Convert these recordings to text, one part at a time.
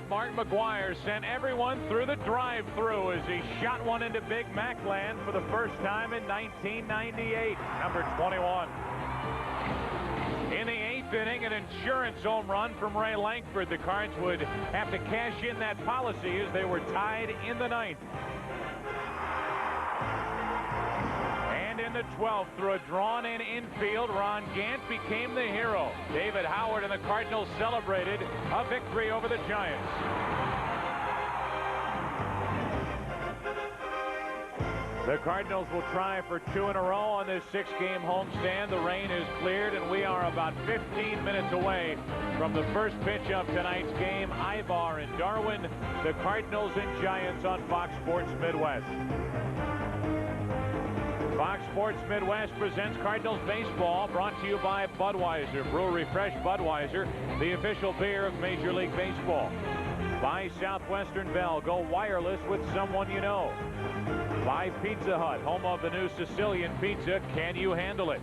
Mark McGuire sent everyone through the drive-through as he shot one into Big Mac land for the first time in 1998, number 21. In the 8th inning, an insurance home run from Ray Langford. The Cards would have to cash in that policy as they were tied in the 9th. And in the 12th, through a drawn-in infield, Ron Gant became the hero. David Howard and the Cardinals celebrated a victory over the Giants. The Cardinals will try for 2 in a row on this 6-game homestand. The rain is cleared, and we are about 15 minutes away from the first pitch of tonight's game. Aybar and Darwin, the Cardinals and Giants on Fox Sports Midwest. Fox Sports Midwest presents Cardinals baseball, brought to you by Budweiser. Brew Refresh Budweiser, the official beer of Major League Baseball. By Southwestern Bell, go wireless with someone you know. By Pizza Hut, home of the new Sicilian pizza. Can you handle it?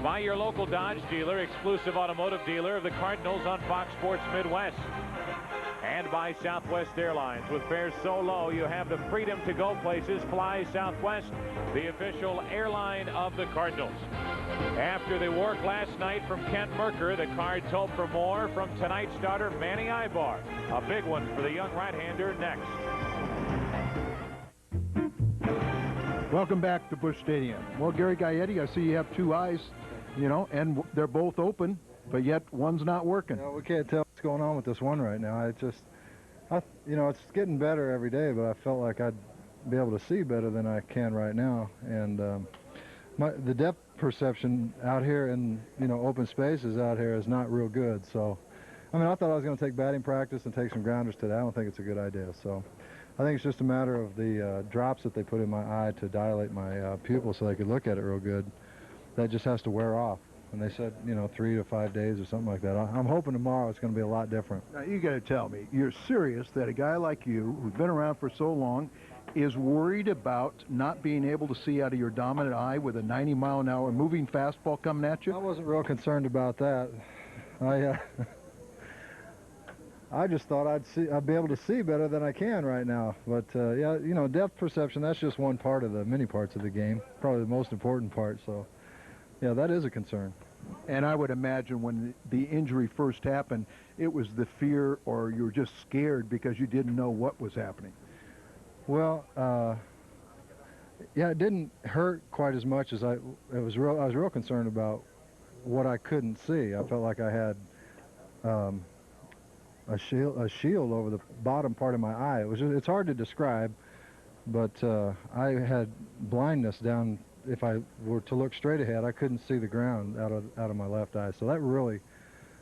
By your local Dodge dealer, exclusive automotive dealer of the Cardinals on Fox Sports Midwest. And by Southwest Airlines. With fares so low, you have the freedom to go places. Fly Southwest, the official airline of the Cardinals. After the work last night from Kent Merker, the Cards hope for more from tonight's starter, Manny Aybar. A big one for the young right-hander next. Welcome back to Busch Stadium. Well, Gary Gaetti, I see you have 2 eyes, you know, and they're both open, but yet one's not working. No, we can't tell what's going on with this one right now. You know, it's getting better every day, but I felt like I'd be able to see better than I can right now. And the depth perception out here in, you know, open spaces out here is not real good. So, I mean, I thought I was going to take batting practice and take some grounders today. I don't think it's a good idea. So, I think it's just a matter of the drops that they put in my eye to dilate my pupil so they could look at it real good. That just has to wear off. And they said, you know, 3 to 5 days or something like that. I'm hoping tomorrow it's going to be a lot different. Now, you got to tell me, you're serious that a guy like you, who's been around for so long, is worried about not being able to see out of your dominant eye with a 90-mile-an-hour moving fastball coming at you? I wasn't real concerned about that. I just thought I'd be able to see better than I can right now. But, yeah, you know, depth perception, that's just one part of the many parts of the game, probably the most important part. So, yeah, that is a concern. And I would imagine when the injury first happened, it was the fear or you were just scared because you didn't know what was happening. Well, yeah, it didn't hurt quite as much as I was real concerned about what I couldn't see. I felt like I had a shield over the bottom part of my eye. It's hard to describe, but I had blindness down. If I were to look straight ahead, I couldn't see the ground out of my left eye. So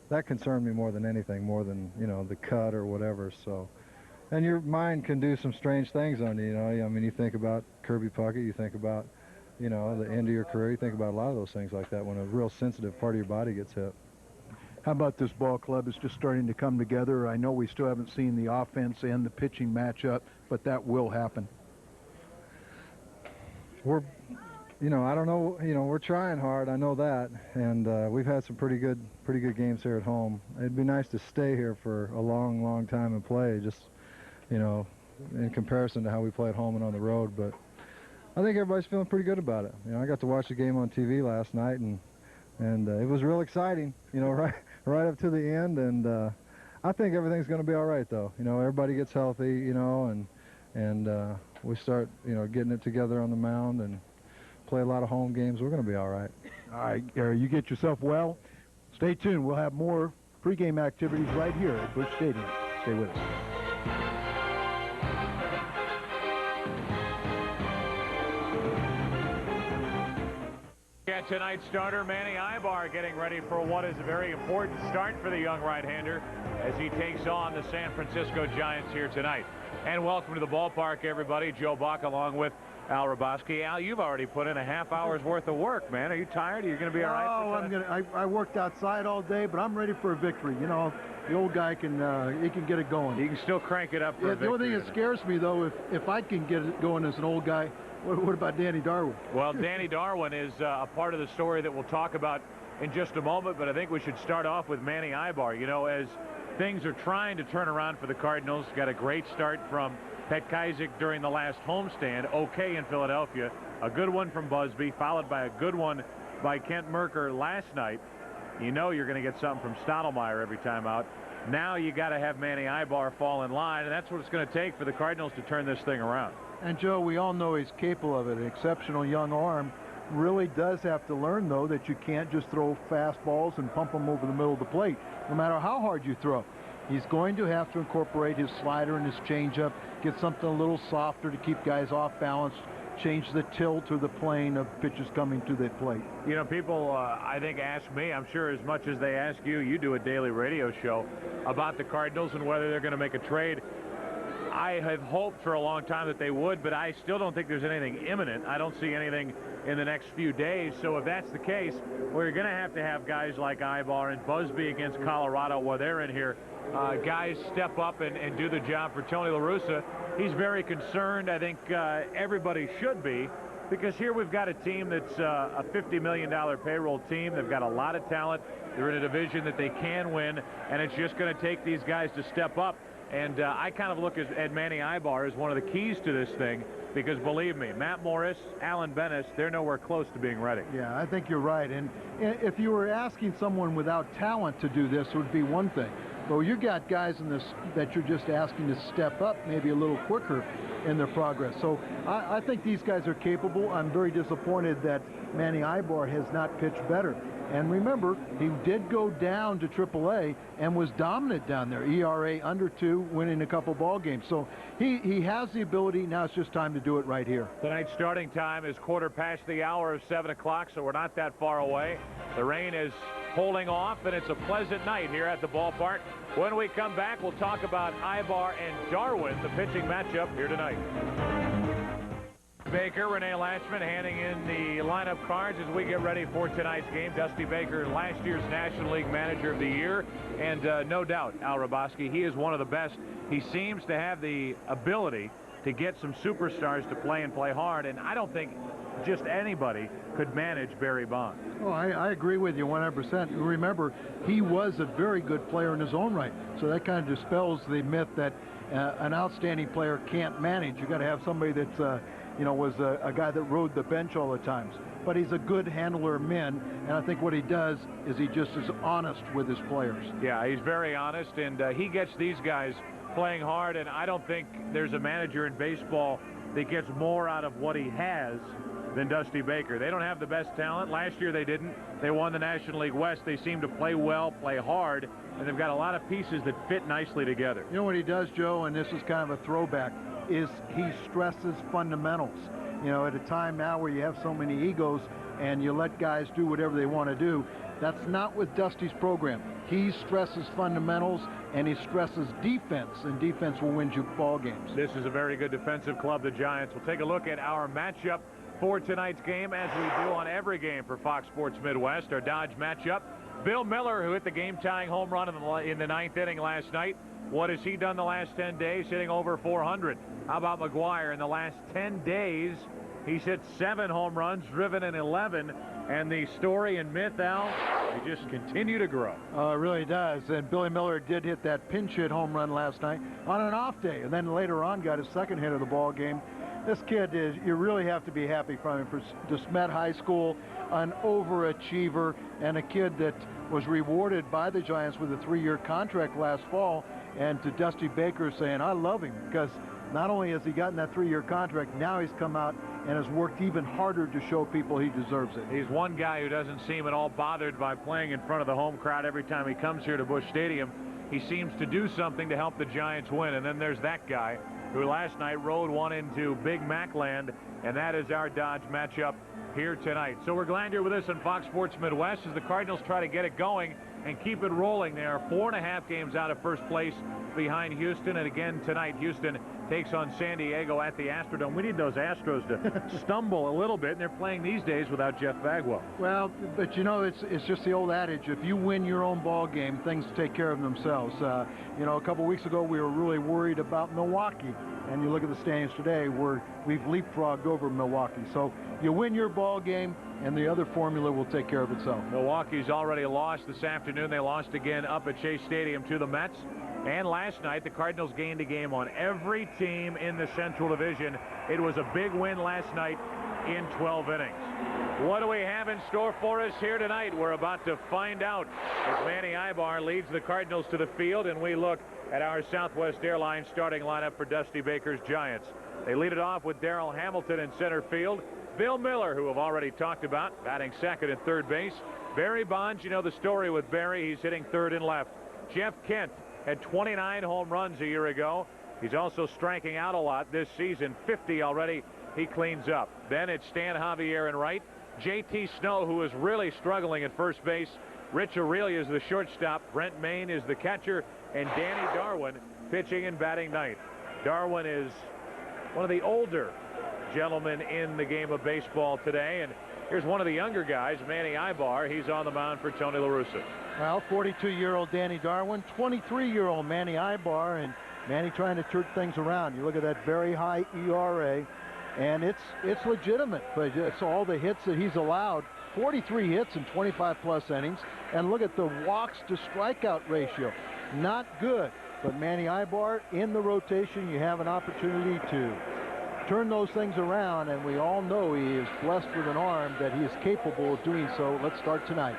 that concerned me more than anything, more than, you know, the cut or whatever. So, and your mind can do some strange things on you. You know, I mean, you think about Kirby Puckett, you think about, you know, the end of your career, you think about a lot of those things like that when a real sensitive part of your body gets hit. How about this ball club is just starting to come together? I know we still haven't seen the offense and the pitching matchup, but that will happen. You know, I don't know. You know, we're trying hard. I know that, and we've had some pretty good games here at home. It'd be nice to stay here for a long time and play. Just, you know, in comparison to how we play at home and on the road. But I think everybody's feeling pretty good about it. You know, I got to watch the game on TV last night, and it was real exciting. You know, right up to the end, and I think everything's going to be all right, though. You know, everybody gets healthy. You know, and we start, you know, getting it together on the mound and play a lot of home games. We're going to be all right. All right, Gary, you get yourself well. Stay tuned. We'll have more pregame activities right here at Busch Stadium. Stay with us. Tonight's starter, Manny Aybar, getting ready for what is a very important start for the young right-hander as he takes on the San Francisco Giants here tonight. And welcome to the ballpark, everybody. Joe Buck along with Al Raboski. Al, you've already put in a half hour's worth of work, man. Are you tired? Are you going to be all right? Oh, I worked outside all day, but I'm ready for a victory. You know, the old guy can get it going. He can still crank it up for a victory. The only thing that scares me, though, if I can get it going as an old guy, what about Danny Darwin? Well, Danny Darwin is a part of the story that we'll talk about in just a moment, but I think we should start off with Manny Aybar. You know, as things are trying to turn around for the Cardinals. Got a great start from Petkazik during the last homestand. Okay in Philadelphia. A good one from Busby, followed by a good one by Kent Merker last night. You know you're going to get something from Stottlemyre every time out. Now you got to have Manny Aybar fall in line, and that's what it's going to take for the Cardinals to turn this thing around. And Joe, we all know he's capable of it. An exceptional young arm. Really does have to learn, though, that you can't just throw fastballs and pump them over the middle of the plate, no matter how hard you throw. He's going to have to incorporate his slider and his changeup, get something a little softer to keep guys off balance, change the tilt or the plane of pitches coming to the plate. You know, people, I think, ask me, I'm sure as much as they ask you, you do a daily radio show about the Cardinals and whether they're going to make a trade. I have hoped for a long time that they would, but I still don't think there's anything imminent. I don't see anything in the next few days. So if that's the case, well, you're going to have guys like Aybar and Busby against Colorado while they're in here. Guys step up and do the job for Tony La Russa. He's very concerned. I think everybody should be, because here we've got a team that's a $50 million payroll team. They've got a lot of talent. They're in a division that they can win, and it's just going to take these guys to step up. And I kind of look at Manny Aybar as one of the keys to this thing, because believe me, Matt Morris, Alan Bennis, they're nowhere close to being ready. Yeah, I think you're right. And if you were asking someone without talent to do this, it would be one thing. But you got guys in this that you're just asking to step up maybe a little quicker in their progress. So I think these guys are capable. I'm very disappointed that Manny Aybar has not pitched better. And remember, he did go down to AAA and was dominant down there. ERA under 2, winning a couple ball games. So he has the ability. Now it's just time to do it right here. Tonight's starting time is quarter past the hour of 7 o'clock, so we're not that far away. The rain is holding off, and it's a pleasant night here at the ballpark. When we come back, we'll talk about Aybar and Darwin, the pitching matchup here tonight. Baker, Renee Latchman handing in the lineup cards as we get ready for tonight's game. Dusty Baker, last year's National League Manager of the Year, and no doubt, Al Raboski, he is one of the best. He seems to have the ability to get some superstars to play and play hard, and I don't think just anybody could manage Barry Bonds. Oh, I agree with you 100%. Remember, he was a very good player in his own right, so that kind of dispels the myth that an outstanding player can't manage. You got to have somebody that's was a guy that rode the bench all the times. But he's a good handler of men, and I think what he does is he just is honest with his players. Yeah, he's very honest, and he gets these guys playing hard, and I don't think there's a manager in baseball that gets more out of what he has than Dusty Baker. They don't have the best talent. Last year they didn't. They won the National League West. They seem to play well, play hard, and they've got a lot of pieces that fit nicely together. You know what he does, Joe, and this is kind of a throwback, is he stresses fundamentals. You know, at a time now where you have so many egos and you let guys do whatever they want to do, that's not with Dusty's program. He stresses fundamentals and he stresses defense, and defense will win you ball games. This is a very good defensive club, the Giants. We'll take a look at our matchup for tonight's game, as we do on every game for Fox Sports Midwest. Our Dodge matchup, Bill Miller, who hit the game-tying home run in the 9th inning last night. What has he done the last 10 days? Hitting over 400. How about McGuire? In the last 10 days, he's hit 7 home runs, driven in 11. And the story and myth, Al, they just continue to grow. It really does. And Billy Miller did hit that pinch hit home run last night on an off day, and then later on got his second hit of the ball game. This kid is, you really have to be happy from him. For DeSmet High School, an overachiever, and a kid that was rewarded by the Giants with a 3-year contract last fall. And to Dusty Baker saying, I love him, because not only has he gotten that 3-year contract, now he's come out and has worked even harder to show people he deserves it. He's one guy who doesn't seem at all bothered by playing in front of the home crowd every time he comes here to Busch Stadium. He seems to do something to help the Giants win. And then there's that guy who last night rode one into Big Mac land, and that is our Dodge matchup here tonight. So we're glad you're with us on Fox Sports Midwest as the Cardinals try to get it going and keep it rolling. They are 4.5 games out of first place behind Houston, and again tonight Houston takes on San Diego at the Astrodome. We need those Astros to stumble a little bit, and they're playing these days without Jeff Bagwell. Well, but you know, it's just the old adage, if you win your own ball game, things take care of themselves. You know, a couple weeks ago we were really worried about Milwaukee, and you look at the standings today, we've leapfrogged over Milwaukee. So you win your ball game, and the other formula will take care of itself. Milwaukee's already lost this afternoon. They lost again up at Chase Stadium to the Mets. And last night, the Cardinals gained a game on every team in the Central Division. It was a big win last night in 12 innings. What do we have in store for us here tonight? We're about to find out as Manny Aybar leads the Cardinals to the field, and we look at our Southwest Airlines starting lineup for Dusty Baker's Giants. They lead it off with Darrell Hamilton in center field. Bill Miller, who we've already talked about, batting second and third base. Barry Bonds, you know the story with Barry. He's hitting third and left. Jeff Kent had 29 home runs a year ago. He's also striking out a lot this season, 50 already. He cleans up. Then it's Stan Javier in right. J.T. Snow, who is really struggling at first base. Rich Aurelia is the shortstop. Brent Maine is the catcher. And Danny Darwin pitching and batting ninth. Darwin is one of the older gentlemen in the game of baseball today. And here's one of the younger guys, Manny Aybar. He's on the mound for Tony La Russa. Well, 42-year-old Danny Darwin, 23-year-old Manny Aybar, and Manny trying to turn things around. You look at that very high ERA, and it's legitimate, but it's all the hits that he's allowed. 43 hits in 25-plus innings, and look at the walks to strikeout ratio. Not good, but Manny Aybar in the rotation, you have an opportunity to turn those things around, and we all know he is blessed with an arm that he is capable of doing so. Let's start tonight.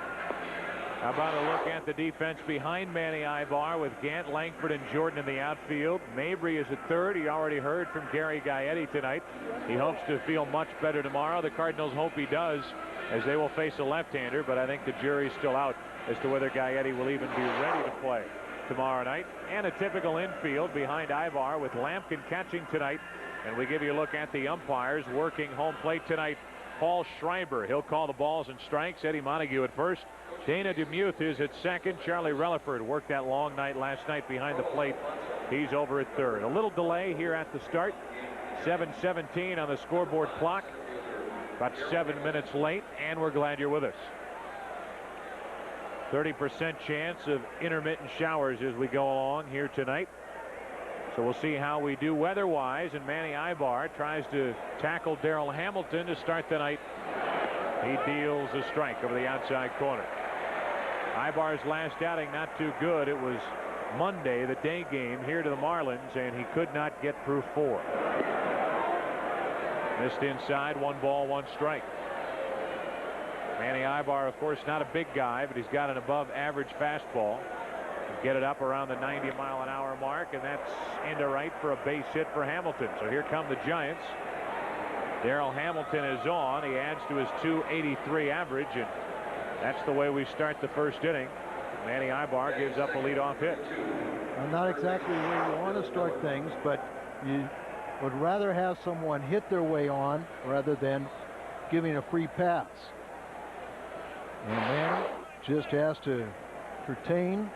How about a look at the defense behind Manny Aybar with Gant, Langford, and Jordan in the outfield. Mabry is at third. He already heard from Gary Gaetti tonight. He hopes to feel much better tomorrow. The Cardinals hope he does, as they will face a left-hander, but I think the jury's still out as to whether Gaetti will even be ready to play tomorrow night. And a typical infield behind Aybar with Lampkin catching tonight. And we give you a look at the umpires working home plate tonight. Paul Schreiber, he'll call the balls and strikes. Eddie Montague at first. Dana DeMuth is at second. Charlie Relaford worked that long night last night behind the plate. He's over at third. A little delay here at the start. 7:17 on the scoreboard clock. About 7 minutes late, and we're glad you're with us. 30% chance of intermittent showers as we go along here tonight. So we'll see how we do weather-wise, and Manny Aybar tries to tackle Darrell Hamilton to start the night. He deals a strike over the outside corner. Aybar's last outing not too good. It was Monday, the day game here to the Marlins, and he could not get through 4. Missed inside, 1 ball, 1 strike. Manny Aybar, of course, not a big guy, but he's got an above-average fastball. Get it up around the 90-mile-an-hour mark, and that's into right for a base hit for Hamilton. So here come the Giants. Darrell Hamilton is on. He adds to his .283 average, and that's the way we start the first inning. Manny Aybar gives up a leadoff hit. Well, not exactly the way you want to start things, but you would rather have someone hit their way on rather than giving a free pass. And Manny just has to contain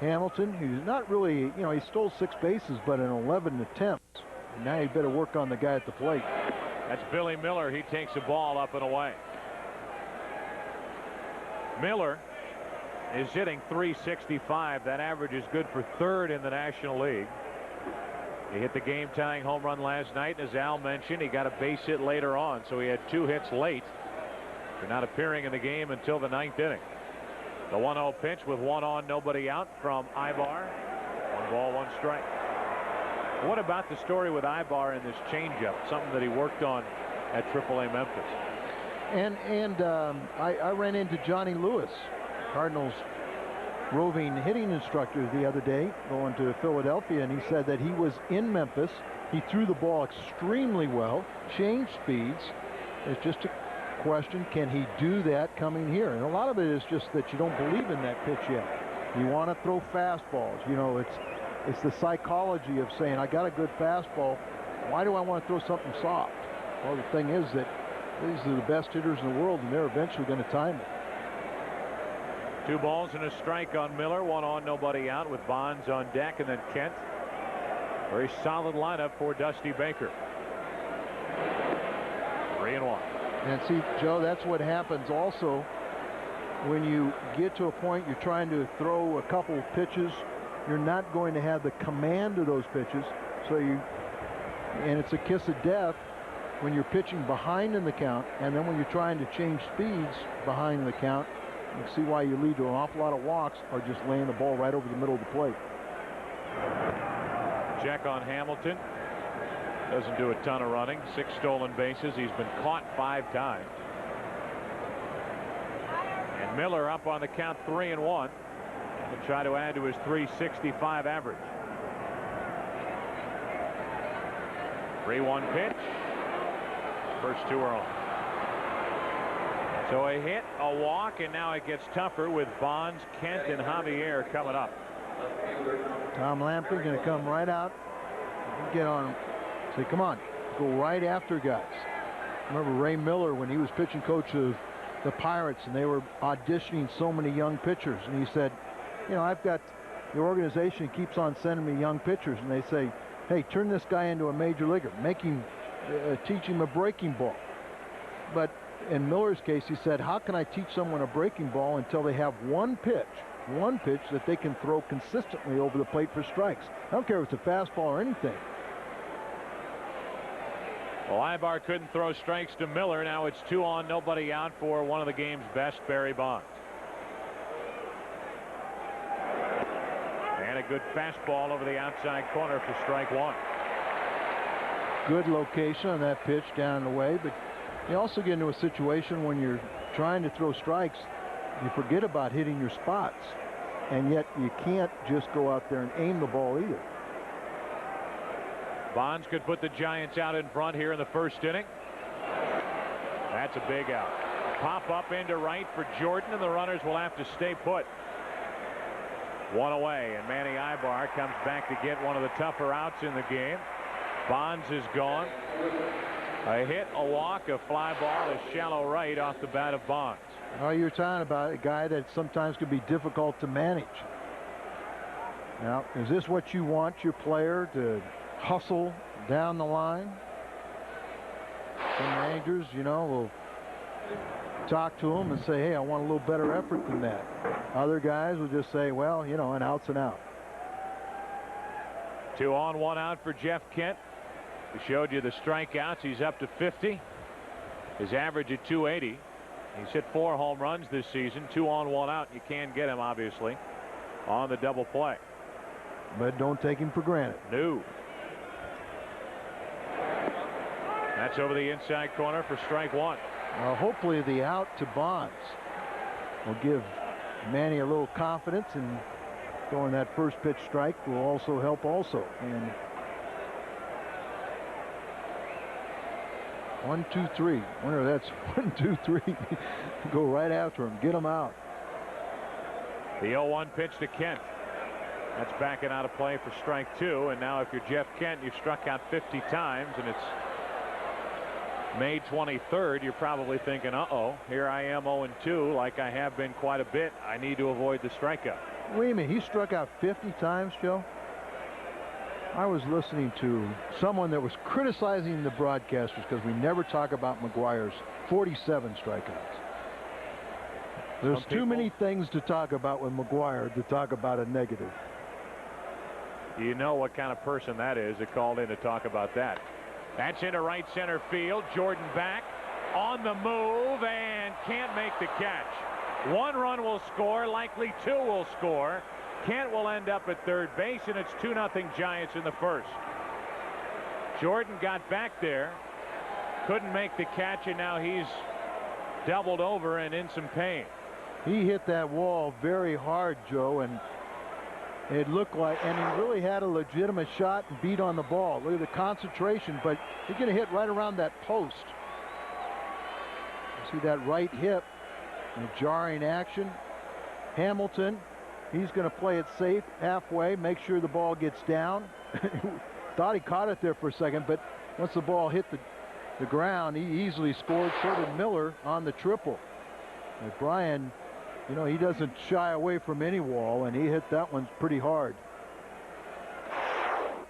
Hamilton, who's not really, you know, he stole 6 bases, but in 11 attempts. And now you better work on the guy at the plate. That's Billy Miller. He takes a ball up and away. Miller is hitting .365. That average is good for third in the National League. He hit the game-tying home run last night. As Al mentioned, he got a base hit later on, so he had 2 hits late. They're not appearing in the game until the 9th inning. The 1-0 pitch with 1 on, nobody out from Aybar. 1 ball, 1 strike. What about the story with Aybar and this changeup? Something that he worked on at AAA Memphis. And I ran into Johnny Lewis, Cardinals roving hitting instructor, the other day going to Philadelphia, and he said that he was in Memphis. He threw the ball extremely well, changed speeds. It's just a question, can he do that coming here? And a lot of it is just that you don't believe in that pitch yet. You want to throw fastballs. You know, it's the psychology of saying, I got a good fastball. Why do I want to throw something soft? Well, the thing is that these are the best hitters in the world, and they're eventually going to time it. 2 balls and a strike on Miller. 1 on, nobody out, with Bonds on deck, and then Kent. Very solid lineup for Dusty Baker. 3-1. And see, Joe, that's what happens also when you get to a point you're trying to throw a couple of pitches. You're not going to have the command of those pitches, So and it's a kiss of death when you're pitching behind in the count, and then when you're trying to change speeds behind the count. You can see why you lead to an awful lot of walks or just laying the ball right over the middle of the plate. Check on Hamilton. Doesn't do a ton of running. 6 stolen bases. He's been caught 5 times. And Miller up on the count 3-1 to try to add to his .365 average. 3-1 pitch. First 2 are on. So a hit, a walk, and now it gets tougher with Bonds, Kent, and Javier coming up. Tom Lampley going to come right out, get on him, say, come on, go right after guys. Remember Ray Miller when he was pitching coach of the Pirates, and they were auditioning so many young pitchers, and he said, you know, I've got the organization keeps on sending me young pitchers, and they say, hey, turn this guy into a major leaguer, make him teach him a breaking ball. But in Miller's case, he said, how can I teach someone a breaking ball until they have one pitch that they can throw consistently over the plate for strikes? I don't care if it's a fastball or anything. Well, Aybar couldn't throw strikes to Miller. Now it's 2 on, nobody out for one of the game's best, Barry Bonds. And a good fastball over the outside corner for strike 1. Good location on that pitch down the way, but you also get into a situation when you're trying to throw strikes, you forget about hitting your spots, and yet you can't just go out there and aim the ball either. Bonds could put the Giants out in front here in the first inning. That's a big out. Pop up into right for Jordan, and the runners will have to stay put. 1 away, and Manny Aybar comes back to get one of the tougher outs in the game. Bonds is gone. A hit, a walk, a fly ball, a shallow right off the bat of Bonds. Oh, you're talking about a guy that sometimes can be difficult to manage. Now, is this what you want your player to hustle down the line? Some managers, you know, will talk to him and say, hey, I want a little better effort than that. Other guys will just say, well, you know, an out's an out. 2 on, 1 out for Jeff Kent. We showed you the strikeouts. He's up to 50. His average at 280. He's hit 4 home runs this season. 2 on, 1 out. You can get him, obviously, on the double play. But don't take him for granted. No. That's over the inside corner for strike 1. Well, hopefully the out to Bonds will give Manny a little confidence, and throwing that first pitch strike will also help also. And 1, 2, 3. Wonder that's 1, 2, 3. Go right after him. Get him out. The 0-1 pitch to Kent. That's backing out of play for strike 2. And now if you're Jeff Kent, you've struck out 50 times, and it's May 23rd. You're probably thinking, uh-oh, here I am 0-2, like I have been quite a bit. I need to avoid the strikeout. Wait a minute. He struck out 50 times, Joe? I was listening to someone that was criticizing the broadcasters because we never talk about McGwire's 47 strikeouts. There's too many things to talk about with McGwire to talk about a negative. You know what kind of person that is that called in to talk about that. That's into right center field. Jordan back on the move and can't make the catch. 1 run will score, likely 2 will score. Kent will end up at third base, and it's 2-0 Giants in the first. Jordan got back there, couldn't make the catch, and now he's doubled over and in some pain. He hit that wall very hard, Joe, and it looked like, and he really had a legitimate shot and beat on the ball. Look at the concentration, but he's going to hit right around that post. You see that right hip, and jarring action. Hamilton, he's going to play it safe halfway, make sure the ball gets down. Thought he caught it there for a second, but once the ball hit the ground, he easily scored. So did Miller on the triple. And Brian, you know, he doesn't shy away from any wall, and he hit that one pretty hard.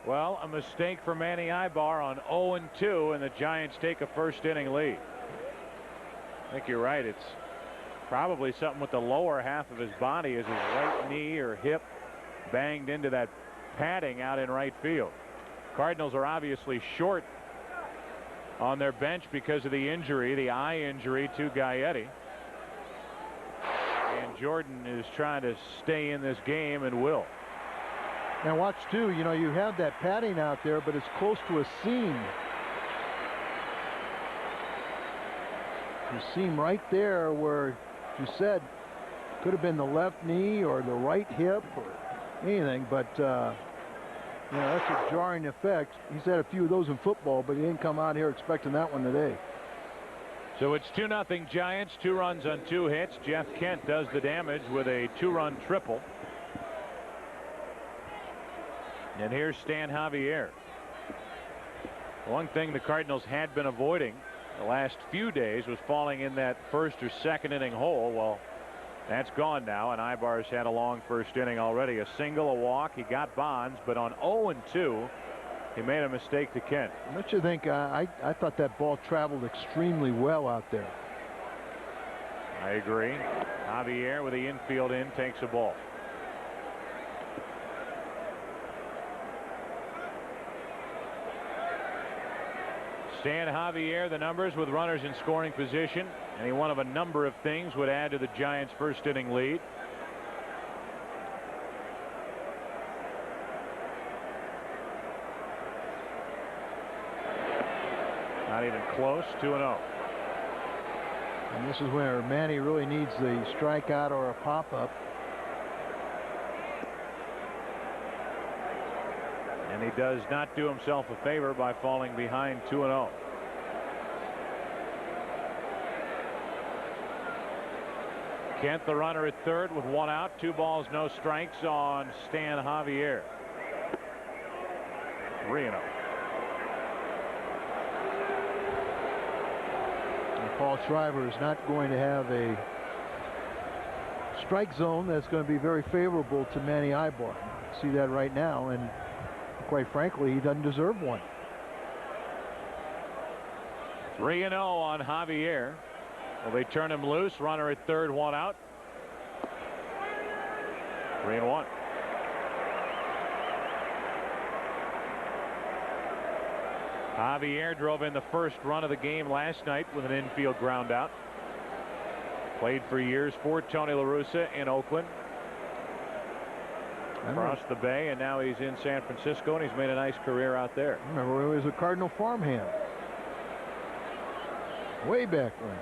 Well, a mistake for Manny Aybar on 0-2, and the Giants take a first inning lead. I think you're right. It's probably something with the lower half of his body as his right knee or hip banged into that padding out in right field. Cardinals are obviously short on their bench because of the injury, the eye injury to Gaetti. And Jordan is trying to stay in this game and will. Now watch too, you know, you have that padding out there, but it's close to a seam. The seam right there where you said could have been the left knee or the right hip or anything, but you know, that's a jarring effect. He's had a few of those in football, but he didn't come out here expecting that one today. So it's 2-0 Giants, 2 runs on 2 hits. Jeff Kent does the damage with a 2-run triple. And here's Stan Javier. One thing the Cardinals had been avoiding the last few days was falling in that first or second inning hole. Well, that's gone now, and Aybar's had a long first inning already. A single, a walk. He got Bonds, but on 0-2, he made a mistake to Kent. What you think? I thought that ball traveled extremely well out there. I agree. Javier with the infield in takes a ball. Stan Javier, the numbers with runners in scoring position. Any one of a number of things would add to the Giants' first inning lead. Not even close. 2-0. And this is where Manny really needs the strikeout or a pop-up. And he does not do himself a favor by falling behind 2-0. Kent, the runner at third with 1 out, 2 balls, no strikes on Stan Javier. 3-0. Paul Schreiber is not going to have a strike zone that's going to be very favorable to Manny Aybar. See that right now, and quite frankly, he doesn't deserve one. 3-0 on Javier. Well, they turn him loose. Runner at third, 1 out. 3-1. Javier drove in the first run of the game last night with an infield ground out. Played for years for Tony La Russa in Oakland. Across the bay, and now he's in San Francisco, and he's made a nice career out there. Remember when he was a Cardinal farmhand. Way back when.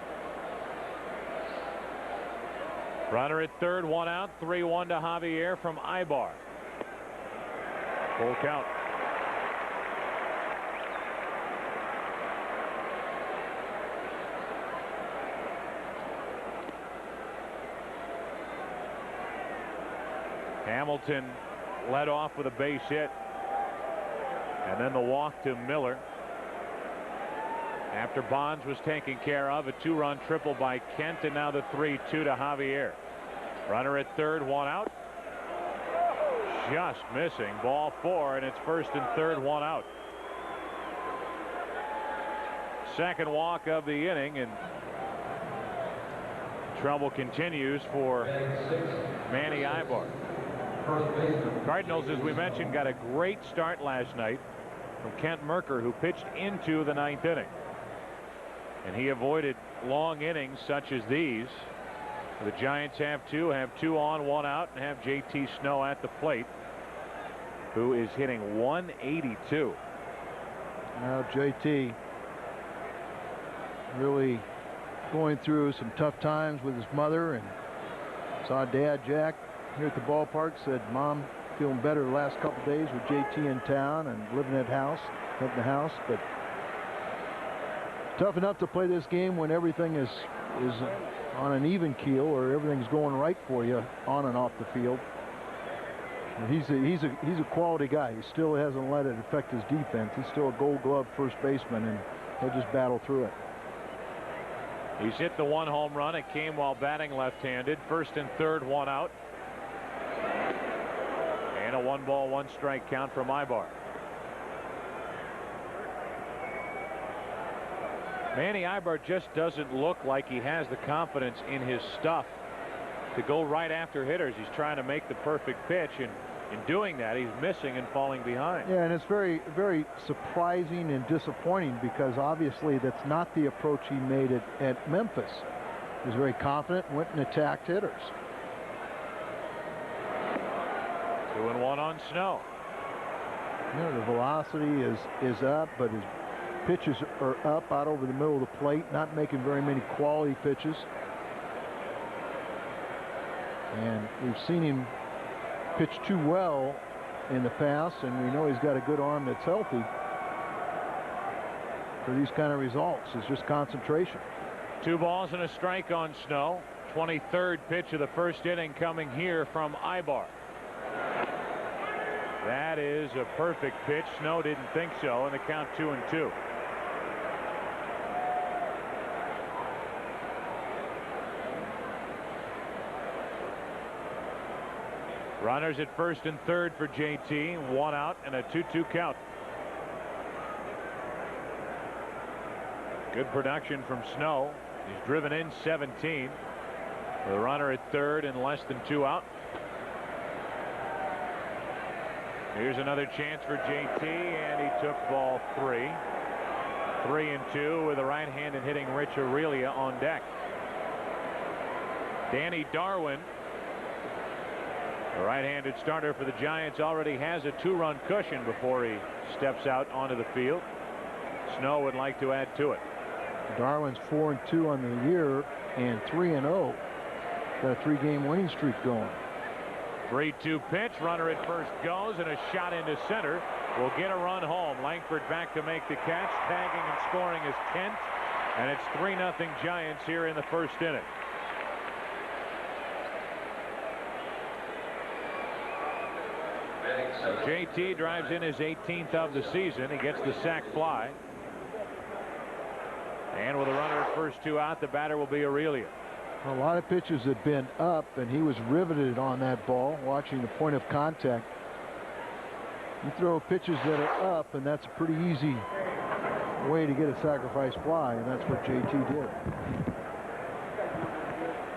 Runner at third, 1 out, 3-1 to Javier from Aybar. Full count. Hamilton led off with a base hit, and then the walk to Miller. After Bonds was taken care of, a 2-run triple by Kent, and now the 3-2 to Javier. Runner at third, 1 out. Just missing. Ball 4, and it's first and third, 1 out. Second walk of the inning, and trouble continues for Manny Aybar. Cardinals, as we mentioned, got a great start last night from Kent Mercker, who pitched into the 9th inning. And he avoided long innings such as these. The Giants have 2 on, 1 out, and have JT Snow at the plate, who is hitting 182. Now JT really going through some tough times with his mother, and saw Dad Jack here at the ballpark. Said Mom feeling better the last couple days with JT in town and living at the house, but tough enough to play this game when everything is on an even keel, or everything's going right for you on and off the field. And he's a quality guy. He still hasn't let it affect his defense. He's still a Gold Glove first baseman, and he'll just battle through it. He's hit the 1 home run. It came while batting left-handed. First and third, 1 out. And a 1-ball, 1-strike count from Aybar. Manny Aybar just doesn't look like he has the confidence in his stuff to go right after hitters. He's trying to make the perfect pitch, and In doing that, he's missing and falling behind. Yeah, and it's very, very surprising and disappointing because obviously that's not the approach he made at Memphis. He was very confident and went and attacked hitters. 2-1 on Snow. You know, the velocity is up, but his pitches are up out over the middle of the plate, not making very many quality pitches. And we've seen him pitch too well in the past, and we know he's got a good arm that's healthy for these kind of results. It's just concentration. 2 balls and a strike on Snow. 23rd pitch of the first inning coming here from Aybar. That is a perfect pitch. Snow didn't think so, and the count 2-2. Runners at first and third for JT. 1 out and a 2-2 count. Good production from Snow. He's driven in 17. The runner at third and less than 2 out. Here's another chance for JT, and he took ball 3. 3-2 with a right-handed hitting Rich Aurelia on deck. Danny Darwin, the right-handed starter for the Giants, already has a 2-run cushion before he steps out onto the field. Snow would like to add to it. Darwin's 4-2 on the year and 3-0. Got a 3-game winning streak going. 3-2 pitch. Runner at first goes, and a shot into center will get a run home. Langford back to make the catch. Tagging and scoring is Kent, and it's 3-0 Giants here in the first inning. So JT drives in his 18th of the season. He gets the sac fly. And with a runner at first 2 out, the batter will be Aurelia. A lot of pitches had been up, and he was riveted on that ball, watching the point of contact. You throw pitches that are up, and that's a pretty easy way to get a sacrifice fly, and that's what JT did.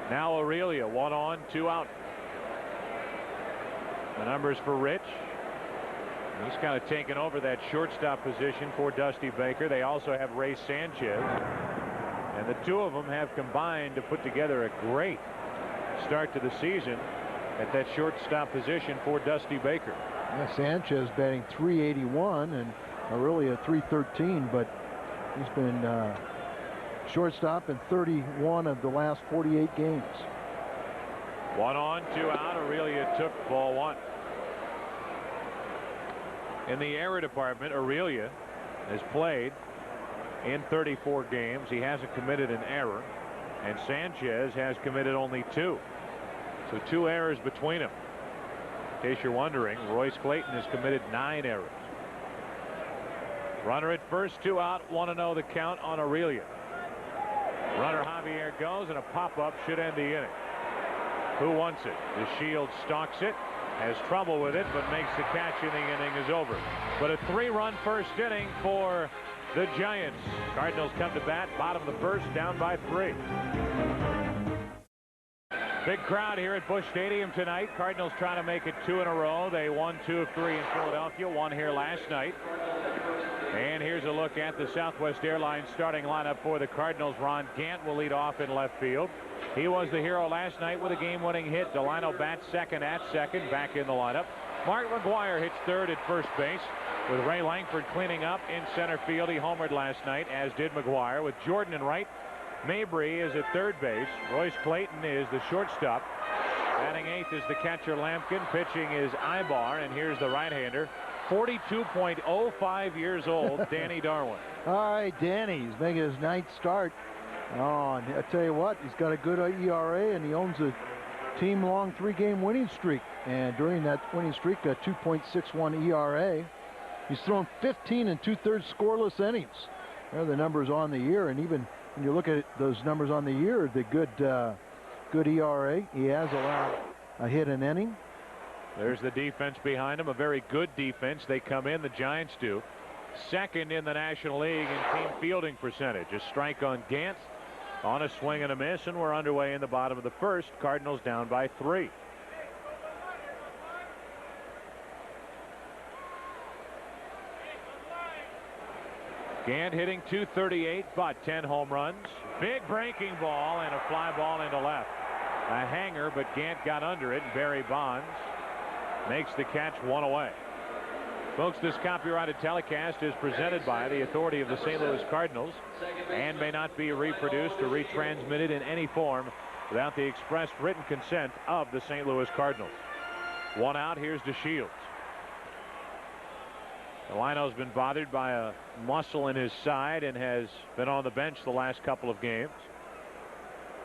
Now Aurelia, 1 on, 2 out. The numbers for Rich. He's kind of taken over that shortstop position for Dusty Baker. They also have Ray Sanchez. And the 2 of them have combined to put together a great start to the season at that shortstop position for Dusty Baker. Yeah, Sanchez batting .381 and Aurelia .313, but he's been shortstop in 31 of the last 48 games. 1 on, 2 out. Aurelia took ball 1. In the error department, Aurelia has played in 34 games. He hasn't committed an error, and Sanchez has committed only 2. So 2 errors between them. In case you're wondering, Royce Clayton has committed 9 errors. Runner at first, 2 out, 1-0 the count on Aurelia. Runner Javier goes, and a pop-up should end the inning. Who wants it? The Shield stalks it, has trouble with it, but makes the catch, and the inning is over. But a 3-run first inning for the Giants. Cardinals come to bat, bottom of the first, down by 3. Big crowd here at Busch Stadium tonight. Cardinals trying to make it 2 in a row. They won 2 of 3 in Philadelphia, 1 here last night. And here's a look at the Southwest Airlines starting lineup for the Cardinals. Ron Gant will lead off in left field. He was the hero last night with a game-winning hit. Delino bats second at second, back in the lineup. Mark McGwire hits third at first base, with Ray Langford cleaning up in center field. He homered last night, as did McGwire. With Jordan in right, Mabry is at third base. Royce Clayton is the shortstop. Batting 8th is the catcher Lampkin. Pitching is Aybar, and here's the right-hander, 42.05 years old, Danny Darwin. All right, Danny, he's making his 9th start. Oh, and I tell you what, he's got a good ERA, and he owns a team-long 3-game winning streak. And during that winning streak, a 2.61 ERA. He's thrown 15 2/3 scoreless innings. There are the numbers on the year, and even when you look at those numbers on the year, the good ERA. He has allowed a hit an inning. There's the defense behind him, a very good defense. They come in, the Giants do, second in the National League in team fielding percentage. A strike on Gant on a swing and a miss, and we're underway in the bottom of the first. Cardinals down by 3. Gant hitting .238, but 10 home runs. Big breaking ball and a fly ball into left. A hanger, but Gant got under it. Barry Bonds makes the catch, 1 away. Folks, this copyrighted telecast is presented by the authority of the St. Louis Cardinals and may not be reproduced or retransmitted in any form without the express written consent of the St. Louis Cardinals. 1 out. Here's DeShields. Delino's been bothered by a muscle in his side and has been on the bench the last couple of games.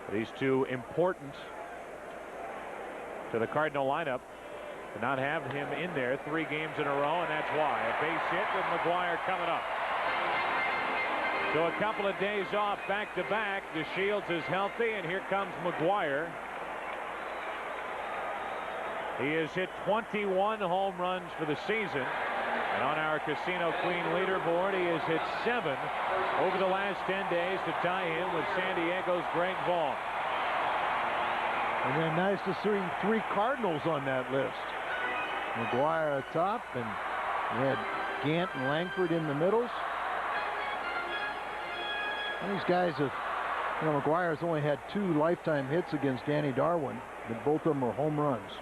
But he's too important to the Cardinal lineup to not have him in there 3 games in a row, and that's why. A base hit with McGuire coming up. So a couple of days off back-to-back. DeShields is healthy, and here comes McGuire. He has hit 21 home runs for the season. And on our Casino Queen leaderboard, he has hit 7 over the last 10 days to tie him with San Diego's Greg Vaughn. And then nice to see 3 Cardinals on that list. McGuire atop, and we had Gant and Langford in the middles. And these guys have, McGuire's only had 2 lifetime hits against Danny Darwin, but both of them are home runs.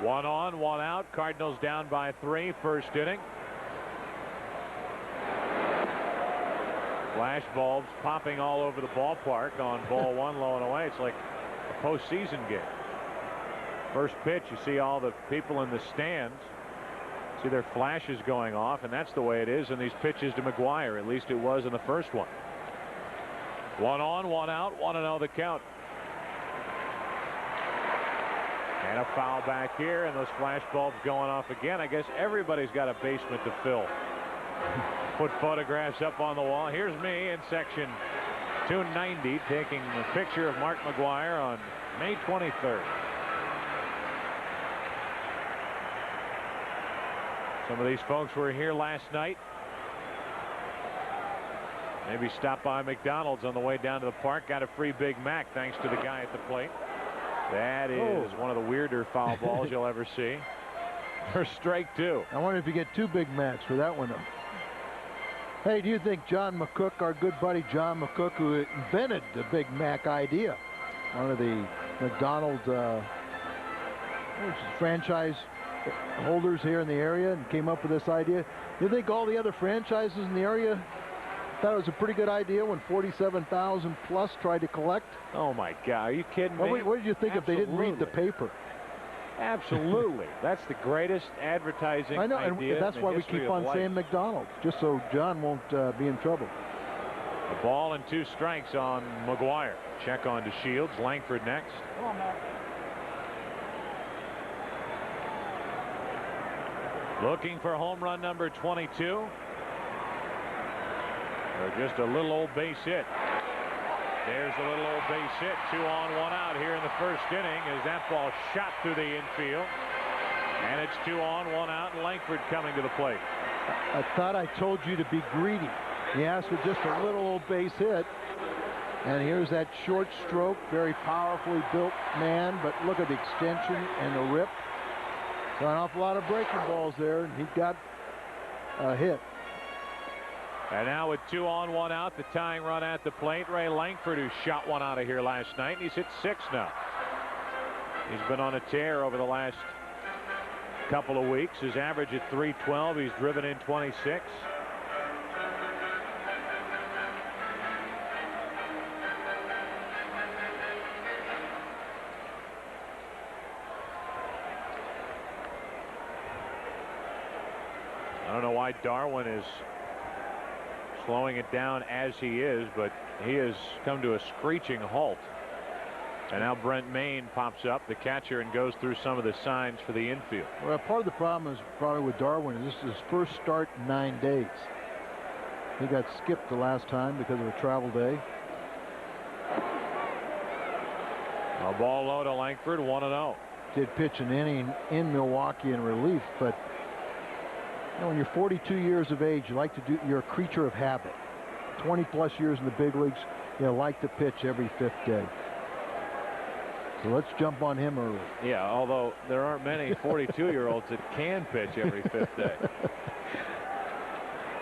1 on, 1 out. Cardinals down by 3, first inning. Flash bulbs popping all over the ballpark on ball 1, low and away. It's like a postseason game. First pitch, you see all the people in the stands. See their flashes going off, and that's the way it is in these pitches to McGuire. At least it was in the first one. 1 on, 1 out, 1-0 the count. And a foul back here, and those flash bulbs going off again. I guess everybody's got a basement to fill. Put photographs up on the wall. Here's me in section 290 taking a picture of Mark McGuire on May 23rd. Some of these folks were here last night. Maybe stopped by McDonald's on the way down to the park. Got a free Big Mac thanks to the guy at the plate. That is one of the weirder foul balls you'll ever see. For strike 2. I wonder if you get 2 Big Macs for that one. Hey, do you think John McCook, our good buddy John McCook, who invented the Big Mac idea, one of the McDonald's franchise holders here in the area, and came up with this idea, do you think all the other franchises in the area thought it was a pretty good idea when 47,000 plus tried to collect? Oh my God, are you kidding me? What did you think if they didn't read the paper? Absolutely. That's the greatest advertising I know, idea and that's why we keep on saying McDonald's, just so John won't be in trouble. A ball and 2 strikes on McGuire. Check on DeShields. Langford next. Come on, Matt. Looking for home run number 22. Or just a little old base hit. There's a little old base hit. 2 on, 1 out here in the first inning as that ball shot through the infield. And it's 2 on, 1 out, and Langford coming to the plate. I thought I told you to be greedy. He asked for just a little old base hit. And here's that short stroke, very powerfully built man, but look at the extension and the rip. So an awful lot of breaking balls there, and he got a hit. And now with 2 on, 1 out, the tying run at the plate. Ray Langford, who shot one out of here last night, and he's hit 6 now. He's been on a tear over the last couple of weeks. His average at .312. He's driven in 26. I don't know why Darwin is slowing it down as he is, but he has come to a screeching halt. And now Brent Maine pops up, the catcher, and goes through some of the signs for the infield. Well, part of the problem is probably with Darwin. This is his first start in 9 days. He got skipped the last time because of a travel day. A ball low to Langford, 1-0. Did pitch an inning in Milwaukee in relief, but when you're 42 years of age, you're a creature of habit. 20 plus years in the big leagues, you like to pitch every 5th day. So let's jump on him early. Yeah, although there aren't many 42-year-olds that can pitch every 5th day.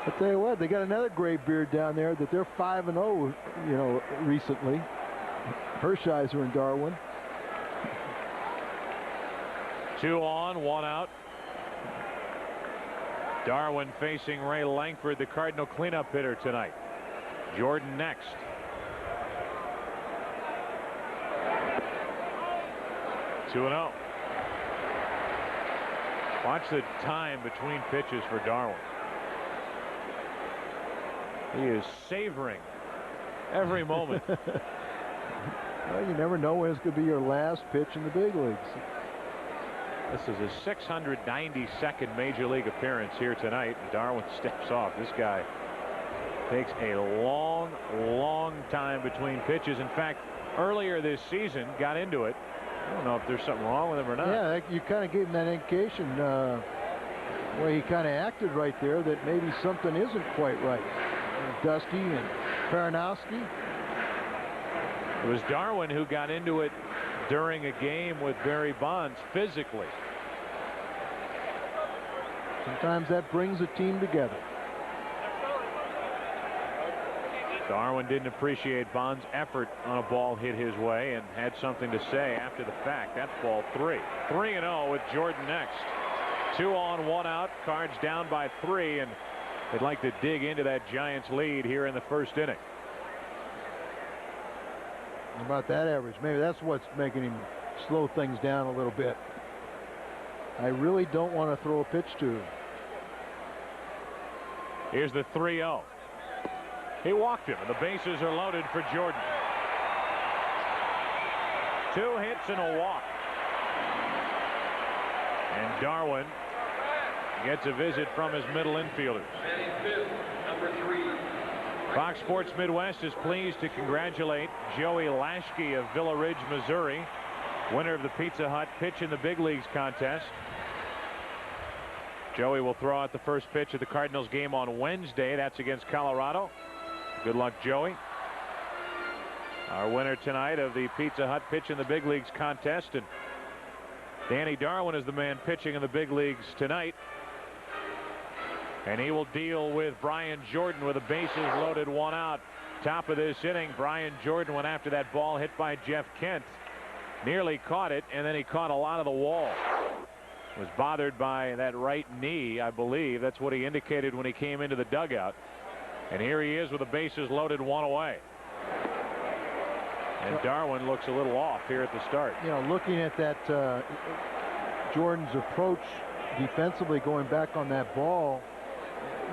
I tell you what, they got another gray beard down there that they're 5-0, you know, recently. Hershiser and Darwin. 2 on, 1 out. Darwin facing Ray Langford, the Cardinal cleanup hitter tonight. Jordan next. Two and 0. Watch the time between pitches for Darwin. He is savoring every moment. Well, you never know when it's going to be your last pitch in the big leagues. This is his 692nd Major League appearance here tonight. And Darwin steps off. This guy takes a long, long time between pitches. In fact, earlier this season, got into it. I don't know if there's something wrong with him or not. Yeah, you kind of gave him that indication. Well, he kind of acted right there that maybe something isn't quite right. Dusty and Paranowski. It was Darwin who got into it during a game with Barry Bonds physically. Sometimes that brings a team together. Darwin didn't appreciate Bonds' effort on a ball hit his way and had something to say after the fact. That's ball 3. 3-0 with Jordan next. 2 on, 1 out. Cards down by 3, and they'd like to dig into that Giants lead here in the first inning. How about that average? Maybe that's what's making him slow things down a little bit. I really don't want to throw a pitch to him. Here's the 3-0. He walked him, and the bases are loaded for Jordan. 2 hits and a walk. And Darwin gets a visit from his middle infielders. Fox Sports Midwest is pleased to congratulate Joey Lashke of Villa Ridge, Missouri, winner of the Pizza Hut Pitch in the Big Leagues contest. Joey will throw out the first pitch of the Cardinals game on Wednesday. That's against Colorado. Good luck, Joey. Our winner tonight of the Pizza Hut Pitch in the Big Leagues contest. And Danny Darwin is the man pitching in the big leagues tonight. And he will deal with Brian Jordan with the bases loaded, 1 out. Top of this inning, Brian Jordan went after that ball hit by Jeff Kent. Nearly caught it, and then he caught a lot of the wall. Was bothered by that right knee, I believe. That's what he indicated when he came into the dugout. And here he is with the bases loaded, 1 away. And Darwin looks a little off here at the start. You know, looking at that Jordan's approach defensively going back on that ball,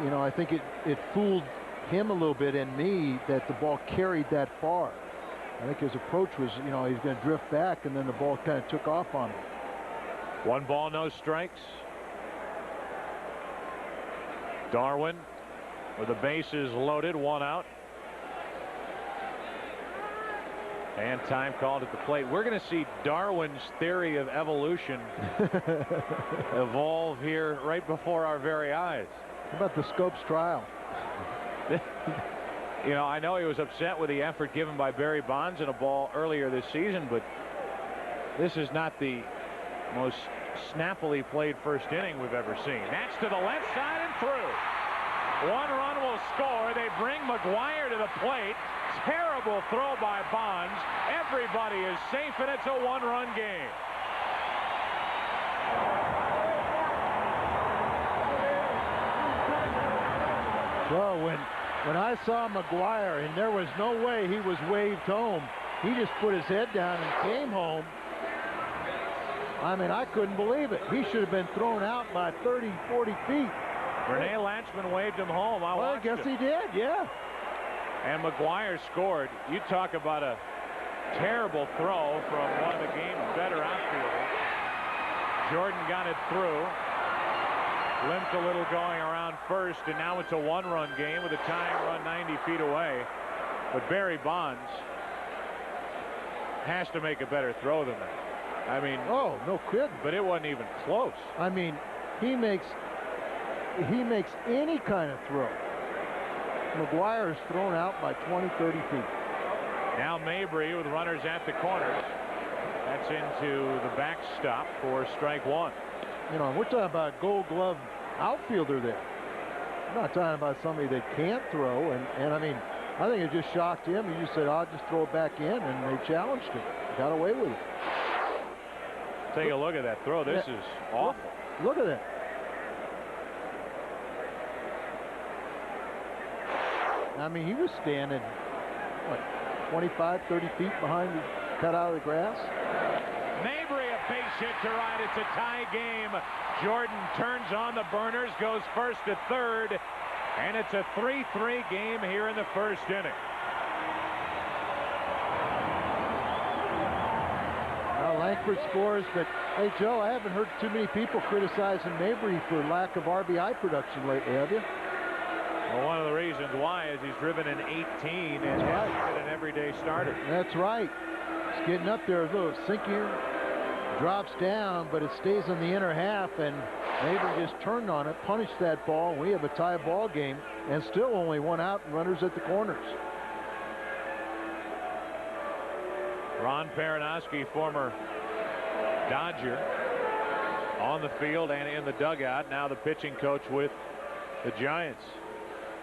you know, I think it fooled him a little bit and me that the ball carried that far. I think his approach was, you know, he's going to drift back, and then the ball kind of took off on him. 1 ball, no strikes. Darwin with the bases loaded, 1 out. And time called at the plate. We're going to see Darwin's theory of evolution evolve here right before our very eyes. How about the Scopes trial? You know, I know he was upset with the effort given by Barry Bonds in a ball earlier this season, but this is not the most snappily played first inning we've ever seen. That's to the left side and through. 1 run will score. They bring McGuire to the plate. Terrible throw by Bonds. Everybody is safe, and it's a 1-run game. Well, when I saw McGuire, and there was no way he was waved home, he just put his head down and came home. I mean, I couldn't believe it. He should have been thrown out by 30, 40 feet. Renee Latchman waved him home. I guess he did, yeah. And McGuire scored. You talk about a terrible throw from one of the game's better outfielders. Jordan got it through. Limped a little going around first, and now it's a 1-run game with a tying run 90 feet away. But Barry Bonds has to make a better throw than that. I mean, oh, no kidding. But it wasn't even close. I mean, he makes any kind of throw. McGuire is thrown out by 20, 30 feet. Now Mabry with runners at the corners. That's into the backstop for strike 1. You know, we're talking about a Gold Glove outfielder there. I'm not talking about somebody that can't throw. And I mean, I think it just shocked him. He just said, I'll just throw it back in, and they challenged him. Got away with it. Take a look at that throw. This is awful. Look at that. I mean, he was standing, what, 25, 30 feet behind the cut out of the grass. Mabry, a base hit to right. It's a tie game. Jordan turns on the burners, goes first to third, and it's a 3-3 game here in the first inning. Well, Langford scores, but hey, Joe, I haven't heard too many people criticizing Mabry for lack of RBI production lately, have you? Well, one of the reasons why is he's driven in 18 and hasn't been an everyday starter. That's right. He's getting up there, a little sinking, drops down, but it stays in the inner half, and Mabry just turned on it, punished that ball. We have a tie ball game, and still only one out and runners at the corners. Ron Peronowski, former Dodger, on the field and in the dugout. Now the pitching coach with the Giants.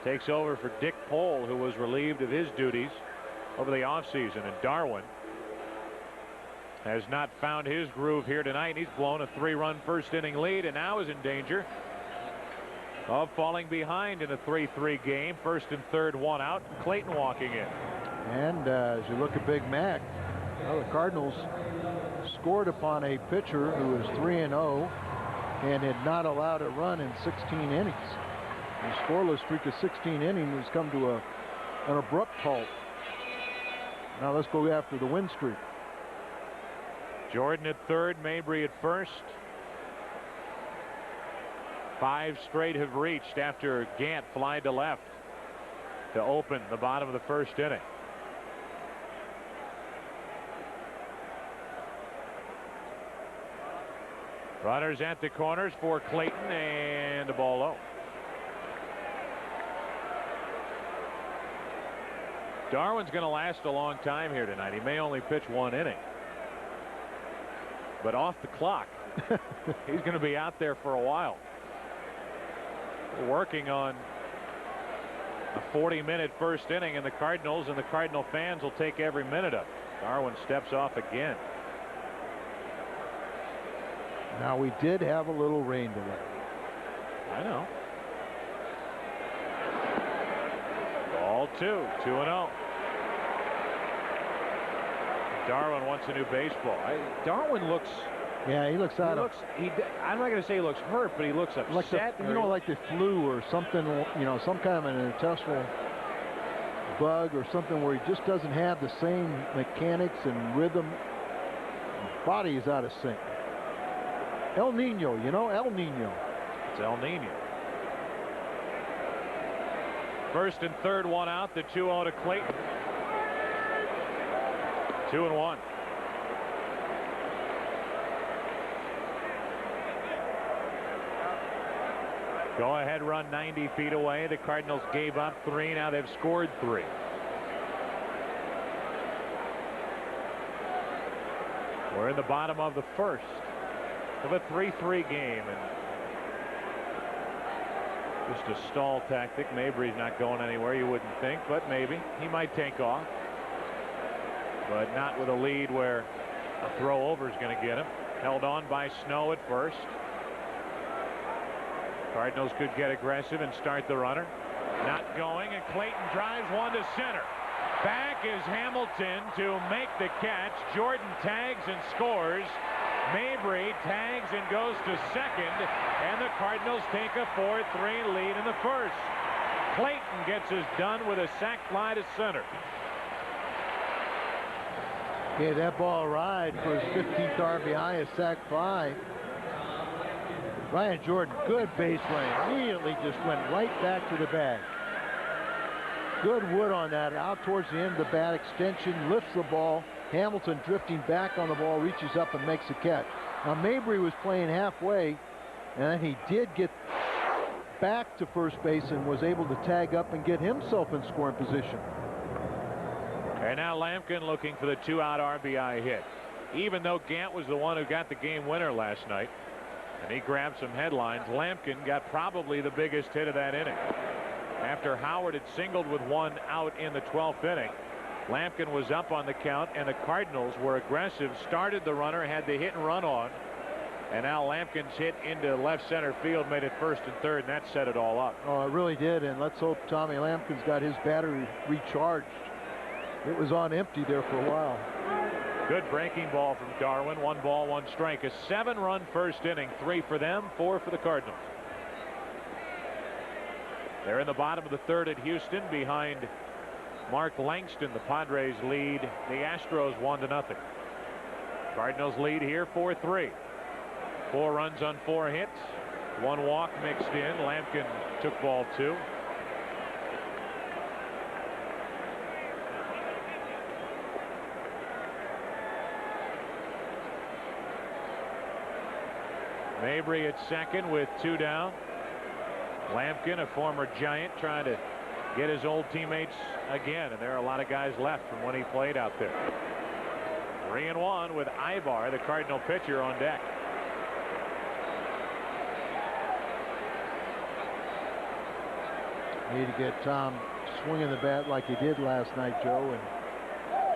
Takes over for Dick Pohl, who was relieved of his duties over the offseason. And Darwin has not found his groove here tonight. He's blown a 3-run first inning lead and now is in danger of falling behind in a 3-3 game. First and third, one out. Clayton walking in. And as you look at Big Mac, well, the Cardinals scored upon a pitcher who was 3-0 and had not allowed a run in 16 innings. The scoreless streak of 16 innings has come to an abrupt halt. Now let's go after the win streak. Jordan at third, Mabry at first. 5 straight have reached after Gant flied to left to open the bottom of the first inning. Runners at the corners for Clayton, and the ball low. Darwin's going to last a long time here tonight. He may only pitch 1 inning. But off the clock, he's going to be out there for a while. We're working on a 40-minute first inning, and the Cardinals and the Cardinal fans will take every minute of it. Darwin steps off again. Now, we did have a little rain delay. I know. Ball 2-0. Darwin wants a new baseball. Darwin looks. Yeah, he looks out. I'm not going to say he looks hurt, but he looks upset. Like the flu or something. Some kind of an intestinal bug or something where he just doesn't have the same mechanics and rhythm. His body is out of sync. El Nino, El Nino. It's El Nino. First and third, one out. The 2-0 to Clayton. 2-1. Go ahead run 90 feet away. The Cardinals gave up 3. Now they've scored 3. We're in the bottom of the first of a 3-3 game, and just a stall tactic. Mabry's not going anywhere, you wouldn't think, but maybe he might take off, but not with a lead where a throw over is going to get him. Held on by Snow at first. Cardinals could get aggressive and start the runner. Not going, and Clayton drives one to center. Back is Hamilton to make the catch. Jordan tags and scores. Mabry tags and goes to second, and the Cardinals take a 4-3 lead in the first. Clayton gets his done with a sac fly to center. Gave that ball a ride for his 15th RBI, a sac fly. Ryan Jordan, good base running. Immediately just went right back to the bag. Good wood on that. Out towards the end of the bat extension, lifts the ball. Hamilton drifting back on the ball, reaches up and makes a catch. Now Mabry was playing halfway, and then he did get back to first base and was able to tag up and get himself in scoring position. And now Lampkin looking for the 2-out RBI hit. Even though Gant was the one who got the game winner last night. And he grabbed some headlines. Lampkin got probably the biggest hit of that inning. After Howard had singled with 1 out in the 12th inning, Lampkin was up on the count, and the Cardinals were aggressive, started the runner, had the hit and run on, and now Lampkin's hit into left center field made it first and third, and that set it all up. Oh, it really did, and let's hope Tommy Lampkin's got his battery recharged. It was on empty there for a while. Good breaking ball from Darwin. 1 ball, 1 strike. A 7-run first inning. 3 for them, 4 for the Cardinals. They're in the bottom of the 3rd at Houston behind Mark Langston. The Padres lead the Astros 1-0. Cardinals lead here 4-3. 4 runs on 4 hits. 1 walk mixed in. Lampkin took ball 2. Mabry at second with 2 down. Lampkin, a former Giant, trying to get his old teammates again, and there are a lot of guys left from when he played out there. 3-1 with Aybar, the Cardinal pitcher, on deck. Need to get Tom swinging the bat like he did last night, Joe, and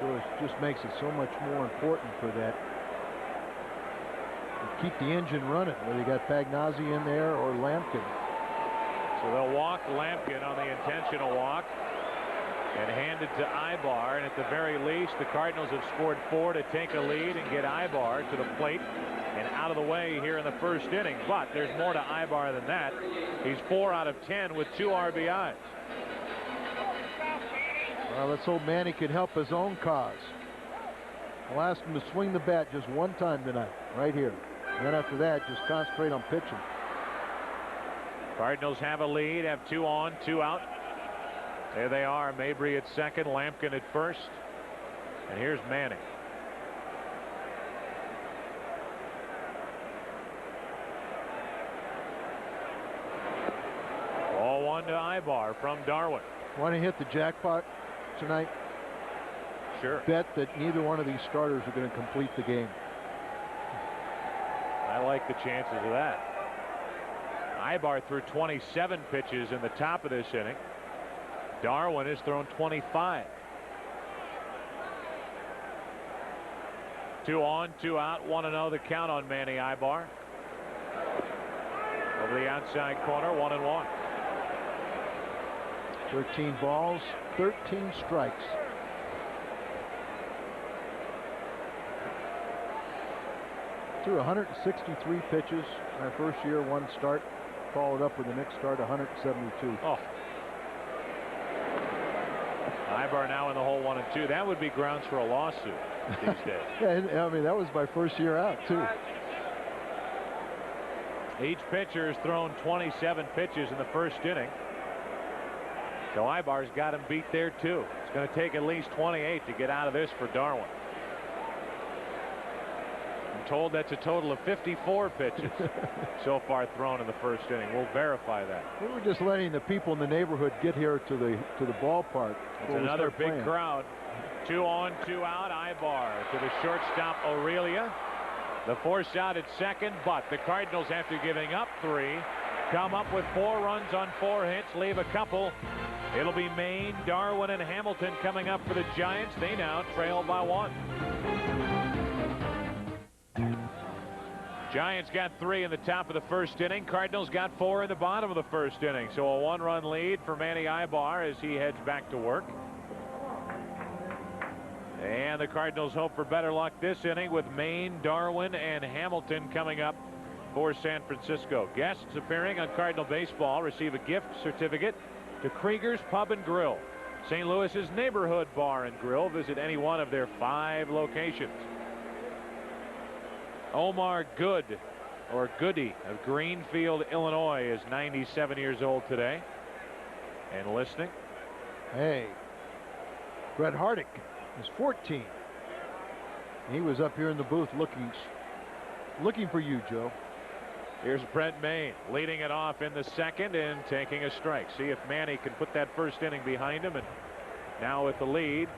so it just makes it so much more important for that. Keep the engine running, whether you got Pagnozzi in there or Lampkin. So they'll walk Lampkin on the intentional walk and hand it to Aybar, and at the very least the Cardinals have scored 4 to take a lead and get Aybar to the plate and out of the way here in the first inning. But there's more to Aybar than that. He's 4 out of 10 with 2 RBIs. Well, let's hope Manny can help his own cause. I'll ask him to swing the bat just 1 time tonight, right here. And then after that, just concentrate on pitching. Cardinals have a lead, have 2 on, 2 out. There they are. Mabry at second, Lampkin at first. And here's Manny. Ball 1 to Aybar from Darwin. Want to hit the jackpot tonight? Sure. Bet that neither one of these starters are going to complete the game. I like the chances of that. Aybar threw 27 pitches in the top of this inning. Darwin has thrown 25. 2 on, 2 out, 1-0 the count on Manny Aybar. Over the outside corner, 1-1. 13 balls, 13 strikes. Threw 163 pitches my first year, 1 start. Followed up with the next start, 172. Oh. Aybar now in the hole 1 and 2. That would be grounds for a lawsuit these days. Yeah, I mean, that was my first year out, too. Each pitcher has thrown 27 pitches in the first inning. So Aybar's got him beat there, too. It's going to take at least 28 to get out of this for Darwin. I'm told that's a total of 54 pitches so far thrown in the first inning. We'll verify that. We were just letting the people in the neighborhood get here to the ballpark. It's another big crowd. 2 on, 2 out. Aybar to the shortstop Aurelia. The force out at second, but the Cardinals, after giving up 3, come up with 4 runs on 4 hits, leave a couple. It'll be Maine, Darwin, and Hamilton coming up for the Giants. They now trail by 1. Giants got 3 in the top of the first inning. Cardinals got 4 in the bottom of the first inning. So a 1-run lead for Manny Aybar as he heads back to work. And the Cardinals hope for better luck this inning with Maine, Darwin, and Hamilton coming up for San Francisco. Guests appearing on Cardinal Baseball receive a gift certificate to Krieger's Pub and Grill, St. Louis's neighborhood bar and grill. Visit any one of their 5 locations. Omar Good, or Goody, of Greenfield, Illinois, is 97 years old today and listening. Hey, Brett Hardick is 14. He was up here in the booth looking for you, Joe. Here's Brent Maine leading it off in the second and taking a strike. See if Manny can put that first inning behind him, and now with the lead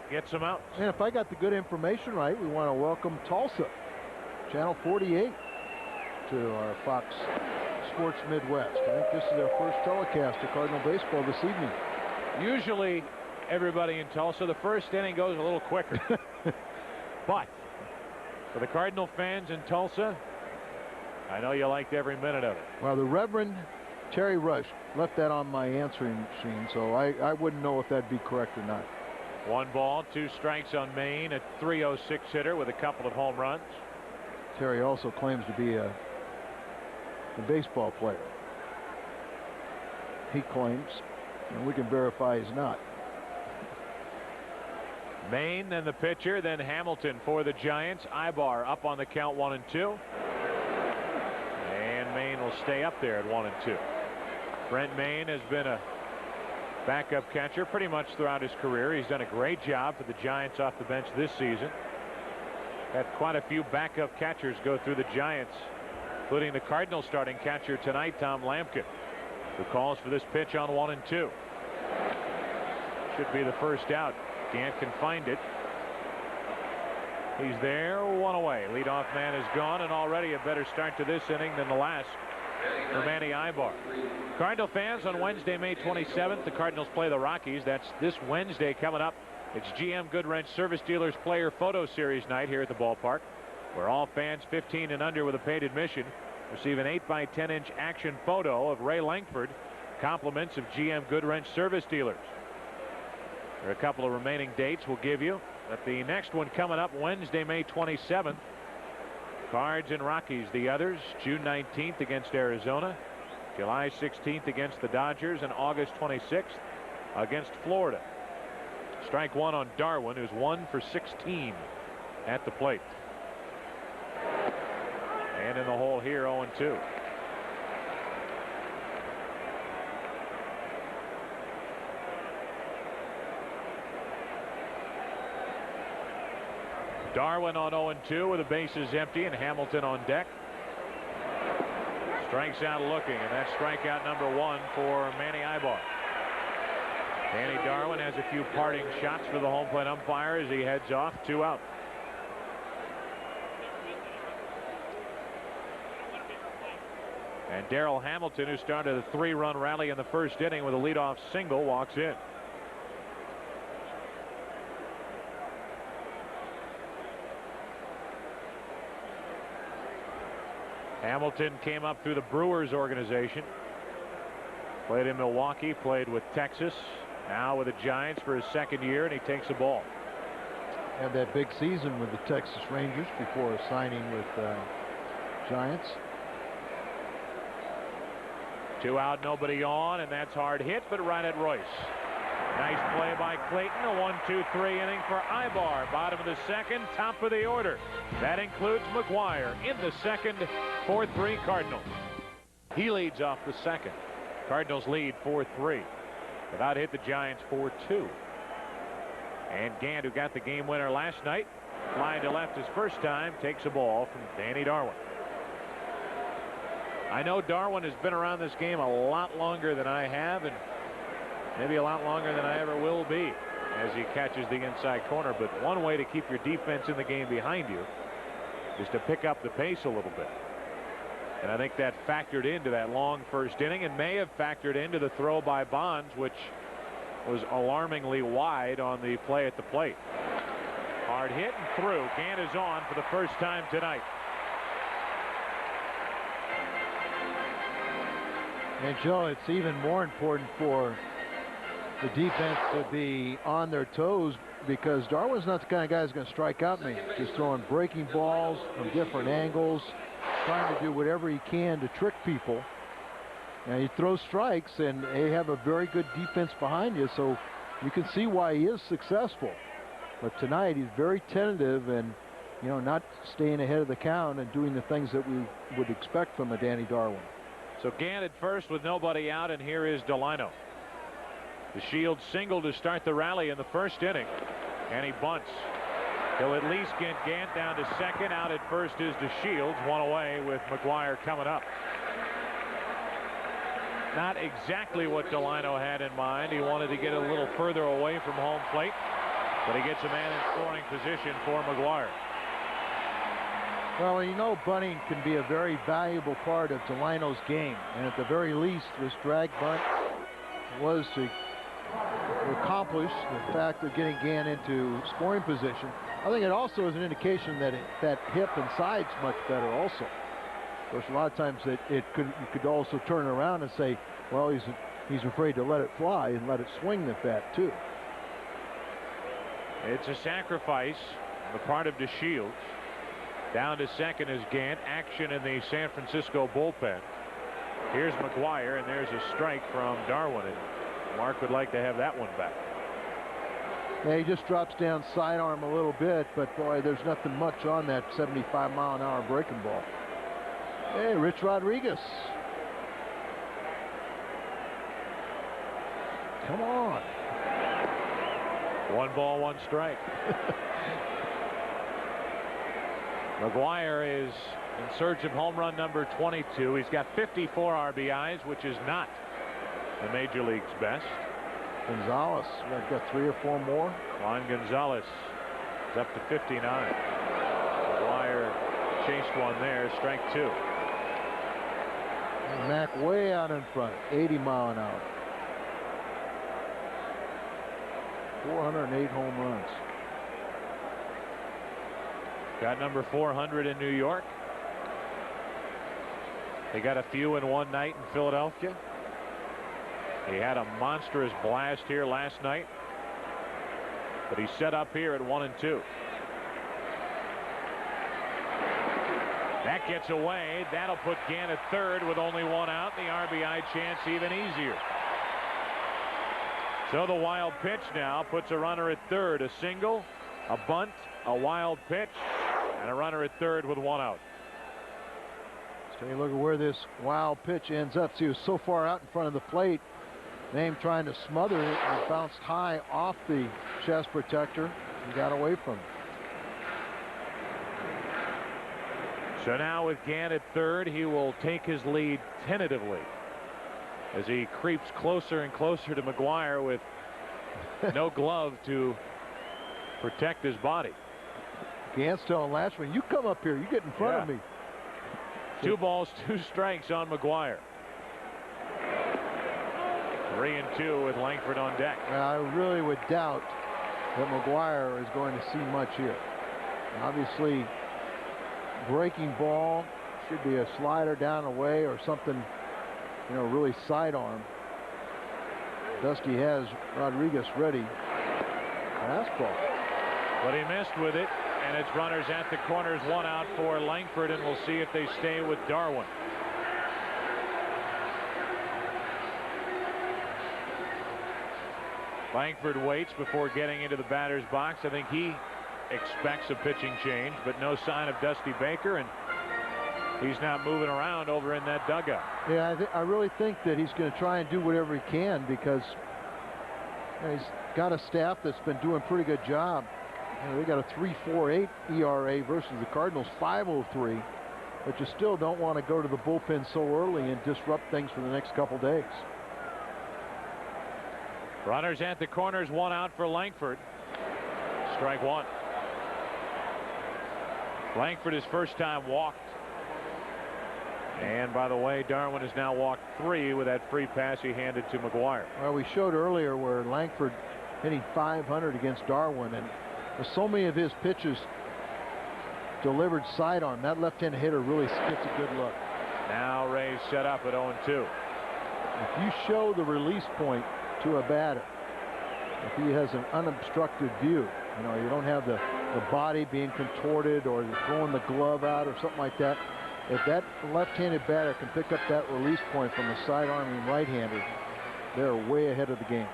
gets him out. And if I got the good information right, we want to welcome Tulsa, Channel 48. to our Fox Sports Midwest. I think this is their first telecast of Cardinal baseball this evening. Usually, everybody in Tulsa, the first inning goes a little quicker. But for the Cardinal fans in Tulsa, I know you liked every minute of it. Well, the Reverend Terry Rush left that on my answering machine, so I wouldn't know if that'd be correct or not. 1 ball, 2 strikes on Maine, a .306 hitter with a couple of home runs. Terry also claims to be a baseball player. He claims, and we can verify he's not. Maine, then the pitcher, then Hamilton for the Giants. Aybar up on the count, 1-2. And Maine will stay up there at 1-2. Brent Maine has been a backup catcher pretty much throughout his career. He's done a great job for the Giants off the bench this season. Had quite a few backup catchers go through the Giants, including the Cardinals starting catcher tonight, Tom Lampkin, who calls for this pitch on 1-2. Should be the first out. Gant can find it. He's there, 1 away. Leadoff man is gone, and already a better start to this inning than the last for Manny Aybar. Cardinal fans, on Wednesday, May 27th, the Cardinals play the Rockies. That's this Wednesday coming up. It's GM Goodwrench Service Dealers Player Photo Series night here at the ballpark, where all fans 15 and under with a paid admission receive an 8x10-inch action photo of Ray Langford, compliments of GM Goodwrench Service Dealers. There are a couple of remaining dates we'll give you, but the next one coming up Wednesday, May 27th. Cards and Rockies. The others, June 19th against Arizona, July 16th against the Dodgers, and August 26th against Florida. Strike 1 on Darwin, who's 1 for 16 at the plate. And in the hole here, 0-2. Darwin on 0-2 with the bases empty and Hamilton on deck. Strikes out looking, and that's strikeout number 1 for Manny Aybar. Danny Darwin has a few parting shots for the home plate umpire as he heads off, 2 out. And Darrell Hamilton, who started a 3-run rally in the first inning with a leadoff single, walks in. Hamilton came up through the Brewers organization. Played in Milwaukee, played with Texas, now with the Giants for his 2nd year, and he takes a ball. Had that big season with the Texas Rangers before signing with Giants. 2 out, nobody on, and that's hard hit, but right at Royce. Nice play by Clayton. A 1-2-3 inning for Aybar. Bottom of the 2nd, top of the order. That includes McGuire in the 2nd, 4-3 Cardinals. He leads off the 2nd. Cardinals lead 4-3. Without hit the Giants 4-2. And Gant, who got the game winner last night, flying to left his first time, takes a ball from Danny Darwin. I know Darwin has been around this game a lot longer than I have, and maybe a lot longer than I ever will be as he catches the inside corner. But one way to keep your defense in the game behind you is to pick up the pace a little bit. And I think that factored into that long first inning and may have factored into the throw by Bonds, which was alarmingly wide on the play at the plate. Hard hit and through. Gant is on for the first time tonight. And Joe, it's even more important for the defense to be on their toes, because Darwin's not the kind of guy who's going to strike out me. He's throwing breaking balls from different angles, trying to do whatever he can to trick people. And he throws strikes, and they have a very good defense behind you, so you can see why he is successful. But tonight he's very tentative and, you know, not staying ahead of the count and doing the things that we would expect from a Danny Darwin. So Gant at first with nobody out, and here is Delino. The Shields single to start the rally in the first inning, and he bunts. He'll at least get Gant down to 2nd. Out at first is DeShields, 1 away with McGuire coming up. Not exactly what Delino had in mind. He wanted to get a little further away from home plate, but he gets a man in scoring position for McGuire. Well, you know, bunting can be a very valuable part of Delano's game, and at the very least, this drag bunt was to accomplish the fact of getting Gann into scoring position. I think it also is an indication that that hip and side's much better also. Of course, a lot of times you could also turn around and say, well, he's afraid to let it fly and let it swing the bat too. It's a sacrifice on the part of DeShields. Down to second is Gann. Action in the San Francisco bullpen. Here's McGuire, and there's a strike from Darwin. And Mark would like to have that one back. Yeah, he just drops down sidearm a little bit, but boy, there's nothing much on that 75-mile-an-hour breaking ball. Hey, Rich Rodriguez. Come on. 1 ball, 1 strike. McGuire is in search of home run number 22. He's got 54 RBIs, which is not the Major League's best. Gonzalez, we've got 3 or 4 more. Juan Gonzalez is up to 59. McGuire chased one there, strike 2. And Mac way out in front, 80 mile an hour. 408 home runs. Got number 400 in New York. They got a few in one night in Philadelphia. He had a monstrous blast here last night, but he's set up here at 1-2. That gets away. That'll put Gann at third with only 1 out. The RBI chance even easier. So the wild pitch now puts a runner at third. A single, a bunt, a wild pitch, and a runner at third with 1 out. Let's take a look at where this wild pitch ends up. See, he was so far out in front of the plate. Name trying to smother it, and it bounced high off the chest protector and got away from it. So now with Gann at third, he will take his lead tentatively as he creeps closer and closer to McGuire with no glove to protect his body. Gann's telling Lashman, you come up here, you get in front of me. 2 balls, 2 strikes on McGuire. 3-2 with Langford on deck. Well, I really would doubt that McGuire is going to see much here. Obviously, breaking ball should be a slider down away or something, you know, really sidearm. Dusty has Rodriguez ready. Fastball. But he missed with it, and it's runners at the corners, 1 out for Langford, and we'll see if they stay with Darwin. Langford waits before getting into the batter's box. I think he expects a pitching change, but no sign of Dusty Baker, and he's not moving around over in that dugout. Yeah, I really think that he's going to try and do whatever he can, because you know, he's got a staff that's been doing a pretty good job. You know, they got a 3.48 ERA versus the Cardinals 5.03, but you still don't want to go to the bullpen so early and disrupt things for the next couple days. Runners at the corners, 1 out for Langford. Strike 1. Langford his first time walked. And by the way, Darwin has now walked 3 with that free pass he handed to McGuire. Well, we showed earlier where Langford hitting .500 against Darwin, and so many of his pitches delivered sidearm. That left-handed hitter really gets a good look. Now Rays set up at 0-2. If you show the release point to a batter, if he has an unobstructed view, you know, you don't have the body being contorted or throwing the glove out or something like that. If that left-handed batter can pick up that release point from a side-arming right-hander, they're way ahead of the game.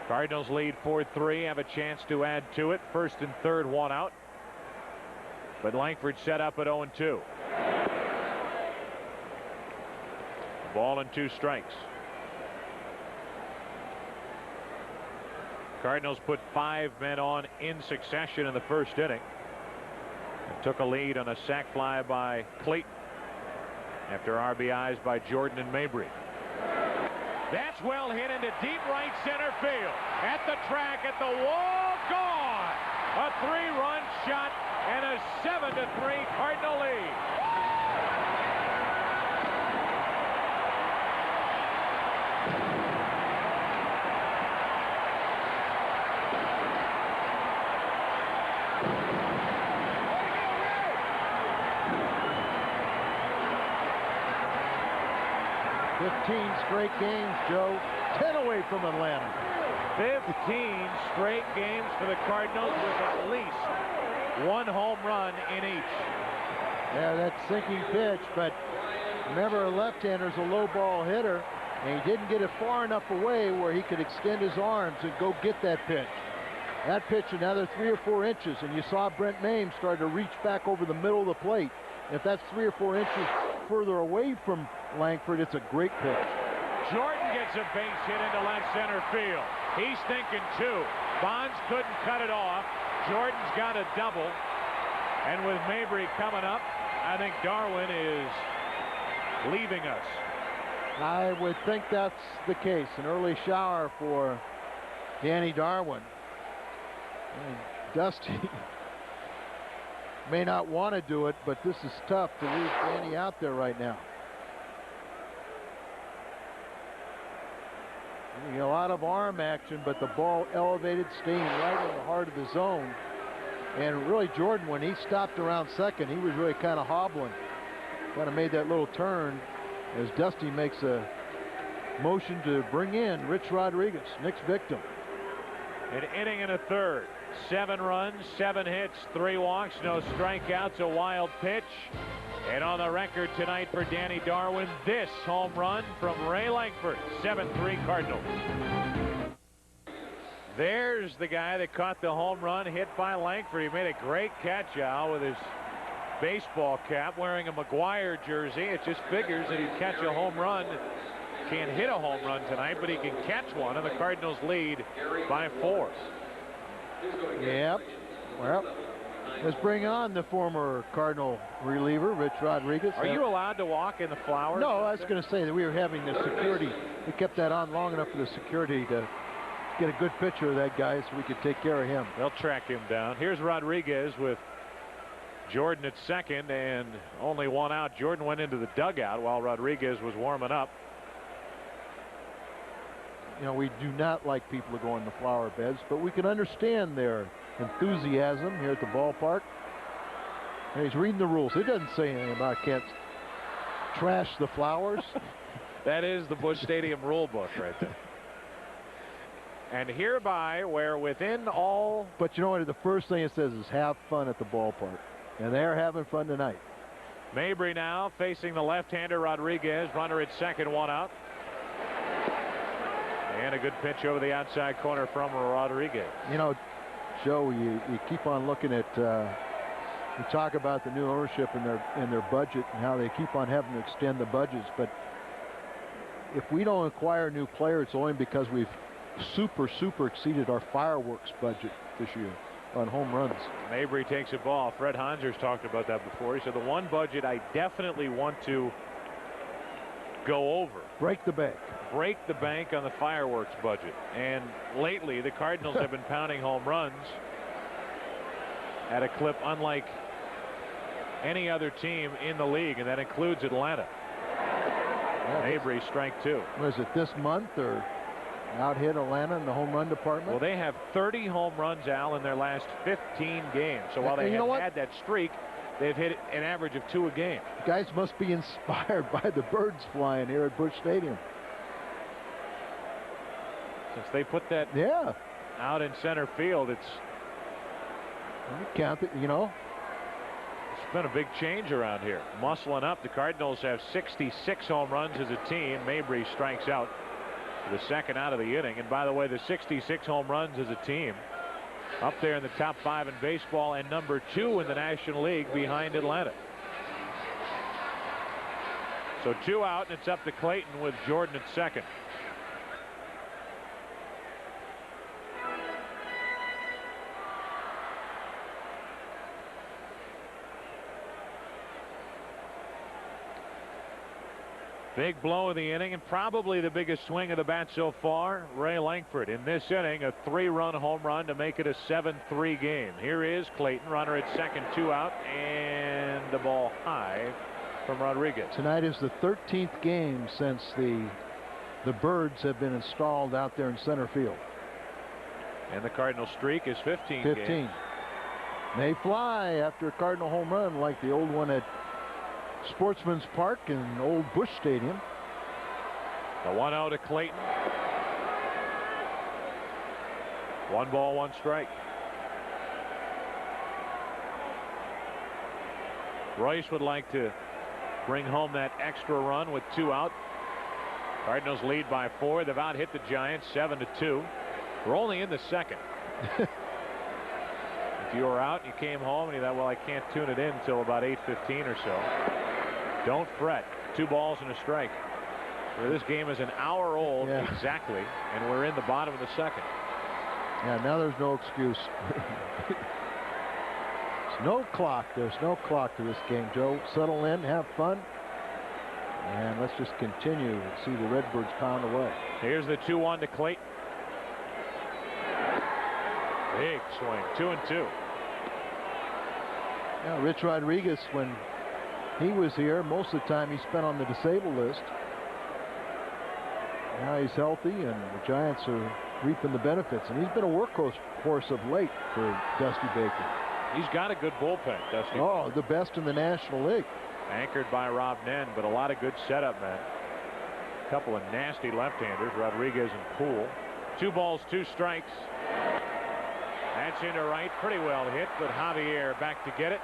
Cardinals lead 4-3, have a chance to add to it. First and third, 1 out. But Langford set up at 0-2. Ball and 2 strikes. Cardinals put 5 men on in succession in the first inning. And took a lead on a sac fly by Clayton after RBIs by Jordan and Mabry. That's well hit into deep right center field. At the track, at the wall, gone. A 3-run shot and a 7-3 Cardinal lead. Straight games, Joe. 10 away from Atlanta. 15 straight games for the Cardinals with at least 1 home run in each. Yeah, that sinking pitch, but remember, a left-hander's a low ball hitter, and he didn't get it far enough away where he could extend his arms and go get that pitch. That pitch another 3 or 4 inches, and you saw Brent Mames start to reach back over the middle of the plate. If that's 3 or 4 inches further away from Langford, it's a great pitch. Jordan gets a base hit into left center field. He's thinking 2. Bonds couldn't cut it off. Jordan's got a double. And with Mabry coming up, I think Darwin is leaving us. I would think that's the case. An early shower for Danny Darwin. And Dusty may not want to do it, but this is tough to leave Danny out there right now. A lot of arm action, but the ball elevated, staying right in the heart of the zone. And really, Jordan, when he stopped around second, he was really kind of hobbling. Kind of made that little turn as Dusty makes a motion to bring in Rich Rodriguez, next victim. An inning and a third. 7 runs, 7 hits, 3 walks, no strikeouts, a wild pitch. And on the record tonight for Danny Darwin, this home run from Ray Langford, 7-3 Cardinals. There's the guy that caught the home run hit by Langford. He made a great catch, Al, with his baseball cap, wearing a McGuire jersey. It just figures that he'd catch a home run. Can't hit a home run tonight, but he can catch one, and the Cardinals lead by 4. Yep. Well, let's bring on the former Cardinal reliever, Rich Rodriguez. Are you allowed to walk in the flowers? No, I was going to say that we were having the security. We kept that on long enough for the security to get a good picture of that guy so we could take care of him. They'll track him down. Here's Rodriguez with Jordan at second and only 1 out. Jordan went into the dugout while Rodriguez was warming up. You know, we do not like people to go in the flower beds, but we can understand their enthusiasm here at the ballpark. And he's reading the rules. It doesn't say anything about can't trash the flowers. That is the Busch Stadium rule book right there. And hereby, we're within all. But you know what? The first thing it says is have fun at the ballpark. And they're having fun tonight. Mabry now facing the left-hander Rodriguez. Runner at second, 1 out. And a good pitch over the outside corner from Rodriguez. You know, Joe, you keep on looking at, you talk about the new ownership and their budget and how they keep on having to extend the budgets. But if we don't acquire new players, it's only because we've super exceeded our fireworks budget this year on home runs. Mabry takes a ball. Fred Hanser's talked about that before. He said the one budget I definitely want to go over. Break the bank. Break the bank on the fireworks budget. And lately the Cardinals have been pounding home runs at a clip unlike any other team in the league, and that includes Atlanta. Yeah, Mabry strike 2. Was it this month or out hit Atlanta in the home run department? Well, they have 30 home runs, Al, in their last 15 games. So while they have had that streak, they've hit an average of 2 a game. Guys must be inspired by the birds flying here at Busch Stadium. Since they put that out in center field, it's you count it, you know. It's been a big change around here. Muscling up, the Cardinals have 66 home runs as a team. Mabry strikes out for the second out of the inning. And by the way, the 66 home runs as a team up there in the top 5 in baseball and number 2 in the National League behind Atlanta. So 2 out, and it's up to Clayton with Jordan at second. Big blow of the inning, and probably the biggest swing of the bat so far, Ray Langford. In this inning, a 3-run home run to make it a 7-3 game. Here is Clayton, runner at second, 2 out, and the ball high from Rodriguez. Tonight is the 13th game since the Birds have been installed out there in center field. And the Cardinal streak is 15 games. May fly after a Cardinal home run like the old one at Sportsman's Park and Old Busch Stadium. The 1-0 to Clayton. 1 ball, 1 strike. Royce would like to bring home that extra run with 2 out. Cardinals lead by 4. They've out hit the Giants 7-2. We're only in the second. If you were out and you came home and you thought, well, I can't tune it in until about 8:15 or so, don't fret. 2 balls and a strike. This game is an hour old exactly, and we're in the bottom of the second. Yeah, now there's no excuse. There's no clock. There's no clock to this game, Joe. Settle in, have fun, and let's just continue to see the Redbirds pound away. Here's the 2-1 to Clayton. Big swing, 2-2. Yeah, Rich Rodriguez, when he was here, most of the time he spent on the disabled list. Now he's healthy, and the Giants are reaping the benefits. And he's been a workhorse of late for Dusty Baker. He's got a good bullpen, Dusty. Oh, the best in the National League. Anchored by Rob Nen, but a lot of good setup, man. A couple of nasty left-handers, Rodriguez and Poole. 2 balls, 2 strikes. That's into right, pretty well hit, but Javier back to get it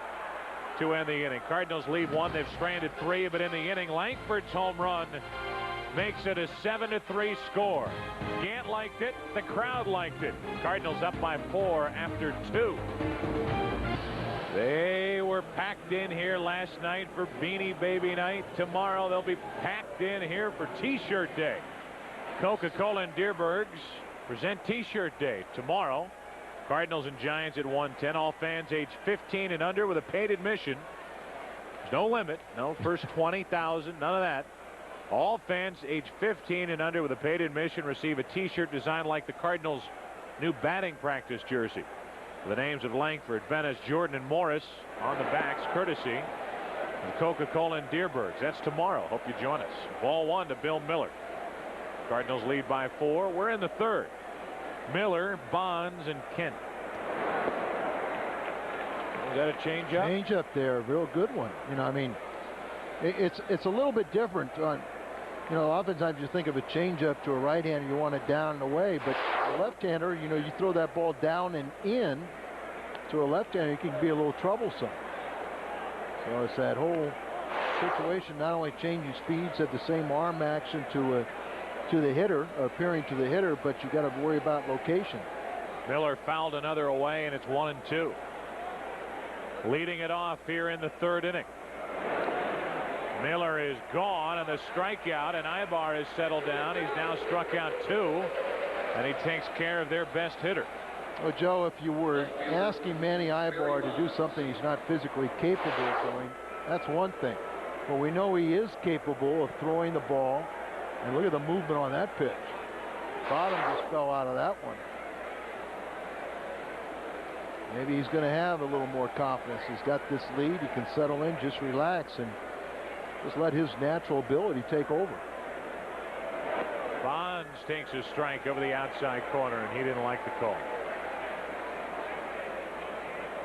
to end the inning. Cardinals lead 1. They've stranded 3, but in the inning, Langford's home run makes it a 7-3 score. Gant liked it. The crowd liked it. Cardinals up by 4 after 2. They were packed in here last night for Beanie Baby Night. Tomorrow they'll be packed in here for T-Shirt Day. Coca-Cola and Deerbergs present T-Shirt Day tomorrow. Cardinals and Giants at 1:10. All fans age 15 and under with a paid admission. There's no limit. No first 20,000. None of that. All fans age 15 and under with a paid admission receive a T-shirt designed like the Cardinals' new batting practice jersey. The names of Langford, Venice, Jordan, and Morris on the backs, courtesy of Coca-Cola and Deerbergs. That's tomorrow. Hope you join us. Ball 1 to Bill Miller. Cardinals lead by 4. We're in the 3rd. Miller, Bonds, and Kent. Is that a changeup? Changeup there, a real good one. You know, I mean, it's a little bit different on. You know, oftentimes you think of a changeup to a right-hander, you want it down and away, but a left-hander, you know, you throw that ball down and in to a left-hander, it can be a little troublesome. So it's that whole situation, not only changing speeds at the same arm action to the hitter, appearing to the hitter, but you got to worry about location. Miller fouled another away, and it's 1-2. Leading it off here in the 3rd inning. Miller is gone, and the strikeout, and Aybar has settled down. He's now struck out 2, and he takes care of their best hitter. Well, Joe, if you were asking Manny Aybar to do something he's not physically capable of doing, that's one thing. But we know he is capable of throwing the ball. And look at the movement on that pitch. Bottom just fell out of that one. Maybe he's going to have a little more confidence. He's got this lead. He can settle in, just relax, and just let his natural ability take over. Bonds takes a strike over the outside corner, and he didn't like the call.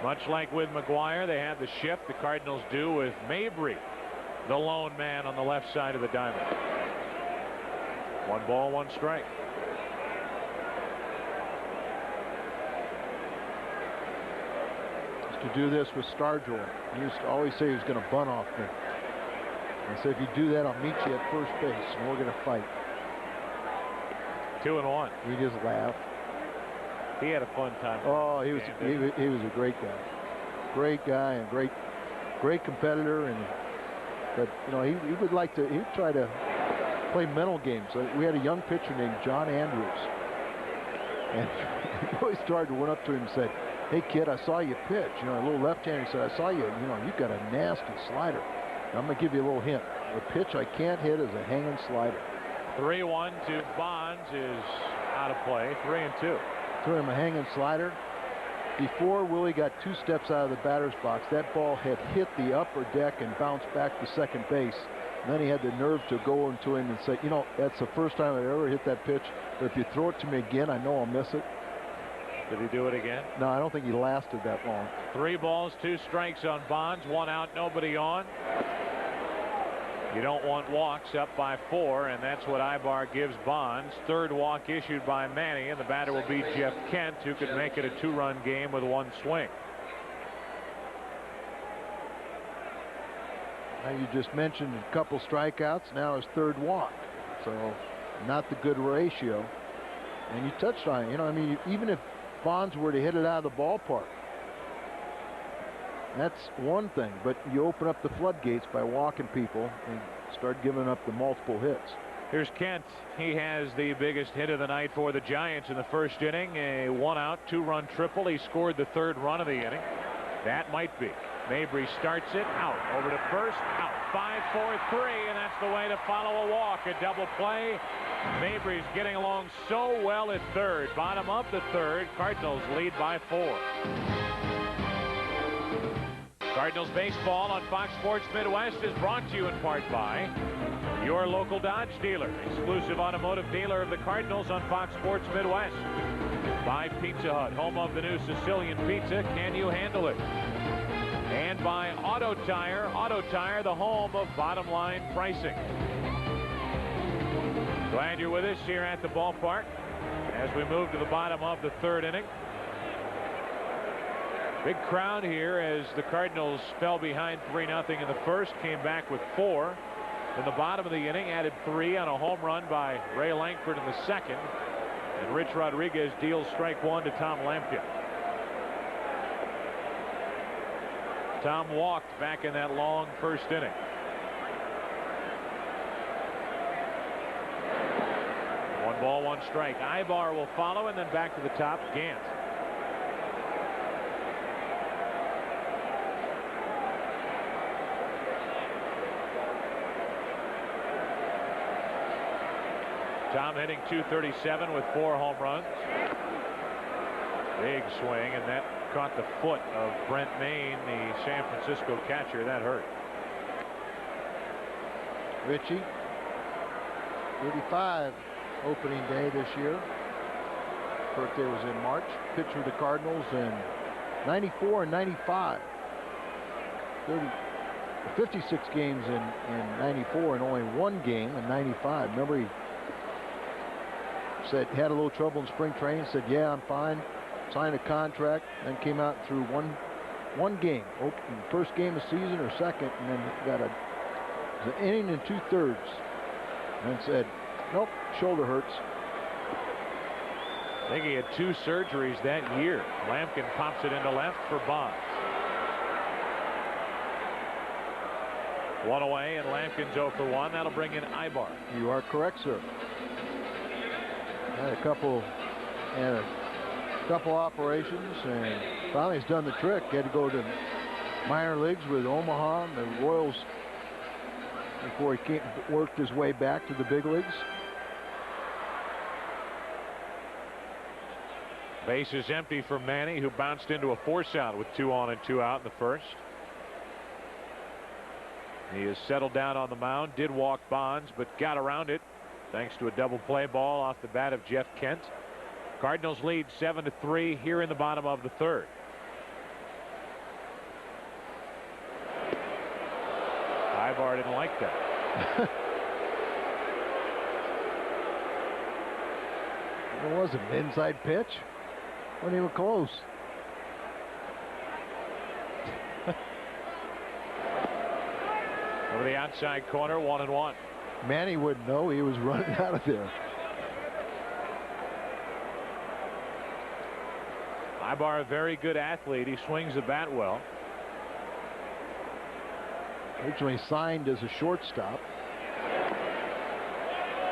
Much like with McGuire, they had the shift. The Cardinals do with Mabry, the lone man on the left side of the diamond. 1 ball, 1 strike. Used to do this with Stargell. He used to always say he was going to bunt off me. I said, if you do that, I'll meet you at first base, and we're going to fight. 2-1. He just laughed. He had a fun time. Oh, he was a great guy, and great competitor, but you know, he would like to. He'd try to play mental games. We had a young pitcher named John Andrews, and he always went up to him and said, "Hey kid, I saw you pitch. You know, a little left-hander." He said, "I saw you. You know, you've got a nasty slider. I'm going to give you a little hint. The pitch I can't hit is a hanging slider. 3-1 to Bonds is out of play. 3-2. Threw him a hanging slider. Before Willie got 2 steps out of the batter's box, that ball had hit the upper deck and bounced back to second base. And then he had the nerve to go into him and say, you know, that's the first time I've ever hit that pitch, but if you throw it to me again, I know I'll miss it. Did he do it again? No, I don't think he lasted that long. 3 balls, 2 strikes on Bonds. 1 out, nobody on. You don't want walks, up by 4, and that's what Aybar gives Bonds. 3rd walk issued by Manny, and the batter will be Jeff Kent, who could make it a 2-run game with 1 swing. Now you just mentioned a couple strikeouts. Now his 3rd walk, so not the good ratio. And you touched on it. You know, I mean, even if Bonds were to hit it out of the ballpark, that's one thing, but you open up the floodgates by walking people and start giving up the multiple hits. Here's Kent. He has the biggest hit of the night for the Giants in the 1st inning. A 1-out, 2-run triple. He scored the 3rd run of the inning. That might be. Mabry starts it, out. Over to first, out. 5-4-3, and that's the way to follow a walk. A double play. Mabry's getting along so well at 3rd. Bottom of the 3rd. Cardinals lead by 4. Cardinals baseball on Fox Sports Midwest is brought to you in part by your local Dodge dealer, exclusive automotive dealer of the Cardinals on Fox Sports Midwest. By Pizza Hut, home of the new Sicilian pizza. Can you handle it? And by Auto Tire, the home of bottom line pricing. Glad you're with us here at the ballpark as we move to the bottom of the 3rd inning. Big crowd here as the Cardinals fell behind 3-0 in the 1st, came back with 4 in the bottom of the inning, added 3 on a home run by Ray Lankford in the 2nd, and Rich Rodriguez deals strike 1 to Tom Lampkin. Tom walked back in that long 1st inning. One ball, 1 strike. Aybar will follow, and then back to the top, Gant. Tom hitting .237 with 4 home runs. Big swing, and that caught the foot of Brent Maine, the San Francisco catcher. That hurt. Richie, 85 opening day this year. Birthday was in March. Pitched with the Cardinals in 94 and 95. 56 games in 94 and only 1 game in 95. Remember, he said he had a little trouble in spring training, said, yeah, I'm fine, signed a contract, then came out through one game, first game of season or 2nd, and then got an inning and 2/3, and said, nope, shoulder hurts. I think he had 2 surgeries that year. Lampkin pops it into left for Bonds. 1 away, and Lampkin's 0 for 1. That'll bring in Aybar. You are correct, sir. Had a couple operations, and finally he's done the trick. He had to go to minor leagues with Omaha and the Royals before he worked his way back to the big leagues. Base is empty for Manny, who bounced into a force out with 2 on and 2 out in the 1st. He has settled down on the mound, did walk Bonds, but got around it thanks to a double play ball off the bat of Jeff Kent. Cardinals lead 7-3 here in the bottom of the 3rd. Aybar didn't like that. It was an inside pitch. Wasn't even close. Over the outside corner, 1-1. Manny wouldn't know he was running out of there. Aybar, a very good athlete. He swings the bat well. Originally signed as a shortstop.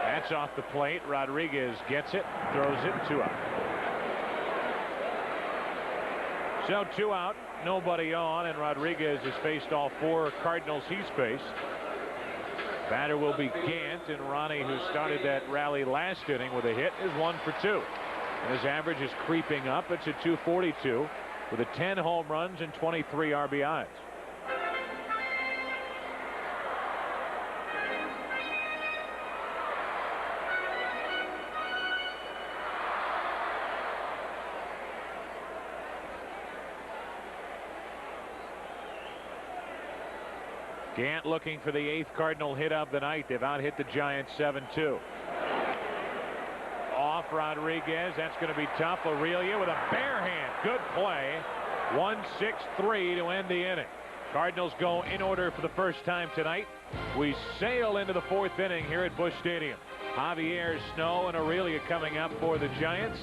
That's off the plate. Rodriguez gets it, throws it, 2 out. So 2 out, nobody on, and Rodriguez has faced all 4 Cardinals he's faced. Batter will be Gant, and Ronnie, who started that rally last inning with a hit, is 1 for 2. And his average is creeping up. It's at 242 with 10 home runs and 23 RBIs. Gant looking for the 8th Cardinal hit of the night. They've out hit the Giants 7-2. Off Rodriguez. That's going to be tough. Aurelia with a bare hand. Good play. 1-6-3 to end the inning. Cardinals go in order for the first time tonight. We sail into the 4th inning here at Busch Stadium. Javier, Snow, and Aurelia coming up for the Giants.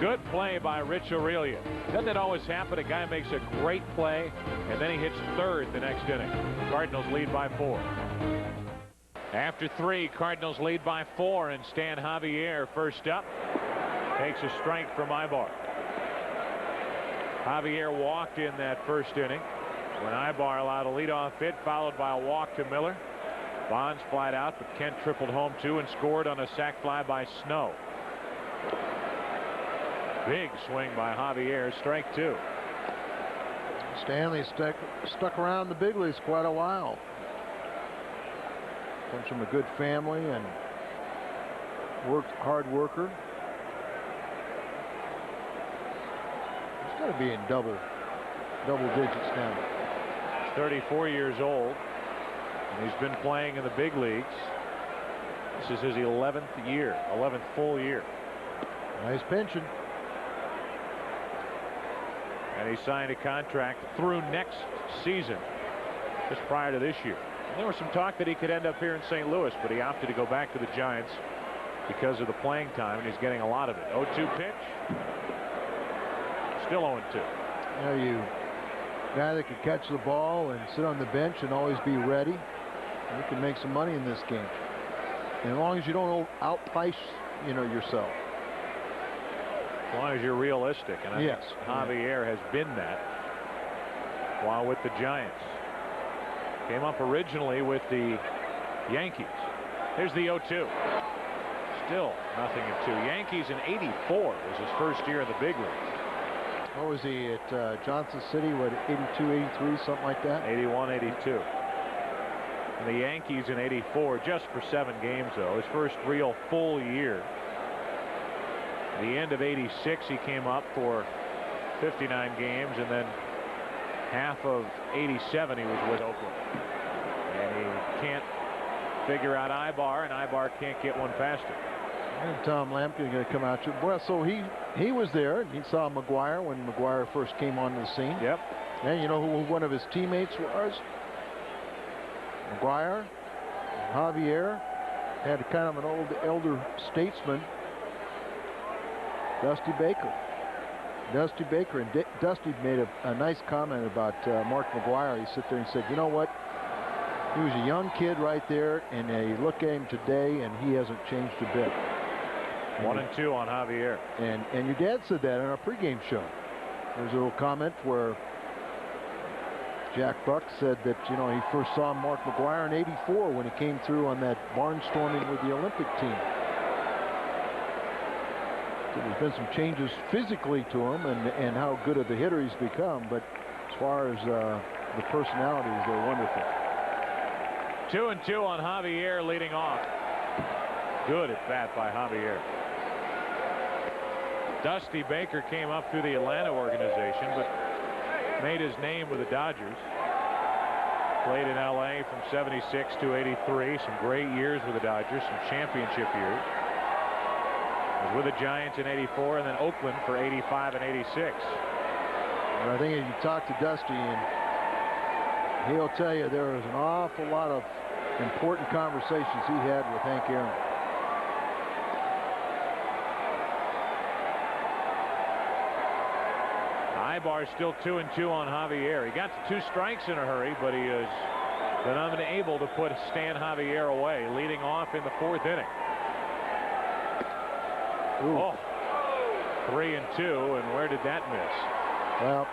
Good play by Rich Aurelia. Doesn't it always happen? A guy makes a great play, and then he hits 3rd the next inning. Cardinals lead by 4. After 3, Cardinals lead by 4, and Stan Javier first up. Takes a strike from Aybar. Javier walked in that first inning when Aybar allowed a leadoff hit, followed by a walk to Miller. Bonds flat out, but Kent tripled home 2 and scored on a sac fly by Snow. Big swing by Javier, strike 2. Stanley stuck around the big leagues quite a while. Comes from a good family and hard worker. He's got to be in double digits now. He's 34 years old, and he's been playing in the big leagues. This is his 11th full year. Nice pension. And he signed a contract through next season, just prior to this year. And there was some talk that he could end up here in St. Louis, but he opted to go back to the Giants because of the playing time, and he's getting a lot of it. 0-2 pitch. Still 0-2. Guy that can catch the ball and sit on the bench and always be ready. You can make some money in this game. And as long as you don't outprice, yourself. As long as you're realistic, and I think Javier has been that while with the Giants. Came up originally with the Yankees. Here's the 0-2. Still 0-2. Yankees in '84 was his first year in the big leagues. What was he at Johnson City? What, 82, 83, something like that? 81, 82. And the Yankees in '84, just for 7 games though. His first real full year. The end of '86, he came up for 59 games, and then half of '87 he was with Oakland. And he can't figure out Aybar, and Aybar can't get one past him. And Tom Lampkin going to come out. Well, so he was there, and he saw McGuire when McGuire first came onto the scene. Yep. And you know who one of his teammates was? McGuire, Javier, had kind of an elder statesman, Dusty Baker. And Dusty made a nice comment about Mark McGuire. He sat there and said, you know what? He was a young kid right there, and you look at him today, and he hasn't changed a bit. 1-2 on Javier. And your dad said that on our pregame show. There's a little comment where Jack Buck said that, he first saw Mark McGuire in '84 when he came through on that barnstorming with the Olympic team. So there's been some changes physically to him and how good of a hitter he's become, but as far as the personalities, they're wonderful. 2-2 on Javier leading off. Good at bat by Javier. Dusty Baker came up through the Atlanta organization, but made his name with the Dodgers. Played in LA from '76 to '83. Some great years with the Dodgers, some championship years. Was with the Giants in '84 and then Oakland for '85 and '86. And I think if you talk to Dusty, and he'll tell you there was an awful lot of important conversations he had with Hank Aaron. Aybar still 2-2 on Javier. He got to 2 strikes in a hurry, but he has been unable to put Stan Javier away, leading off in the 4th inning. Ooh. Oh, 3-2, and where did that miss? Well,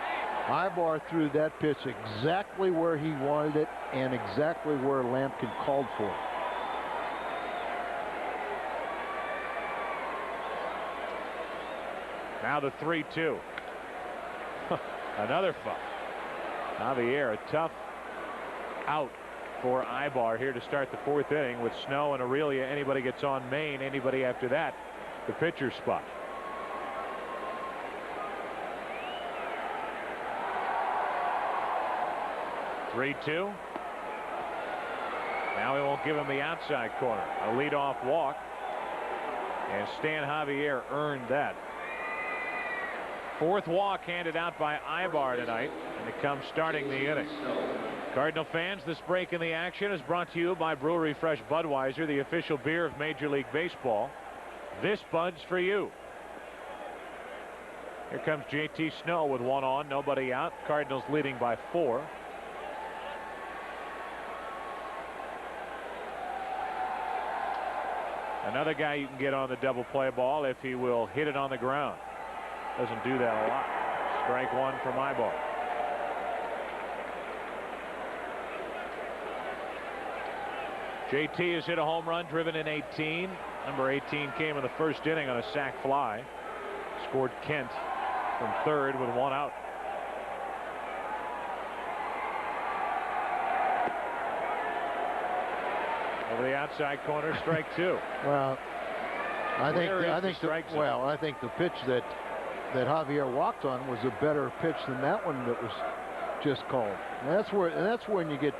Aybar threw that pitch exactly where he wanted it and exactly where Lampkin called for it. Now the 3-2. Another foul. Javier, a tough out for Aybar here to start the 4th inning with Snow and Aurelia. Anybody gets on Maine, anybody after that, the pitcher's spot. Three-two. Now he won't give him the outside corner. A leadoff walk. And Stan Javier earned that. 4th walk handed out by Aybar tonight, and it comes starting the inning. Cardinal fans, this break in the action is brought to you by Brewery Fresh Budweiser, the official beer of Major League Baseball. This Bud's for you. Here comes JT Snow with 1 on, nobody out. Cardinals leading by 4. Another guy you can get on the double play ball if he will hit it on the ground. Doesn't do that a lot. Strike 1 from Aybar. JT has hit a home run, driven in 18. Number 18 came in the 1st inning on a sac fly. Scored Kent from 3rd with 1 out. Over the outside corner, strike 2. Well, I think the pitch that Javier walked on was a better pitch than that one that was just called. And that's when you get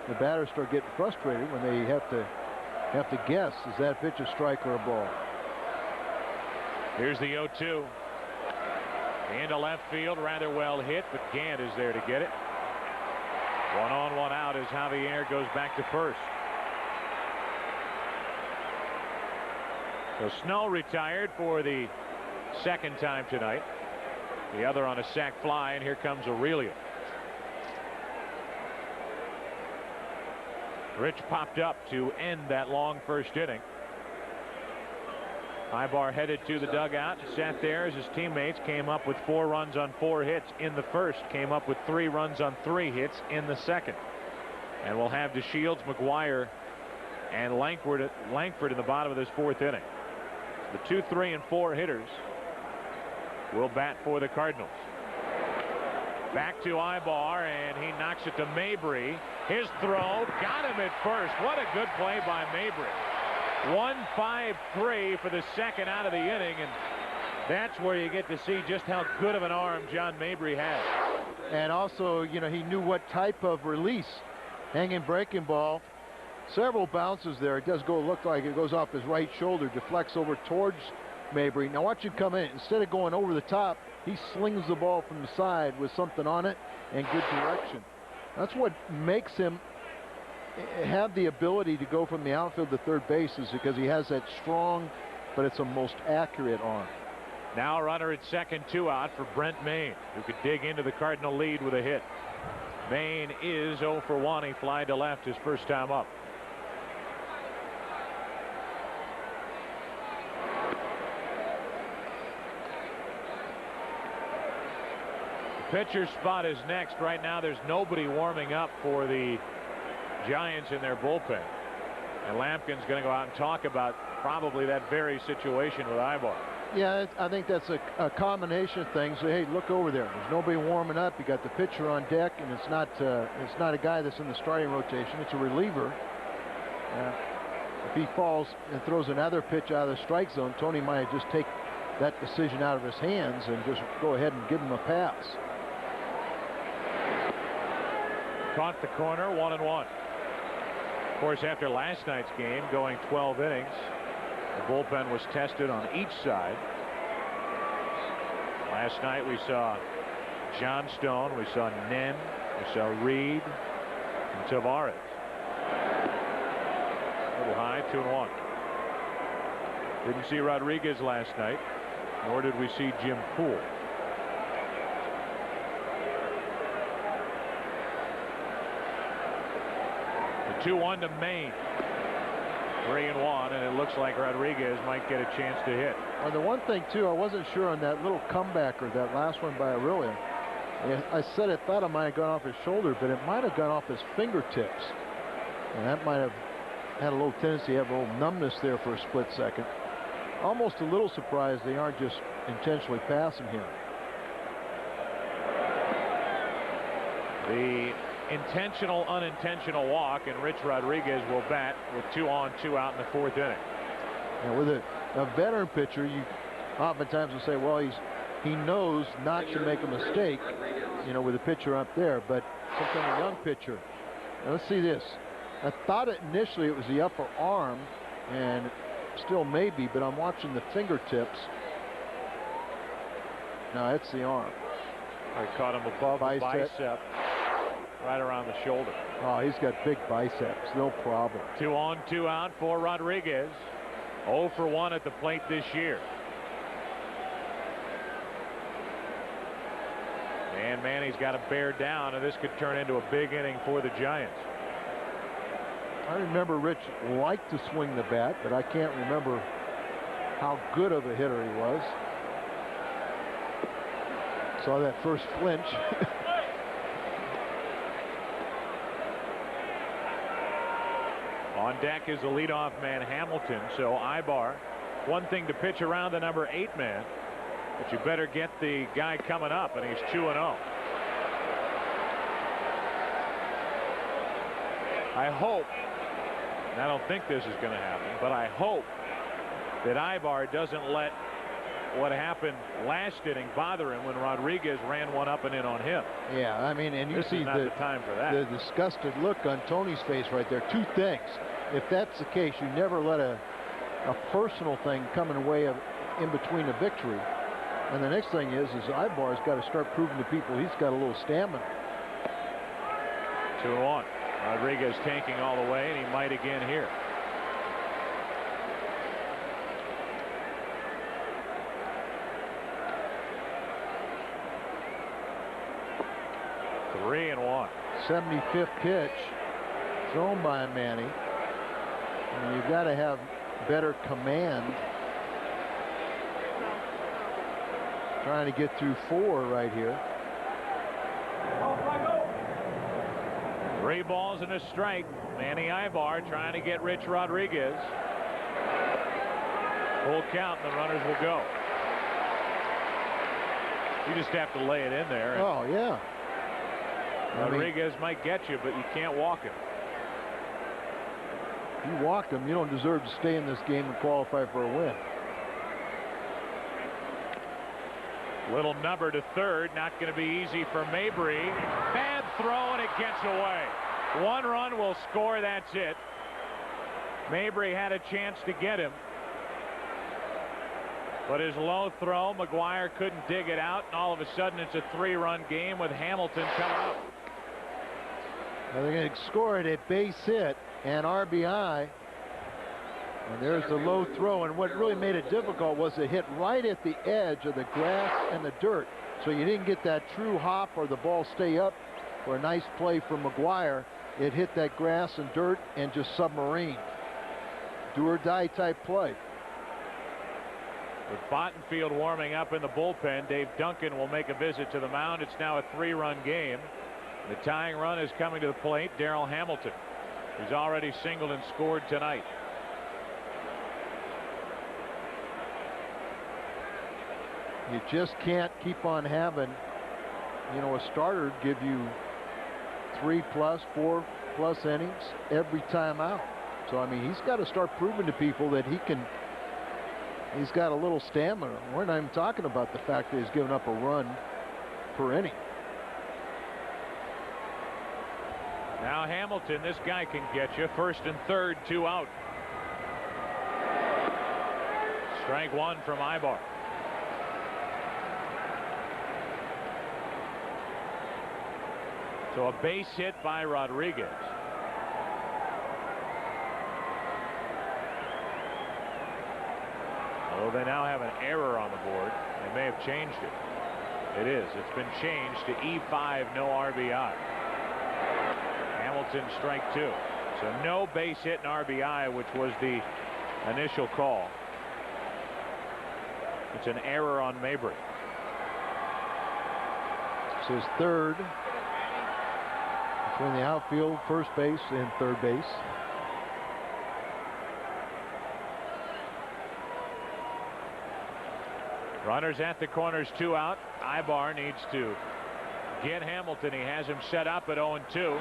the batters start getting frustrated, when they have to guess, is that pitch a strike or a ball? Here's the 0-2. Into left field, rather well hit, but Gant is there to get it. 1 on, 1 out as Javier goes back to 1st. So Snow retired for the 2nd time tonight. The other on a sac fly, and here comes Aurelia. Rich popped up to end that long 1st inning. Aybar headed to the dugout, sat there as his teammates came up with 4 runs on 4 hits in the 1st, came up with 3 runs on 3 hits in the 2nd. And we'll have DeShields, McGuire, and Langford in the bottom of this 4th inning. The 2, 3, and 4 hitters will bat for the Cardinals. Back to Aybar, and he knocks it to Mabry. His throw got him at 1st. What a good play by Mabry. 1-5-3 for the 2nd out of the inning, and that's where you get to see just how good of an arm John Mabry has. And also, you know, he knew what type of release. Hanging breaking ball. Several bounces there. It does look like it goes off his right shoulder, deflects over towards Mabry. Now watch him come in. Instead of going over the top, he slings the ball from the side with something on it and good direction. That's what makes him have the ability to go from the outfield to 3rd base, is because he has that strong, but it's a most accurate arm. Now a runner at 2nd, 2 out for Brent Mayne, who could dig into the Cardinal lead with a hit. Mayne is 0 for 1. He flied to left his 1st time up. Pitcher spot is next. Right now there's nobody warming up for the Giants in their bullpen, and Lampkin's going to go out and talk about probably that very situation with Aybar. Yeah, I think that's a combination of things. Hey, look over there. There's nobody warming up. You got the pitcher on deck, and it's not a guy that's in the starting rotation. It's a reliever. If he falls and throws another pitch out of the strike zone, Tony might just take that decision out of his hands and just go ahead and give him a pass. Caught the corner, 1-1. Of course, after last night's game, going 12 innings, the bullpen was tested on each side. Last night we saw Johnstone, we saw Nen, we saw Reed, and Tavares. A little high, 2-1. Didn't see Rodriguez last night, nor did we see Jim Poole. The 2-1 to Maine. 3-1, and it looks like Rodriguez might get a chance to hit. Well, the one thing too, I wasn't sure on that little comebacker, that last one by Aurelia. Yeah, I said I thought it might have gone off his shoulder, but it might have gone off his fingertips. And that might have had a little tendency to have a little numbness there for a split second. Almost a little surprised they aren't just intentionally passing him. The intentional, unintentional walk, and Rich Rodriguez will bat with 2 on, 2 out in the 4th inning. And with a veteran pitcher, you oftentimes will say, well, he knows not to make a mistake, you know, with a pitcher up there, but sometimes a young pitcher. Now let's see this. I thought initially it was the upper arm, and still maybe, but I'm watching the fingertips. No, it's the arm. I caught him above the bicep, right around the shoulder. Oh, he's got big biceps, no problem. 2 on, 2 out for Rodriguez. 0 for 1 at the plate this year. And Manny's got to bear down, and this could turn into a big inning for the Giants. I remember Rich liked to swing the bat, but I can't remember how good of a hitter he was. Saw that first flinch. On deck is the leadoff man, Hamilton. So Aybar, one thing to pitch around the number 8 man, but you better get the guy coming up, and he's 2-0. I hope, and I don't think this is going to happen, but I hope that Aybar doesn't let what happened last inning bother him when Rodriguez ran one up and in on him. Yeah, I mean, and you this see is not the time for that. The disgusted look on Tony's face right there. 2 things. If that's the case, you never let a personal thing come in the way of in between a victory. And the next thing is Aybar's got to start proving to people he's got a little stamina. 2-1. Rodriguez tanking all the way, and he might again here. Three and 1. 75th pitch thrown by Manny. And you've got to have better command. Trying to get through 4 right here. 3 balls and a strike. Manny Aybar trying to get Rich Rodriguez. Full count, and the runners will go. You just have to lay it in there. Oh, yeah. Rodriguez might get you, but you can't walk him. You walk him, you don't deserve to stay in this game and qualify for a win. Little number to third, not going to be easy for Mabry. Bad throw, and it gets away. 1 run will score, that's it. Mabry had a chance to get him, but his low throw, McGuire couldn't dig it out, and all of a sudden it's a 3-run game with Hamilton coming up. Now they're going to score it at base hit and RBI. And there's the low throw, and what really made it difficult was it hit right at the edge of the grass and the dirt, so you didn't get that true hop or the ball stay up for a nice play from McGuire. It hit that grass and dirt and just submarined. Do or die type play. With Bottenfield warming up in the bullpen, Dave Duncan will make a visit to the mound. It's now a 3-run game. The tying run is coming to the plate, Darrell Hamilton. He's already singled and scored tonight. You just can't keep on having, you know, a starter give you 3+, 4+ innings every time out. So I mean, he's got to start proving to people that he's got a little stamina. We're not even talking about the fact that he's given up a run per inning. Now Hamilton, this guy can get you. 1st and 3rd, 2 out. Strike 1 from Aybar. So a base hit by Rodriguez. Although they now have an error on the board. They may have changed it. It is. It's been changed to E5, no RBI. Hamilton, strike 2. So no base hit and RBI, which was the initial call. It's an error on Mabry. his third between the outfield, first base, and third base. Runners at the corners, 2 out. Aybar needs to get Hamilton. He has him set up at 0-2.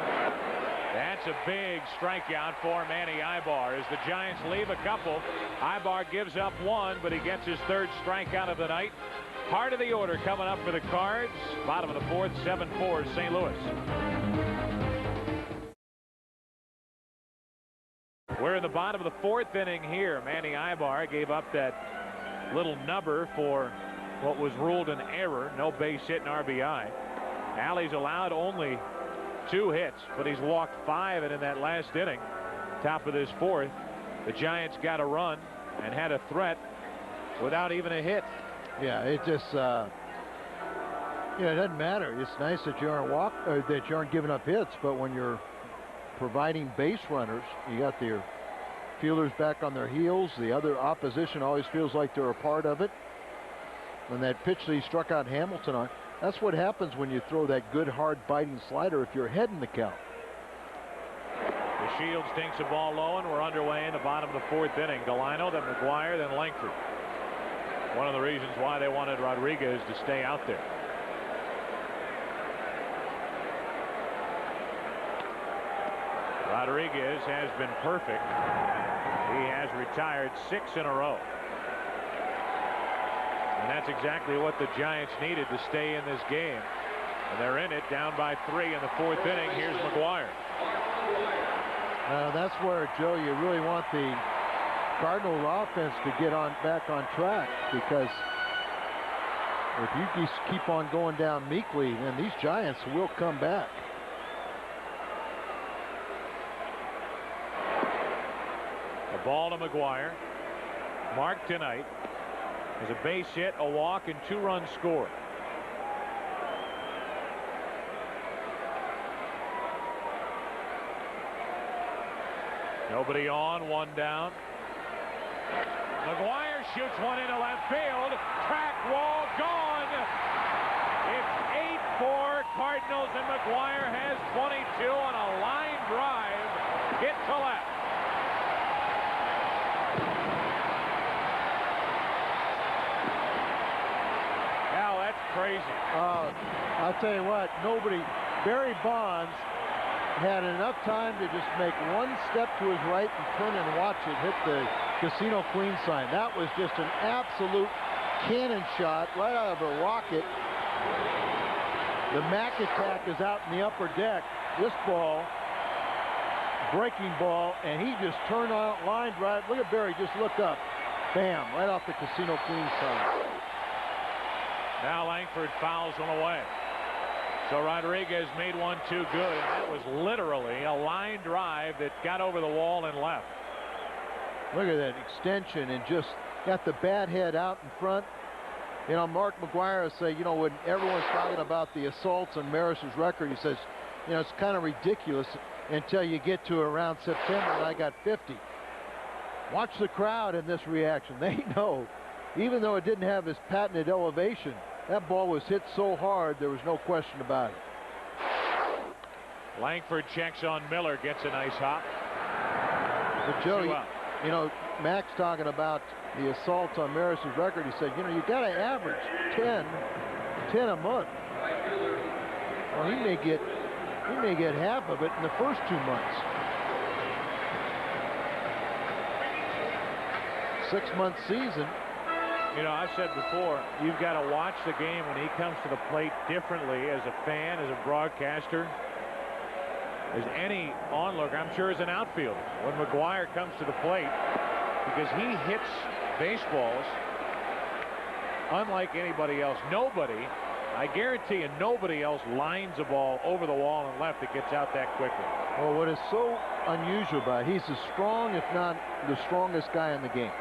That's a big strikeout for Manny Aybar. As the Giants leave a couple, Aybar gives up 1, but he gets his 3rd strikeout of the night. Heart of the order coming up for the Cards. Bottom of the 4th, 7-4 St. Louis. We're in the bottom of the 4th inning here. Manny Aybar gave up that little nubber for what was ruled an error. No base hit and RBI. Alley's allowed only 2 hits, but he's walked 5, and in that last inning, top of this 4th, the Giants got a run and had a threat without even a hit. Yeah, it just it doesn't matter. It's nice that you aren't giving up hits, but when you're providing base runners, you got their fielders back on their heels. The other opposition always feels like they're a part of it. And that pitch that he struck out Hamilton on, that's what happens when you throw that good, hard, biting slider if you're ahead in the count. The Shields dinks a ball low, and we're underway in the bottom of the 4th inning. Delino, then McGuire, then Langford. One of the reasons why they wanted Rodriguez to stay out there. Rodriguez has been perfect. He has retired 6 in a row. And that's exactly what the Giants needed to stay in this game. And they're in it, down by 3 in the 4th inning. Here's McGuire. That's where, Joe, you really want the Cardinal offense to get back on track, because if you just keep on going down meekly, then these Giants will come back. A ball to McGuire. Marked tonight as a base hit, a walk, and 2 runs scored. Nobody on, 1 down. McGuire shoots one into left field. Track wall gone. It's 8-4 Cardinals, and McGuire has 22 on a line drive. Hit to left. Now that's crazy. I'll tell you what, Barry Bonds had enough time to just make 1 step to his right and turn and watch it hit the Casino Queen sign. That was just an absolute cannon shot right out of a rocket. The Mac attack is out in the upper deck. This ball, breaking ball, and he just turned on line drive. Look at Barry, just look up. Bam, right off the Casino Queen sign. Now Langford fouls one away. So Rodriguez made 1 too good, and that was literally a line drive that got over the wall and left. Look at that extension, and just got the bat head out in front. You know, Mark McGuire will say, you know, when everyone's talking about the assaults on Maris's record, he says, you know, it's kind of ridiculous until you get to around September, and I got 50. Watch the crowd in this reaction. They know, even though it didn't have his patented elevation, that ball was hit so hard, there was no question about it. Langford checks on Miller, gets a nice hop. But Joe, you know, Mac's talking about the assaults on Maris's record. He said, you know, you got to average 10 a month. Well, he may get half of it in the first 2 months. 6-month season. You know, I've said before, you've got to watch the game when he comes to the plate differently as a fan, as a broadcaster, as any onlooker, I'm sure as an outfielder. When McGuire comes to the plate, because he hits baseballs unlike anybody else. Nobody, I guarantee you, nobody else lines a ball over the wall and left that gets out that quickly. Well, what is so unusual about it, he's as strong, if not the strongest guy in the game.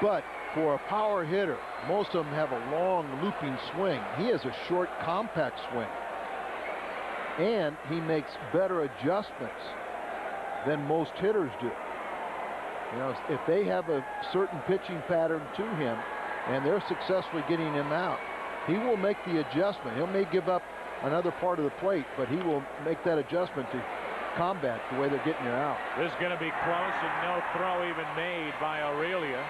But for a power hitter, most of them have a long looping swing. He has a short, compact swing. And he makes better adjustments than most hitters do. You know, if they have a certain pitching pattern to him and they're successfully getting him out, he will make the adjustment. He may give up another part of the plate, but he will make that adjustment to combat the way they're getting you out. This is going to be close, and no throw even made by Aurelia.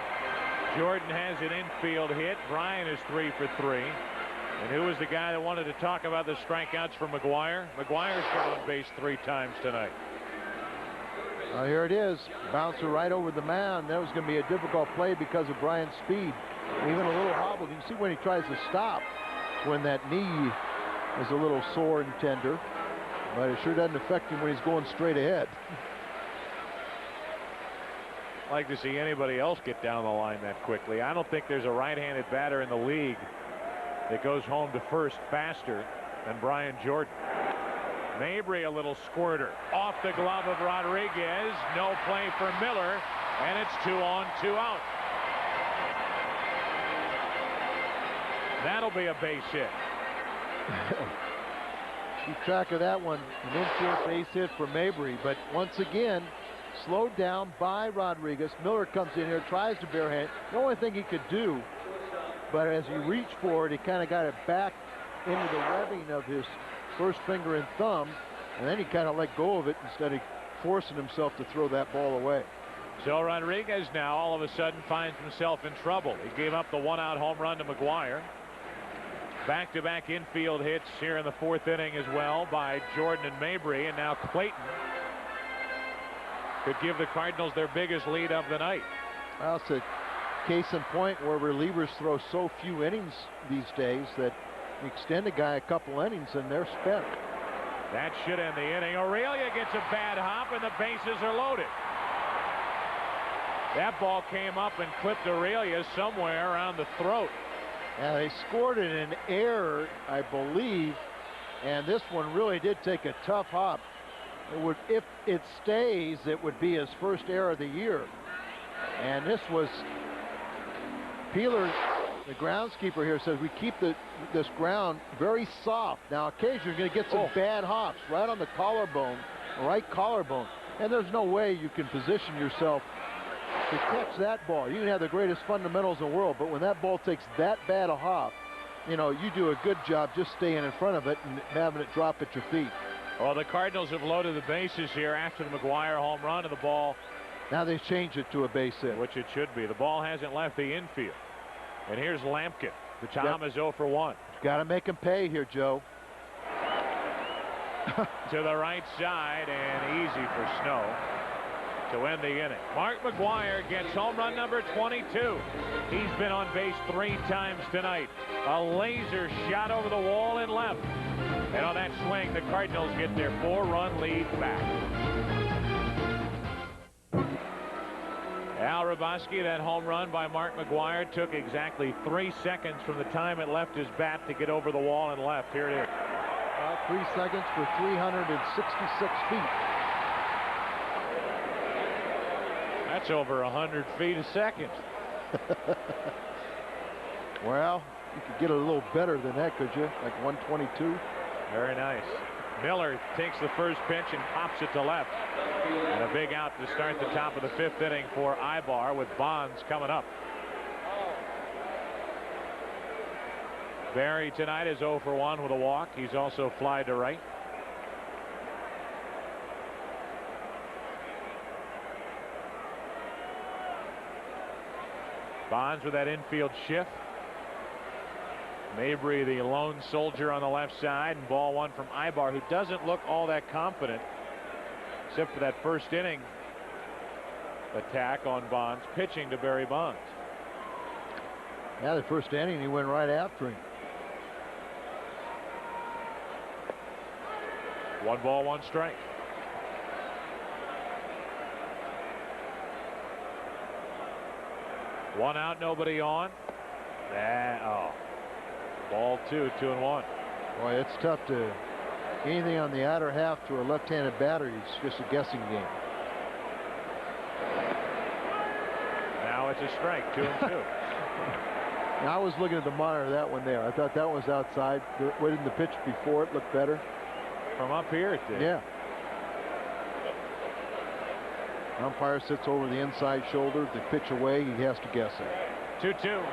Jordan has an infield hit. Brian is 3 for 3. And who was the guy that wanted to talk about the strikeouts for McGuire? McGuire's got on base 3 times tonight. Here it is. Bouncer right over the mound. That was going to be a difficult play because of Brian's speed. Even a little hobbled. You can see when he tries to stop, when that knee is a little sore and tender. But it sure doesn't affect him when he's going straight ahead. I'd like to see anybody else get down the line that quickly. I don't think there's a right-handed batter in the league that goes home to first faster than Brian Jordan. Mabry, a little squirter off the glove of Rodriguez. No play for Miller, and it's 2 on, 2 out. That'll be a base hit. Keep track of that one. An infield base hit for Mabry, but once again, slowed down by Rodriguez. Miller comes in here, tries to barehand. The only thing he could do, but as he reached for it, he kind of got it back into the webbing of his first finger and thumb, and then he kind of let go of it instead of forcing himself to throw that ball away. So Rodriguez now all of a sudden finds himself in trouble. He gave up the 1-out home run to McGuire. Back-to-back infield hits here in the 4th inning as well by Jordan and Mabry, and now Clayton could give the Cardinals their biggest lead of the night. Well, it's a case in point where relievers throw so few innings these days that you extend a guy a couple innings and they're spent. That should end the inning. Aurelia gets a bad hop and the bases are loaded. That ball came up and clipped Aurelia somewhere around the throat. Yeah, they scored it in error, I believe, and this one really did take a tough hop. It would, if it stays, it would be his first error of the year. And this was Peeler, the groundskeeper here, says we keep this ground very soft. Now occasionally you're going to get some bad hops right on the collarbone, right collarbone, and there's no way you can position yourself to catch that ball. You can have the greatest fundamentals in the world, but when that ball takes that bad a hop, you know, you do a good job just staying in front of it and having it drop at your feet. Well, the Cardinals have loaded the bases here after the McGuire home run, and the ball, now they've changed it to a base hit, which it should be. The ball hasn't left the infield. And here's Lampkin. Tom is 0 for 1. Got to make him pay here, Joe. To the right side, and easy for Snow to end the inning. Mark McGuire gets home run number 22. He's been on base 3 times tonight. A laser shot over the wall and left. And on that swing, the Cardinals get their 4-run lead back. Al Raboski, that home run by Mark McGuire took exactly 3 seconds from the time it left his bat to get over the wall and left. Here it is. 3 seconds for 366 feet. That's over 100 feet a second. Well, you could get a little better than that, could you? Like 122. Very nice. Miller takes the first pitch and pops it to left. And a big out to start the top of the 5th inning for Aybar, with Bonds coming up. Barry tonight is 0 for 1 with a walk. He's also fly to right. Bonds with that infield shift. Mabry, the lone soldier on the left side, and ball 1 from Aybar, who doesn't look all that confident except for that first inning attack on Bonds, pitching to Barry Bonds. Yeah, the first inning he went right after him. 1 ball, 1 strike. One out, nobody on. Ball 2, 2-1. Boy, it's tough to anything on the outer half to a left-handed batter. It's just a guessing game. Now it's a strike, 2-2. Now, I was looking at the monitor, that one there. I thought that was outside. Why didn't the pitch before it look better? From up here it did. Yeah. Umpire sits over the inside shoulder. The pitch away, he has to guess it. 2-2.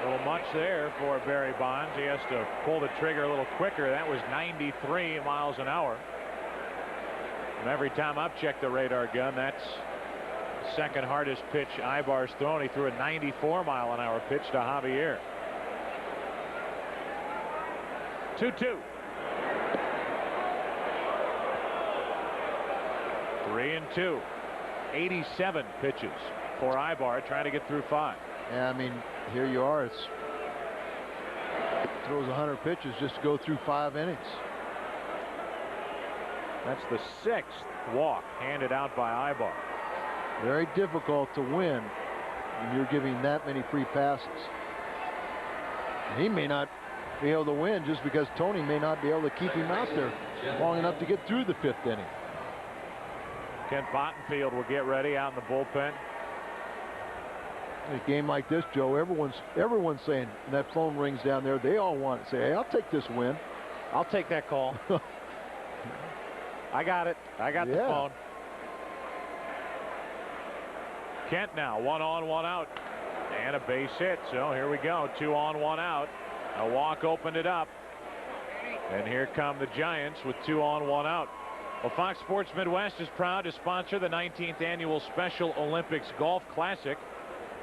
A little much there for Barry Bonds. He has to pull the trigger a little quicker. That was 93 miles an hour. And every time I've checked the radar gun, that's the second hardest pitch Aybar's thrown. He threw a 94-mile-an-hour pitch to Javier. 2-2. 3-2. 87 pitches for Aybar, trying to get through 5. Yeah, I mean, here you are. It's throws 100 pitches just to go through 5 innings. That's the 6th walk handed out by Aybar. Very difficult to win when you're giving that many free passes. He may not be able to win just because Tony may not be able to keep him out there long enough to get through the 5th inning. Kent Bottenfield will get ready out in the bullpen. In a game like this, Joe, everyone's saying, and that phone rings down there, they all want to say, hey, I'll take this win. I'll take that call. I got it. I got the phone. Kent now 1 on 1 out and a base hit. So here we go, 2 on 1 out. A walk opened it up, and here come the Giants with 2 on 1 out. Well, Fox Sports Midwest is proud to sponsor the 19th annual Special Olympics Golf Classic.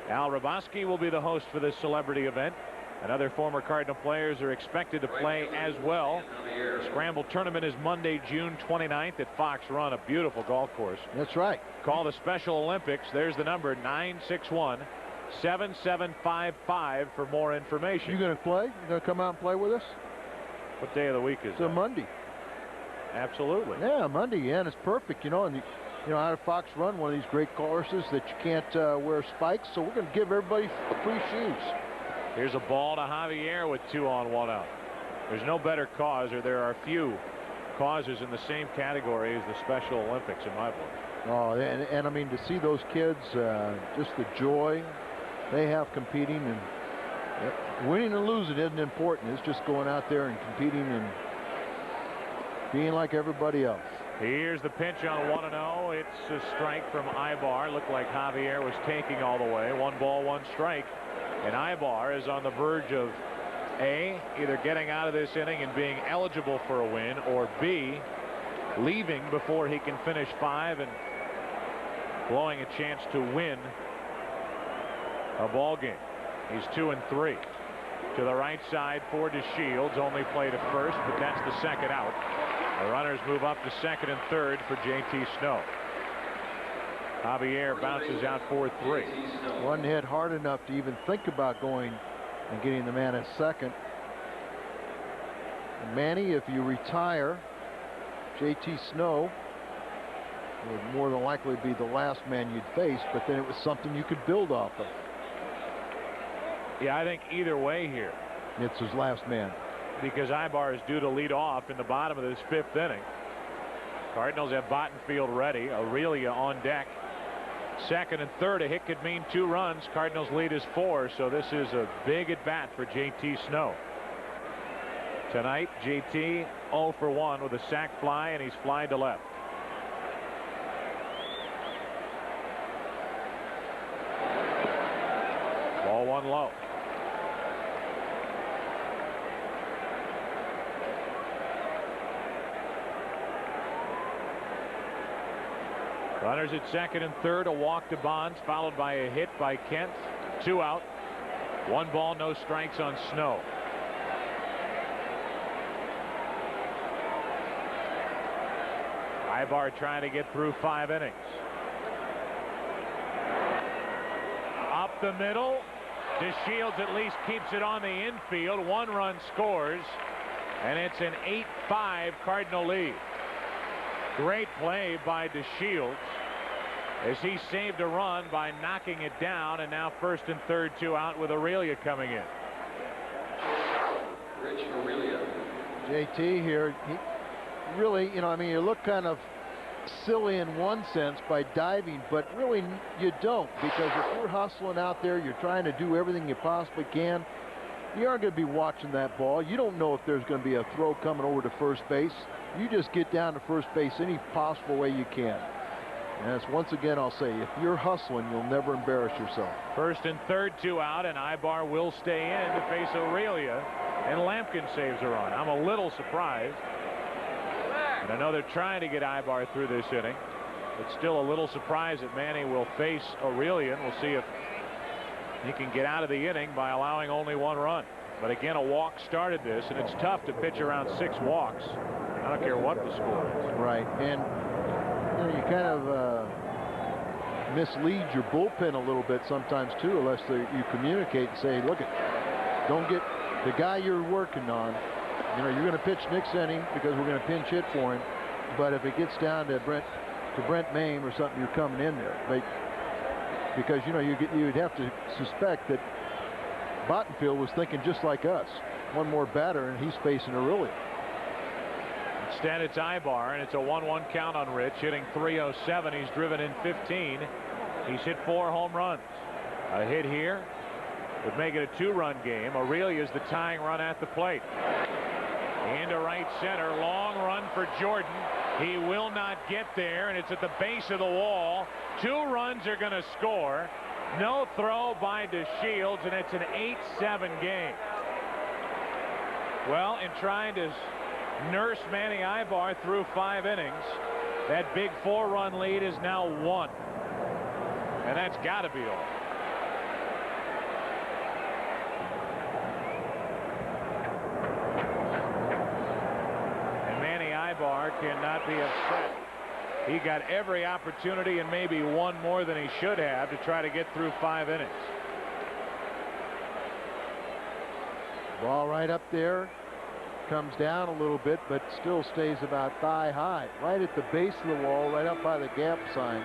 Al Raboski will be the host for this celebrity event, and other former Cardinal players are expected to play as well. The Scramble tournament is Monday, June 29th at Fox Run, a beautiful golf course. That's right. Call the Special Olympics. There's the number, 961-7755 for more information. You going to play? You going to come out and play with us? What day of the week is it? It's a Monday. Absolutely. Yeah, Monday. Yeah, and it's perfect. You know, and out of Fox Run, one of these great courses that you can't wear spikes, so we're going to give everybody free shoes. Here's a ball to Javier with 2 on 1 out. There's no better cause, or there are few causes in the same category as the Special Olympics in my book. Oh, and I mean, to see those kids, just the joy they have competing, and winning and losing isn't important. It's just going out there and competing and being like everybody else. Here's the pitch on 1-0. It's a strike from Aybar. Looked like Javier was taking all the way. 1 ball, 1 strike. And Aybar is on the verge of A, either getting out of this inning and being eligible for a win, or B, leaving before he can finish 5 and blowing a chance to win a ball game. He's 2-3. To the right side for DeShields. Only play to first, but that's the 2nd out. The runners move up to 2nd and 3rd for J.T. Snow. Javier bounces out 4-3. Wasn't hit hard enough to even think about going and getting the man at 2nd. And Manny, if you retire, J.T. Snow would more than likely be the last man you'd face, but then it was something you could build off of. Yeah, I think either way here. It's his last man. Because Aybar is due to lead off in the bottom of this 5th inning. Cardinals have Bottenfield ready. Aurelia on deck. 2nd and 3rd. A hit could mean 2 runs. Cardinals lead is 4. So this is a big at bat for J.T. Snow. Tonight, J.T. 0 for 1 with a sac fly, and he's flying to left. Ball 1 low. Runners at 2nd and 3rd. A walk to Bonds, followed by a hit by Kent. 2 out. 1 ball, no strikes on Snow. Aybar trying to get through 5 innings. Up the middle. DeShields at least keeps it on the infield. 1 run scores, and it's an 8-5 Cardinal lead. Great play by DeShields as he saved a run by knocking it down, and now 1st and 3rd, 2 out with Aurelia coming in. Rich Aurelia. JT here, he really, I mean, you look kind of silly in one sense by diving, but really you don't, because if you're hustling out there, you're trying to do everything you possibly can, you aren't going to be watching that ball. You don't know if there's going to be a throw coming over to first base. You just get down to first base any possible way you can. Yes, once again, I'll say, if you're hustling, you'll never embarrass yourself. First and third, 2 out, and Aybar will stay in to face Aurelia, and Lampkin saves a run. I'm a little surprised. And I know they're trying to get Aybar through this inning, but still a little surprised that Manny will face Aurelia, and we'll see if he can get out of the inning by allowing only 1 run. But again, a walk started this, and it's tough to pitch around 6 walks. I don't care what the score is. Right, and you kind of mislead your bullpen a little bit sometimes too, unless you communicate and say, look, don't get the guy you're working on. You're going to pitch next inning because we're going to pinch hit for him. But if it gets down to Brent Mayne or something, you're coming in there. But because you'd have to suspect that Bottenfield was thinking just like us. One more batter, and he's facing Aurelia. Instead, it's Aybar, and it's a 1-1 count on Rich, hitting .307. He's driven in 15. He's hit 4 home runs. A hit here would make it a 2-run game. Aurelia's the tying run at the plate. Into right center, long run for Jordan. He will not get there, and it's at the base of the wall. 2 runs are going to score. No throw by DeShields, and it's an 8-7 game. Well, in trying to nurse Manny Aybar through 5 innings, that big 4-run lead is now 1. And that's got to be all. And Manny Aybar cannot be upset. He got every opportunity and maybe one more than he should have to try to get through 5 innings. Ball right up there. Comes down a little bit, but still stays about thigh high. Right at the base of the wall, right up by the gap sign.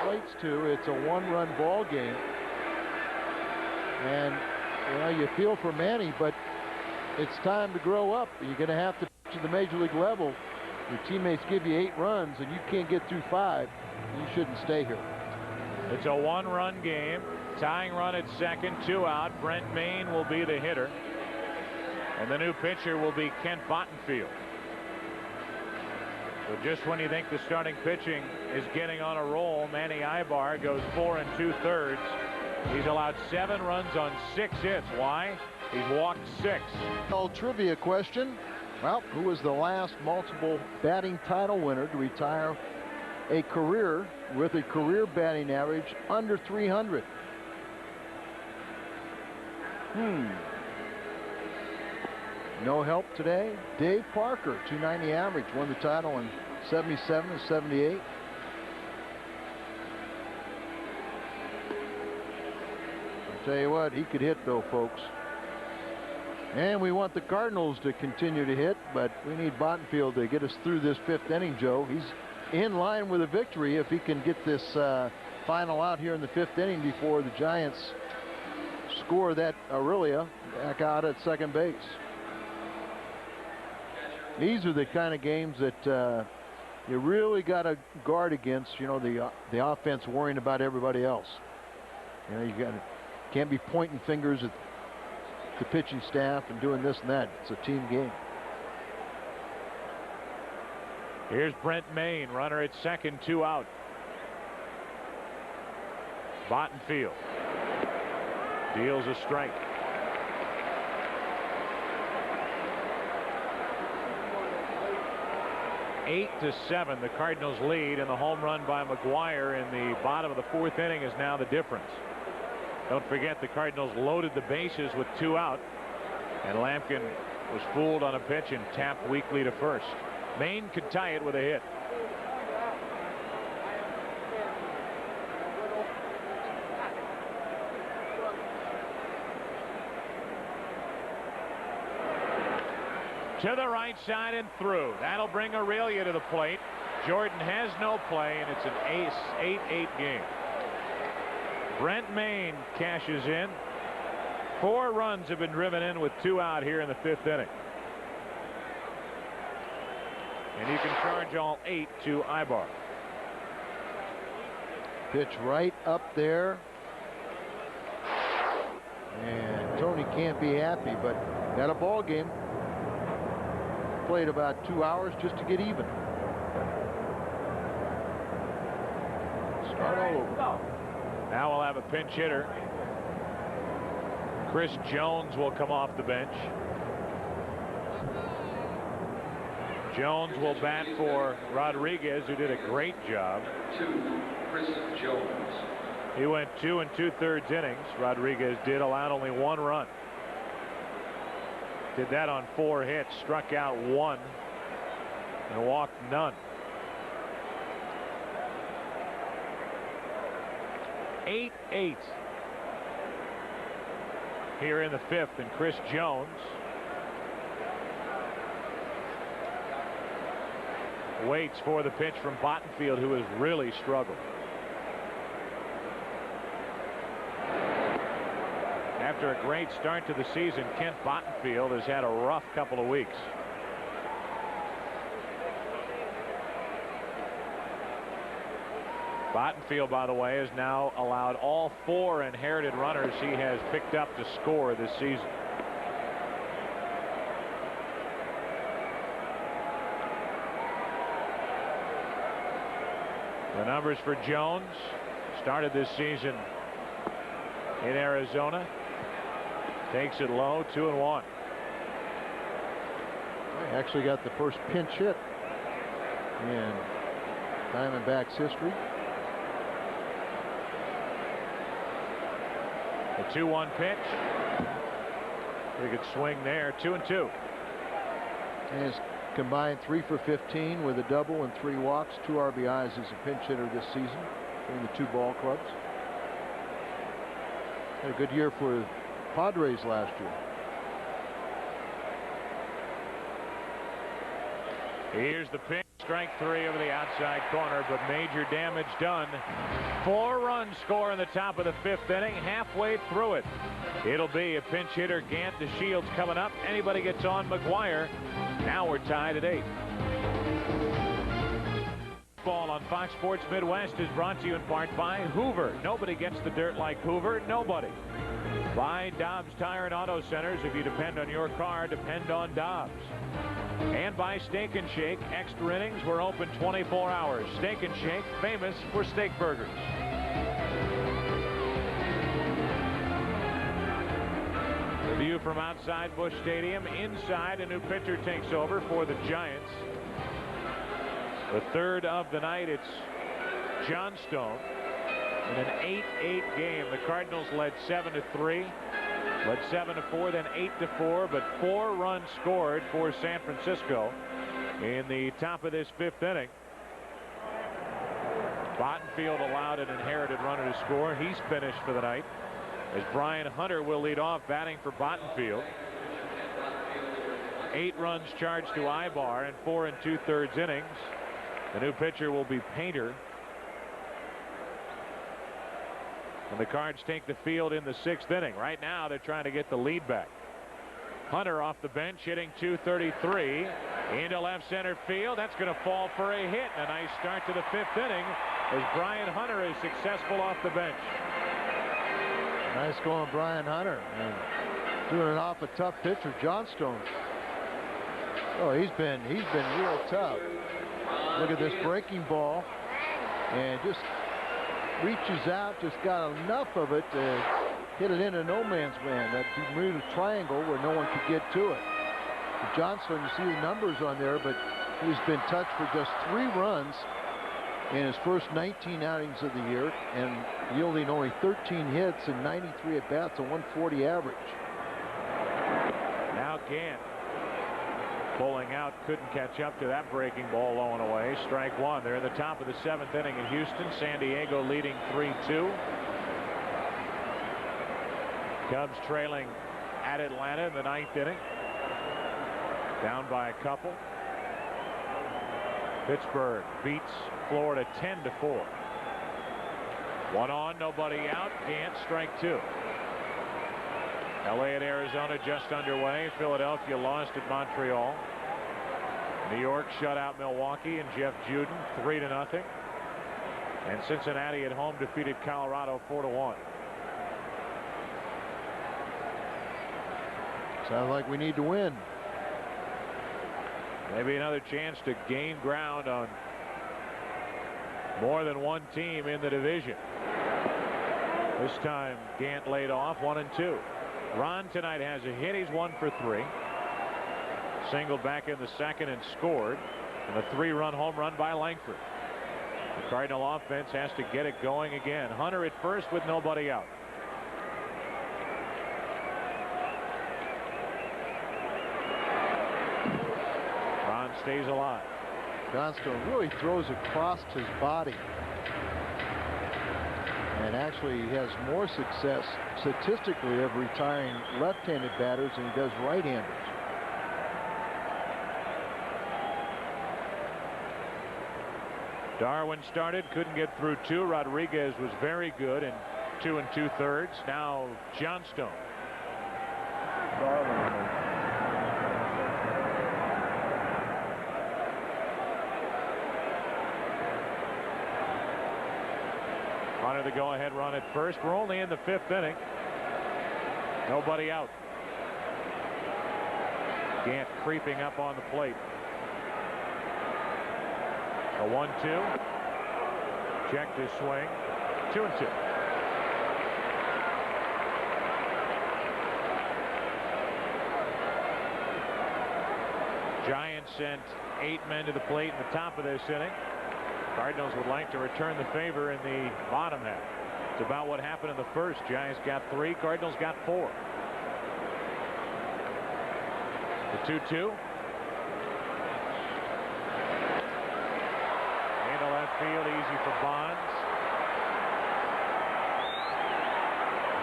Plates 2. It's a 1-run ball game. And you feel for Manny, but it's time to grow up. You're going to have to pitch at the major league level. Your teammates give you 8 runs and you can't get through 5. You shouldn't stay here. It's a 1-run game. Tying run at second, 2 out. Brent Mayne will be the hitter. And the new pitcher will be Kent Bottenfield. So just when you think the starting pitching is getting on a roll, Manny Aybar goes 4 2/3. He's allowed 7 runs on 6 hits. Why? He's walked 6. Old trivia question. Well, who was the last multiple batting title winner to retire a career with a career batting average under 300? No help today. Dave Parker, 290 average, won the title in 77 and 78. I'll tell you what, he could hit though, folks. And we want the Cardinals to continue to hit, but we need Bottenfield to get us through this 5th inning, Joe. He's in line with a victory if he can get this final out here in the 5th inning before the Giants score that Aurelia back out at second base. These are the kind of games that you really got to guard against. The offense worrying about everybody else. You can't be pointing fingers at the pitching staff and doing this and that. It's a team game. Here's Brent Mayne, runner at second, 2 out. Bottenfield deals a strike. 8-7, the Cardinals lead, and the home run by McGuire in the bottom of the 4th inning is now the difference. Don't forget the Cardinals loaded the bases with 2 out, and Lampkin was fooled on a pitch and tapped weakly to first. Mayne could tie it with a hit. To the right side and through. That'll bring Aurelia to the plate. Jordan has no play, and it's an 8-8 game. Brent Mayne cashes in. 4 runs have been driven in with 2 out here in the 5th inning. And you can charge all 8 to Aybar. Pitch right up there. And Tony can't be happy, but got a ball game. Played about 2 hours just to get even. Start all over. Now we'll have a pinch hitter. Chris Jones will come off the bench. Jones will bat for Rodriguez, who did a great job. Chris Jones. He went 2 2/3 innings. Rodriguez did, allowed only 1 run. Did that on 4 hits, struck out 1 and walked none. 8-8 here in the 5th, and Chris Jones waits for the pitch from Bottenfield, who has really struggled. After a great start to the season, Kent Bottenfield has had a rough couple of weeks. Bottenfield, by the way, has now allowed all 4 inherited runners he has picked up to score this season. The numbers for Jones: started this season in Arizona, takes it low, 2-1. I actually got the first pinch hit in Diamondbacks history. The 2-1 pitch. Pretty good swing there. 2-2. And it's combined 3 for 15 with a double and 3 walks, 2 RBIs as a pinch hitter this season in the 2 ball clubs. Had a good year for Padres last year. Here's the pitch. Strike 3 over the outside corner, but major damage done. 4 runs score in the top of the 5th inning. Halfway through it, it'll be a pinch hitter, Gant, to Shields coming up. Anybody gets on McGuire. Now we're tied at 8. Ball on Fox Sports Midwest is brought to you in part by Hoover. Nobody gets the dirt like Hoover. Nobody. By Dobbs Tire and Auto Centers. If you depend on your car, depend on Dobbs. And by Steak and Shake. Extra innings. We're open 24 hours. Steak and Shake, famous for steak burgers. The view from outside Busch Stadium. Inside, a new pitcher takes over for the Giants. The 3rd of the night. It's Johnstone. In an 8-8 game, the Cardinals led 7-3, led 7-4, then 8-4, but 4 runs scored for San Francisco in the top of this 5th inning. Bottenfield allowed an inherited runner to score. He's finished for the night, as Brian Hunter will lead off, batting for Bottenfield. 8 runs charged to Aybar in 4 2/3 innings. The new pitcher will be Painter. And the Cards take the field in the 6th inning. Right now, they're trying to get the lead back. Hunter off the bench, hitting .233 into left center field. That's going to fall for a hit. And a nice start to the 5th inning as Brian Hunter is successful off the bench. Nice going, Brian Hunter, and doing it off a tough pitcher, Johnstone. Oh, he's been real tough. Look at this breaking ball, and just reaches out, just got enough of it to hit it into no man's land. That Bermuda Triangle where no one could get to it. Johnstone, you see the numbers on there, but he's been touched for just 3 runs in his first 19 outings of the year, and yielding only 13 hits and 93 at bats, a 140 average. Now Gant pulling out, couldn't catch up to that breaking ball low and away. Strike 1. They're in the top of the 7th inning in Houston. San Diego leading 3-2. Cubs trailing at Atlanta in the 9th inning. Down by a couple. Pittsburgh beats Florida 10-4. 1 on, nobody out. Gant, strike 2. LA and Arizona just underway. Philadelphia lost at Montreal. New York shut out Milwaukee and Jeff Juden 3-0. And Cincinnati at home defeated Colorado 4-1. Sounds like we need to win. Maybe another chance to gain ground on more than one team in the division. This time Gant laid off 1-2. Ron tonight has a hit. He's 1 for 3. Singled back in the second and scored. And a 3-run home run by Langford. The Cardinal offense has to get it going again. Hunter at first with nobody out. Ron stays alive. Johnstone really throws across his body, and actually he has more success statistically of retiring left-handed batters than he does right-handers. Darwin started, couldn't get through 2. Rodriguez was very good in 2 2/3. Now Johnstone. Hunter the go-ahead run at first. We're only in the 5th inning. Nobody out. Gant creeping up on the plate. A 1-2. Checked his swing. 2-2. Giants sent 8 men to the plate in the top of this inning. Cardinals would like to return the favor in the bottom half. It's about what happened in the first. Giants got 3. Cardinals got 4. The 2-2. Into left field, easy for Bonds.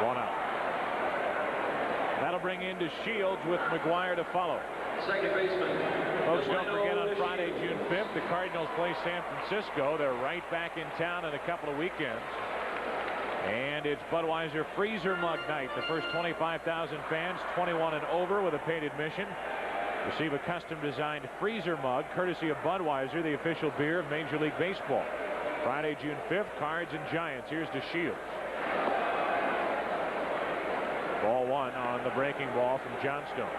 1 out. That'll bring into Shields with McGuire to follow. Second baseman. Folks, don't forget on Friday, June 5th, the Cardinals play San Francisco. They're right back in town in a couple of weekends. And it's Budweiser Freezer Mug Night. The first 25,000 fans, 21 and over with a paid admission, receive a custom designed freezer mug courtesy of Budweiser, the official beer of Major League Baseball. Friday, June 5th, Cards and Giants. Here's to Shields. Ball 1 on the breaking ball from Johnstone.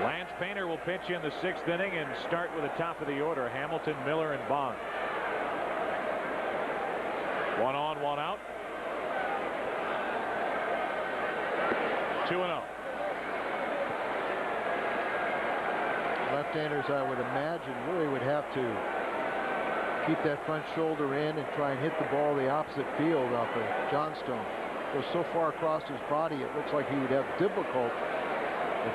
Lance Painter will pitch in the 6th inning and start with the top of the order. Hamilton, Miller, and Bond. 1 on, 1 out. 2-0. Left-handers, I would imagine, really would have to keep that front shoulder in and try and hit the ball the opposite field off of Johnstone. Goes so far across his body, it looks like he would have the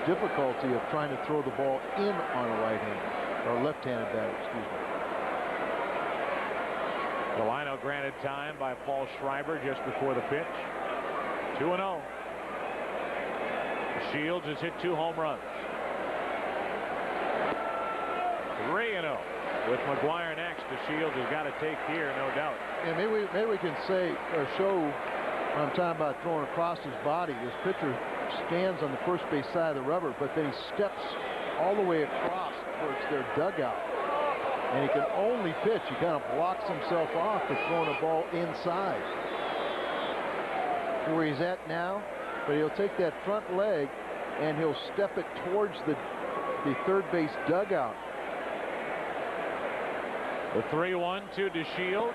difficulty of trying to throw the ball in on a right-handed or left-handed batter, excuse me. Delino granted time by Paul Schreiber just before the pitch. 2-0. Shields has hit 2 home runs. 3-0. With McGuire next, the Shields has got to take here, no doubt. And maybe we can say or show when I'm talking about throwing across his body. This pitcher stands on the first base side of the rubber, but then he steps all the way across towards their dugout. And he can only pitch. He kind of blocks himself off for throwing a ball inside. Where he's at now, but he'll take that front leg and he'll step it towards the third base dugout. The 3-1 to DeShields.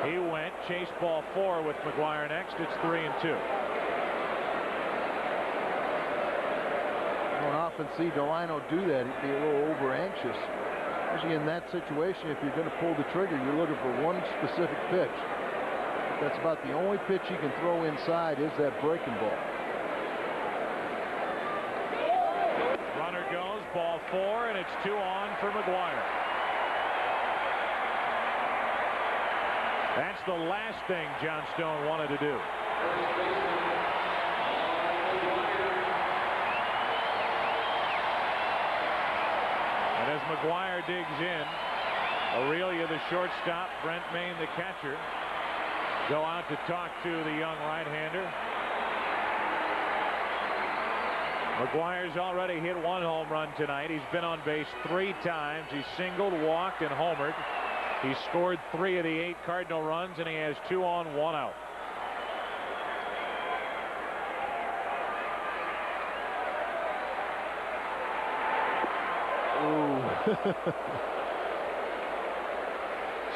He went. Chase ball 4 with McGuire next. It's 3-2. Well, I often see Delino do that. He'd be a little over anxious. Especially in that situation, if you're going to pull the trigger, you're looking for one specific pitch. That's about the only pitch he can throw inside is that breaking ball. Runner goes, ball 4, and it's 2 on for McGuire. That's the last thing Johnstone wanted to do. And as McGuire digs in, Aurelia, the shortstop, Brent Main, the catcher, go out to talk to the young right-hander. McGuire's already hit 1 home run tonight. He's been on base 3 times. He's singled, walked, and homered. He scored 3 of the 8 Cardinal runs, and he has 2 on, 1 out.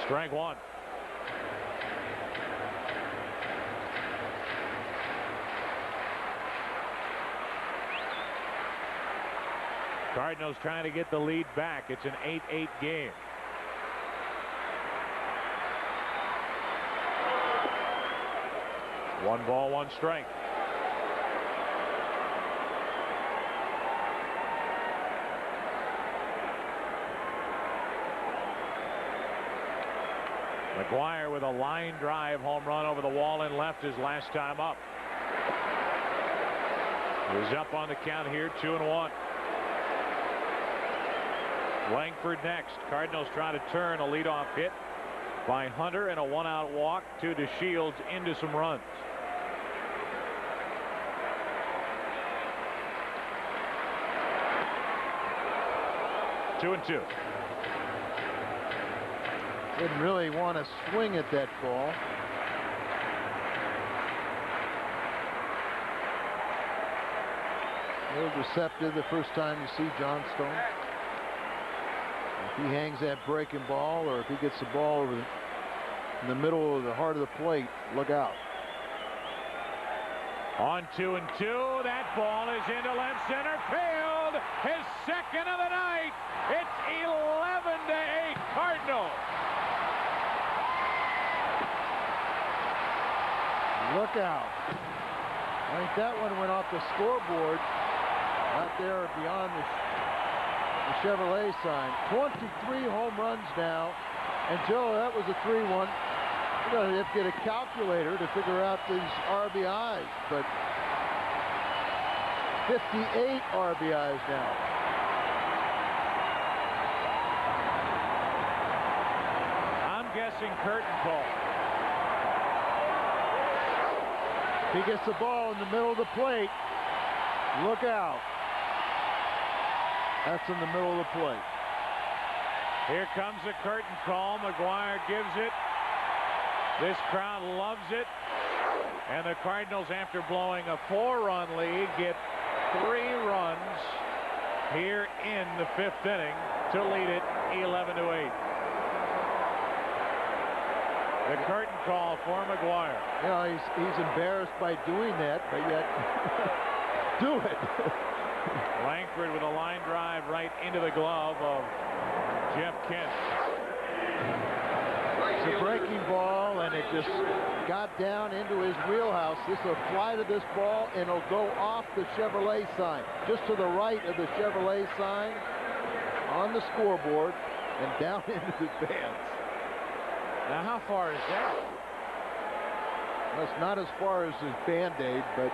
Strike one. Cardinals trying to get the lead back. It's an 8-8 game. One ball, one strike. McGuire with a line drive home run over the wall and left his last time up. He's up on the count here, 2-1. Langford next. Cardinals try to turn a leadoff hit by Hunter and a one-out walk to DeShields into some runs. Two and two. Didn't really want to swing at that ball. A little receptive the first time you see Johnstone. If he hangs that breaking ball, or if he gets the ball over in the middle of the heart of the plate, look out. On 2-2, that ball is into left center field. His second of the night. It's 11-8 Cardinals. Look out. I think that one went off the scoreboard out there beyond the Chevrolet sign. 23 home runs now. And Joe, that was a 3-1. We're going to have to get a calculator to figure out these RBIs, but 58 RBIs now. I'm guessing curtain call. He gets the ball in the middle of the plate. Look out. That's in the middle of the plate. Here comes the curtain call. McGuire gives it. This crowd loves it. And the Cardinals, after blowing a 4-run lead, get 3 runs here in the 5th inning to lead it 11-8. The curtain call for McGuire. You know, he's embarrassed by doing that, but yet do it. Langford with a line drive right into the glove of Jeff Kent. It's a breaking ball, and it just got down into his wheelhouse. This will fly to this ball, and it'll go off the Chevrolet sign, just to the right of the Chevrolet sign on the scoreboard and down into the fence. Now, how far is that? Well, it's not as far as his Band-Aid, but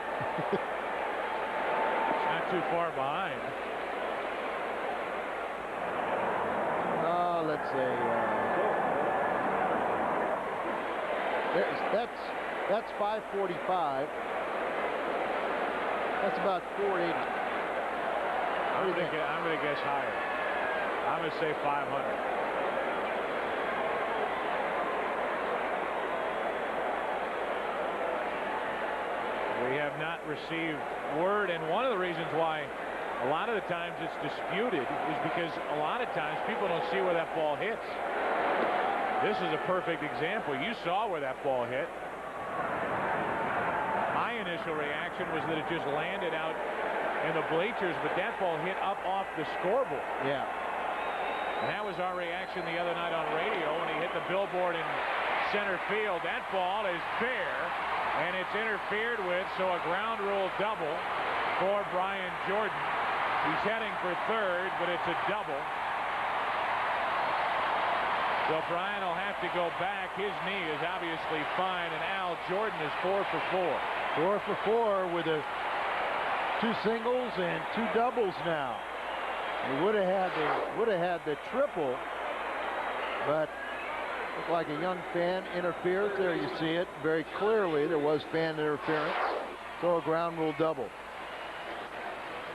it's not too far behind. Let's say that's 545. That's about 480. I'm going to guess higher. I'm going to say 500. We have not received word, and one of the reasons why a lot of the times it's disputed is because a lot of times people don't see where that ball hits. This is a perfect example. You saw where that ball hit. My initial reaction was that it just landed out in the bleachers, but that ball hit up off the scoreboard. Yeah. And that was our reaction the other night on radio when he hit the billboard in center field. That ball is fair, and it's interfered with, so a ground rule double for Brian Jordan. He's heading for third, but it's a double. So Brian will have to go back. His knee is obviously fine, and Al Jordan is 4 for 4. 4 for 4 with 2 singles and 2 doubles now. He would have had the triple, but looked like a young fan interfered. There you see it very clearly. There was fan interference. So a ground rule double.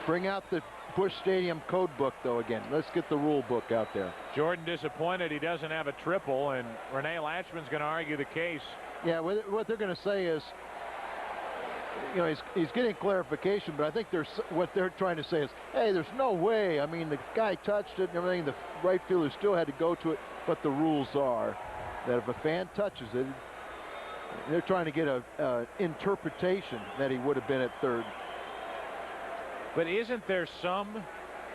Bring out the Busch Stadium code book, though, again. Let's get the rule book out there. Jordan disappointed he doesn't have a triple, and Renee Latchman's going to argue the case. Yeah, what they're going to say is, you know, he's getting clarification, but I think what they're trying to say is, hey, there's no way. I mean, the guy touched it and everything. The right fielder still had to go to it, but the rules are. that if a fan touches it, they're trying to get a interpretation that he would have been at third. But isn't there some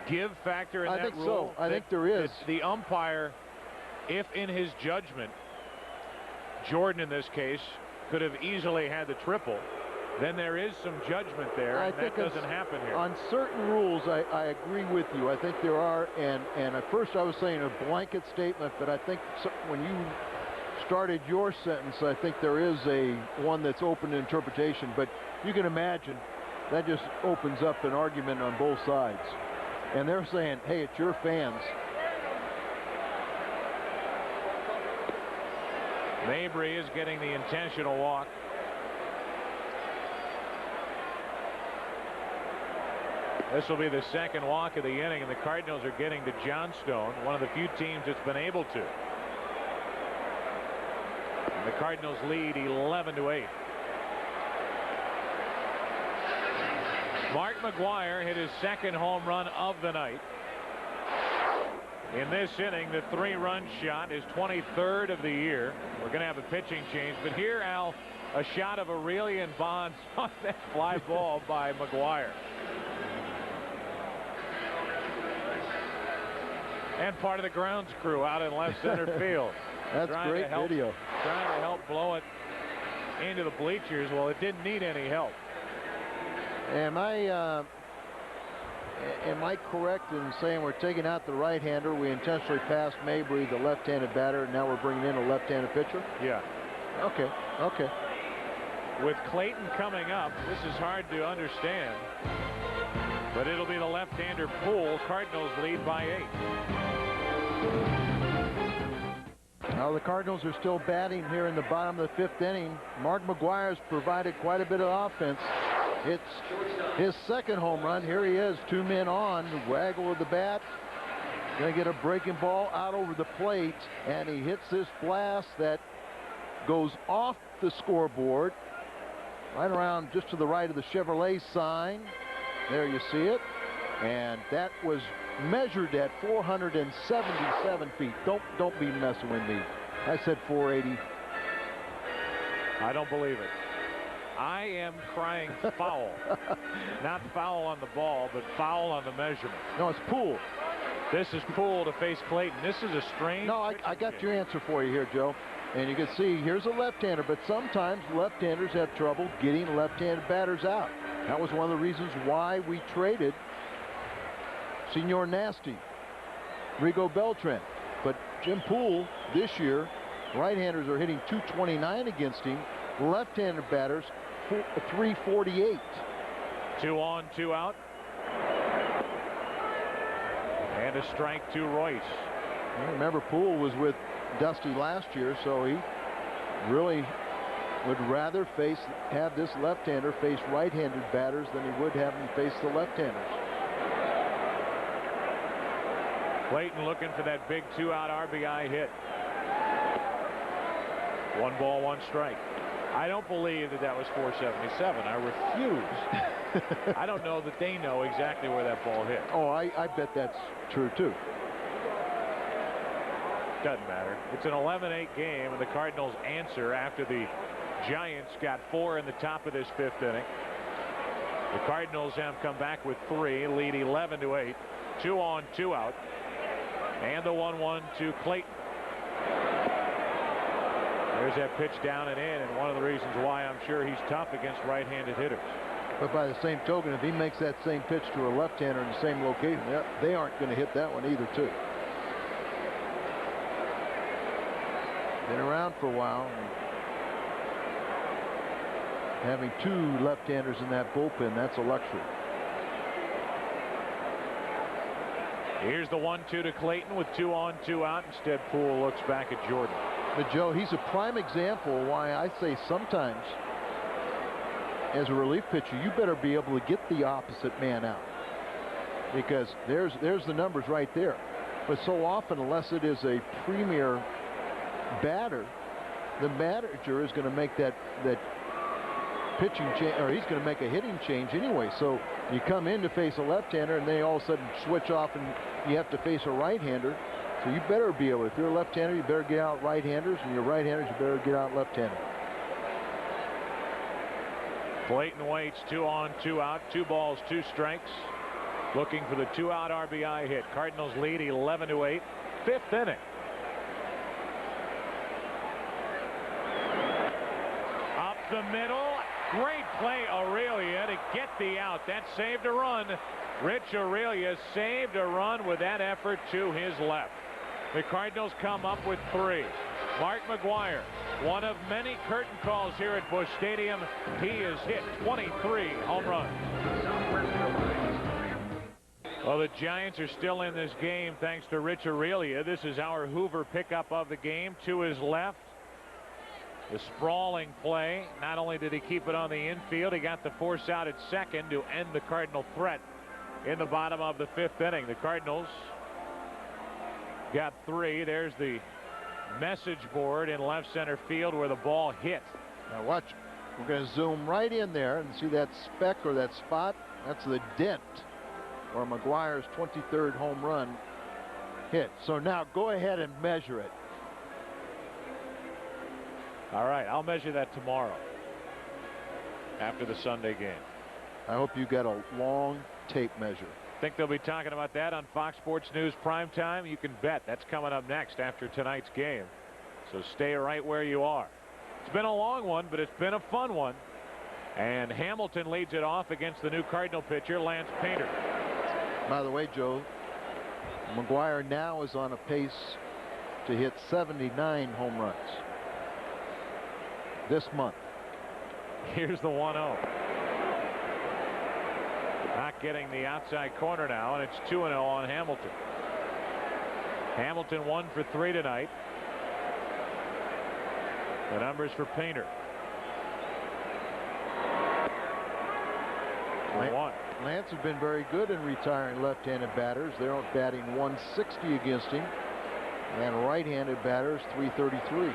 give factor in that think rule? So. I think there is. The umpire, if in his judgment, Jordan in this case could have easily had the triple, then there is some judgment there, and that doesn't happen here. On certain rules, I agree with you. I think there are, and at first I was saying a blanket statement, but I think when you started your sentence, I think there is one that's open to interpretation. But you can imagine that just opens up an argument on both sides. And they're saying, hey, it's your fans. Mabry is getting the intentional walk. This will be the second walk of the inning, and the Cardinals are getting to Johnstone, one of the few teams that's been able to. And the Cardinals lead 11-8. Mark McGwire hit his second home run of the night. In this inning, the 3-run shot is 23rd of the year. We're going to have a pitching change, but here, Al, a shot of Aurelian Bonds on that fly ball by McGwire. And part of the grounds crew out in left center field. That's great video. Trying to help blow it into the bleachers. Well, it didn't need any help. Am I correct in saying we're taking out the right-hander? We intentionally passed Mabry, the left-handed batter, and now we're bringing in a left-handed pitcher? Yeah. Okay. With Clayton coming up, this is hard to understand. But it'll be the left-hander Poole. Cardinals lead by 8. Now the Cardinals are still batting here in the bottom of the 5th inning. Mark McGwire has provided quite a bit of offense. It's his second home run. Here he is, 2 men on. Waggle of the bat. Going to get a breaking ball out over the plate, and he hits this blast that goes off the scoreboard right around just to the right of the Chevrolet sign. There you see it. And that was measured at 477 feet. Don't be messing with me. I said 480. I don't believe it. I am crying foul. Not foul on the ball, but foul on the measurement. No, it's Poole. This is Poole to face Clayton. This is a strange. No, I got your answer for you here, Joe. And you can see here's a left-hander, but sometimes left-handers have trouble getting left-handed batters out. That was one of the reasons why we traded Senor Nasty, Rigo Beltran. But Jim Poole this year, right-handers are hitting 229 against him. Left-handed batters, 348. 2 on, 2 out. And a strike to Royce. Remember, Poole was with Dusty last year, so he really would rather have this left-hander face right-handed batters than he would have him face the left-handers. Clayton looking for that big 2-out RBI hit. 1 ball, 1 strike. I don't believe that was 477. I refuse. I don't know that they know exactly where that ball hit. Oh, I bet that's true too. Doesn't matter. It's an 11-8 game, and the Cardinals answer after the Giants got 4 in the top of this 5th inning. The Cardinals have come back with 3, lead 11-8. 2 on, 2 out. And the 1-1 to Clayton. There's that pitch down and in, and one of the reasons why I'm sure he's tough against right-handed hitters. But by the same token, if he makes that same pitch to a left-hander in the same location, they aren't going to hit that one either, too. Been around for a while. Having 2 left-handers in that bullpen, that's a luxury. Here's the 1-2 to Clayton with 2 on, 2 out. Instead, Poole looks back at Jordan. But, Joe, he's a prime example of why I say sometimes, as a relief pitcher, you better be able to get the opposite man out. Because there's the numbers right there. But so often, unless it is a premier batter, the manager is going to make that pitching change, or he's going to make a hitting change anyway. So you come in to face a left-hander, and they all of a sudden switch off, and you have to face a right-hander. So you better be able, if you're a left-hander, you better get out right-handers, and your right-handers, you better get out left-handers. Clayton waits, 2 on, 2 out, 2 balls, 2 strikes. Looking for the 2-out RBI hit. Cardinals lead 11-8. 5th inning. Up the middle. Great play, Aurelia, to get the out. That saved a run. Rich Aurelia saved a run with that effort to his left. The Cardinals come up with 3. Mark McGwire, one of many curtain calls here at Busch Stadium. He has hit 23 home runs. Well, the Giants are still in this game thanks to Rich Aurelia. This is our Hoover pickup of the game to his left. The sprawling play. Not only did he keep it on the infield, he got the force out at second to end the Cardinal threat in the bottom of the 5th inning. The Cardinals got 3. There's the message board in left center field where the ball hit. Now watch. We're going to zoom right in there and see that speck or that spot. That's the dent where McGwire's 23rd home run hit. So now go ahead and measure it. All right, I'll measure that tomorrow after the Sunday game. I hope you got a long tape measure. Think they'll be talking about that on Fox Sports News primetime? You can bet that's coming up next after tonight's game. So stay right where you are. It's been a long one, but it's been a fun one. And Hamilton leads it off against the new Cardinal pitcher, Lance Painter. By the way, Joe, McGwire now is on a pace to hit 79 home runs this month. Here's the 1-0. Not getting the outside corner now, and it's 2-0 on Hamilton. Hamilton 1 for 3 tonight. The numbers for Painter. Lance has been very good in retiring left-handed batters. They're batting 160 against him, and right-handed batters 333.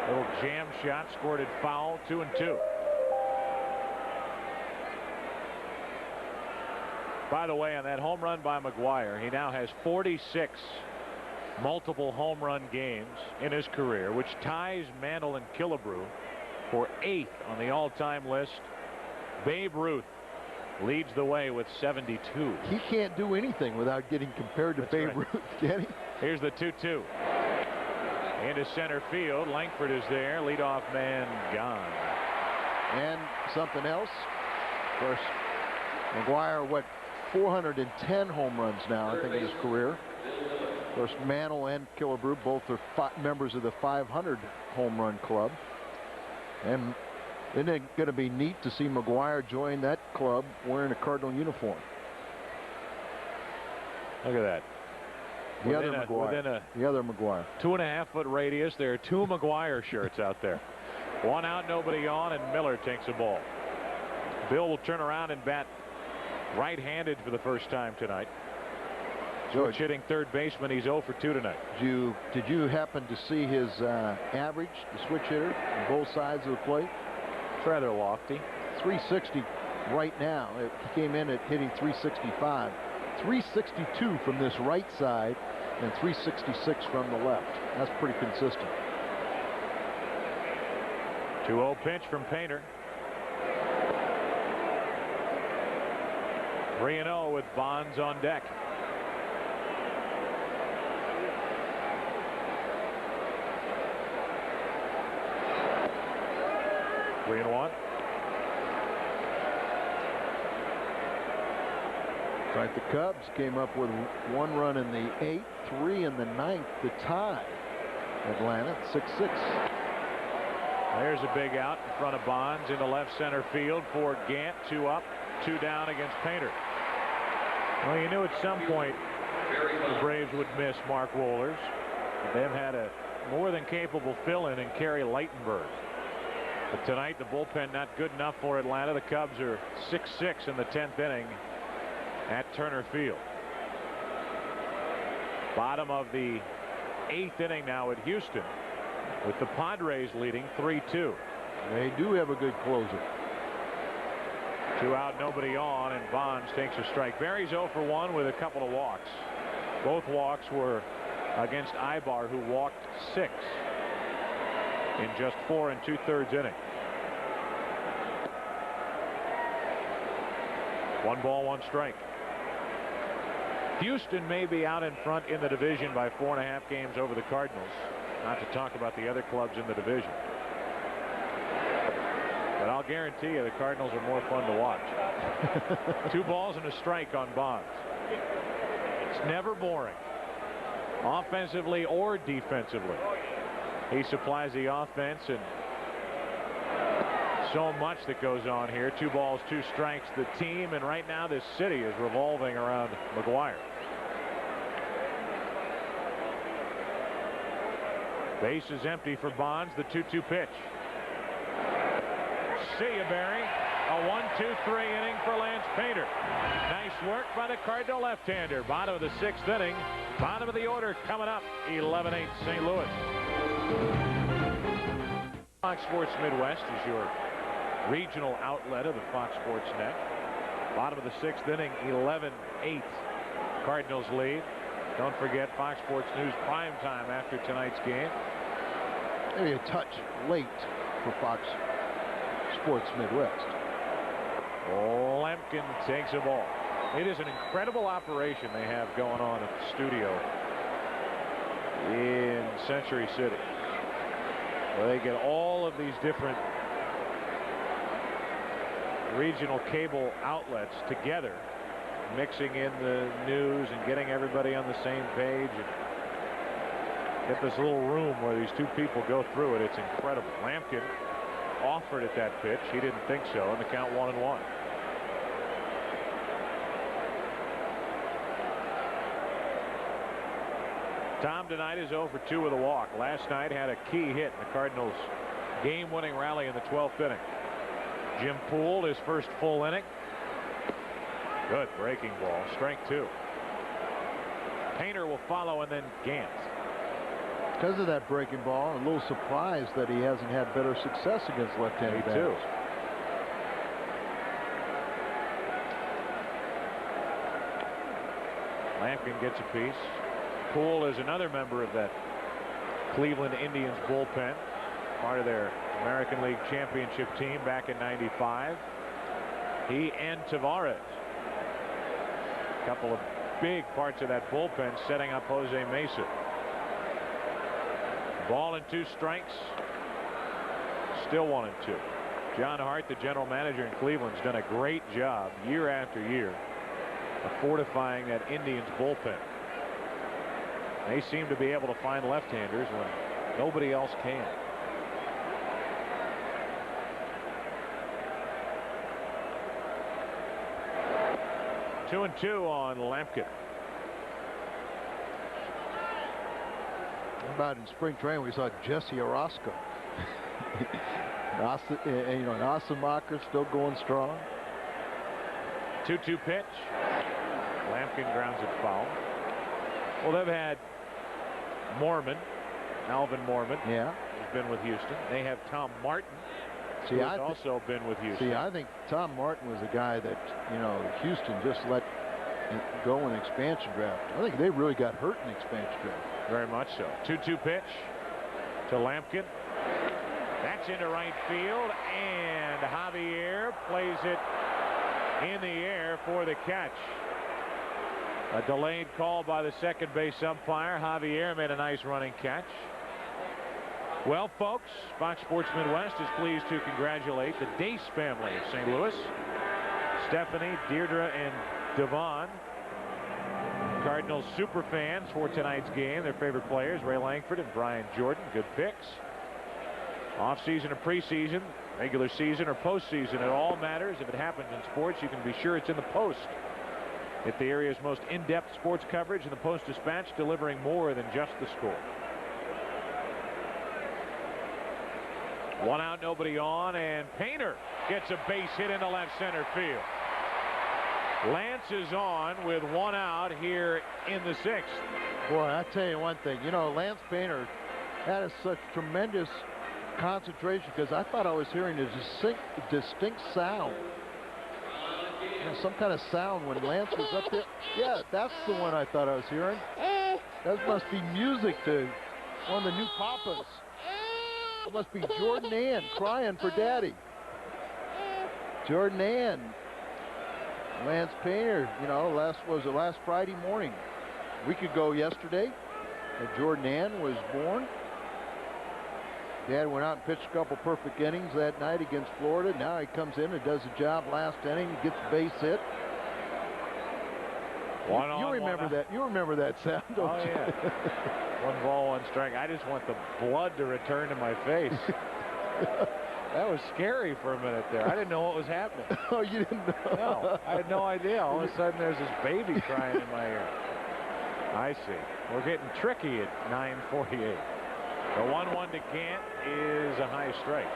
Little jam shot, squirted foul, 2-2. By the way, on that home run by McGwire, he now has 46 multiple home run games in his career, which ties Mantle and Killebrew for 8th on the all-time list. Babe Ruth leads the way with 72. He can't do anything without getting compared to Babe Ruth, can he? Here's the 2-2. Into center field. Langford is there. Leadoff man gone. And something else. Of course, McGwire, what, 410 home runs now, I think, in his career. Of course, Mantle and Killebrew both are members of the 500 home run club. And isn't it going to be neat to see McGwire join that club wearing a Cardinal uniform? Look at that. The other McGwire. 2.5-foot radius. There are 2 McGwire shirts out there. 1 out, nobody on, and Miller takes a ball. Bill will turn around and bat right-handed for the first time tonight. George hitting third baseman. He's 0 for 2 tonight. Did you happen to see his average, the switch hitter, on both sides of the plate? It's rather lofty. 360 right now. He came in at hitting 365. 362 from this right side and 366 from the left. That's pretty consistent. 2-0 pitch from Painter. 3-0 with Bonds on deck. Three and 1. Right, the Cubs came up with 1 run in the 8th, 3 in the 9th to tie Atlanta 6-6. There's a big out in front of Bonds into left center field for Gant. 2 up, 2 down against Painter. Well, you knew at some point the Braves would miss Mark Wohlers. They've had a more than capable fill-in in Kerry Lightenberg. But tonight the bullpen not good enough for Atlanta. The Cubs are 6-6 in the 10th inning at Turner Field. Bottom of the 8th inning now at Houston, with the Padres leading 3-2. They do have a good closer. 2 out, nobody on, and Bonds takes a strike. Barry's 0 for 1 with a couple of walks. Both walks were against Aybar, who walked 6 in just 4 2/3 innings. 1 ball, 1 strike. Houston may be out in front in the division by 4.5 games over the Cardinals, not to talk about the other clubs in the division. But I'll guarantee you the Cardinals are more fun to watch. 2 balls and a strike on Bonds. It's never boring, offensively or defensively. He supplies the offense, and so much that goes on here. 2 balls, 2 strikes. The team, and right now this city is revolving around McGuire. Base is empty for Bonds. The 2-2 pitch. See you, Barry. A 1-2-3 inning for Lance Painter. Nice work by the Cardinal left-hander. Bottom of the 6th inning. Bottom of the order coming up. 11-8 St. Louis. Fox Sports Midwest is your regional outlet of the Fox Sports Net. Bottom of the 6th inning. 11-8 Cardinals lead. Don't forget Fox Sports News prime time after tonight's game. Maybe a touch late for Fox Sports Midwest. Lampkin takes a ball. It is an incredible operation they have going on at the studio in Century City, where they get all of these different regional cable outlets together, mixing in the news and getting everybody on the same page, and get this little room where these 2 people go through it. It's incredible. Lampkin offered at that pitch. He didn't think so, and the count 1-1. Tom tonight is 0 for 2 with a walk. Last night had a key hit in the Cardinals' game-winning rally in the 12th inning. Jim Poole, his first full inning. Good breaking ball. Strike 2. Painter will follow, and then Gant. Because of that breaking ball, a little surprised that he hasn't had better success against left-handed batters. Lampkin gets a piece. Poole is another member of that Cleveland Indians bullpen, part of their American League Championship team back in '95. He and Tavares, a couple of big parts of that bullpen, setting up Jose Mesa. Ball and 2 strikes. Still 1-2. John Hart, the general manager in Cleveland, has done a great job year after year of fortifying that Indians bullpen. They seem to be able to find left-handers when nobody else can. Two and 2 on Lampkin. About in spring training, we saw Jesse Orozco. And Asemacher still going strong. 2-2 pitch. Lampkin grounds it foul. Well, they've had Mormon, Alvin Mormon. Yeah. Who's been with Houston. They have Tom Martin. See, who's also been with Houston. See, I think Tom Martin was a guy that, Houston just let go in expansion draft. I think they really got hurt in expansion draft. Very much so. 2-2 pitch to Lampkin. That's into right field, and Javier plays it in the air for the catch. A delayed call by the second base umpire. Javier made a nice running catch. Well, folks, Fox Sports Midwest is pleased to congratulate the Dace family of St. Louis. Stephanie, Deirdre, and Devon. Cardinals super fans for tonight's game. Their favorite players, Ray Langford and Brian Jordan. Good picks. Off-season or preseason, regular season or postseason, it all matters. If it happens in sports, you can be sure it's in the Post. It's the area's most in-depth sports coverage, and the Post-Dispatch delivering more than just the score. 1 out, nobody on, and Painter gets a base hit into left center field. Lance is on with 1 out here in the 6th. Boy, I tell you one thing. Lance Painter had such tremendous concentration because I thought I was hearing a distinct sound. You know, some kind of sound when Lance was up there. Yeah, that's the one I thought I was hearing. That must be music to one of the new papas. It must be Jordan Ann crying for daddy. Jordan Ann. Lance Painter, you know, last Friday morning. A week ago yesterday, Jordan Ann was born. Dad went out and pitched a couple perfect innings that night against Florida. Now he comes in and does the job last inning, gets the base hit. You remember that? You remember that sound, don't you? Yeah. 1 ball, 1 strike. I just want the blood to return to my face. That was scary for a minute there. I didn't know what was happening. Oh, you didn't know? No, I had no idea. All of a sudden, there's this baby crying in my ear. I see. We're getting tricky at 9:48. The 1-1 to Gant is a high strike.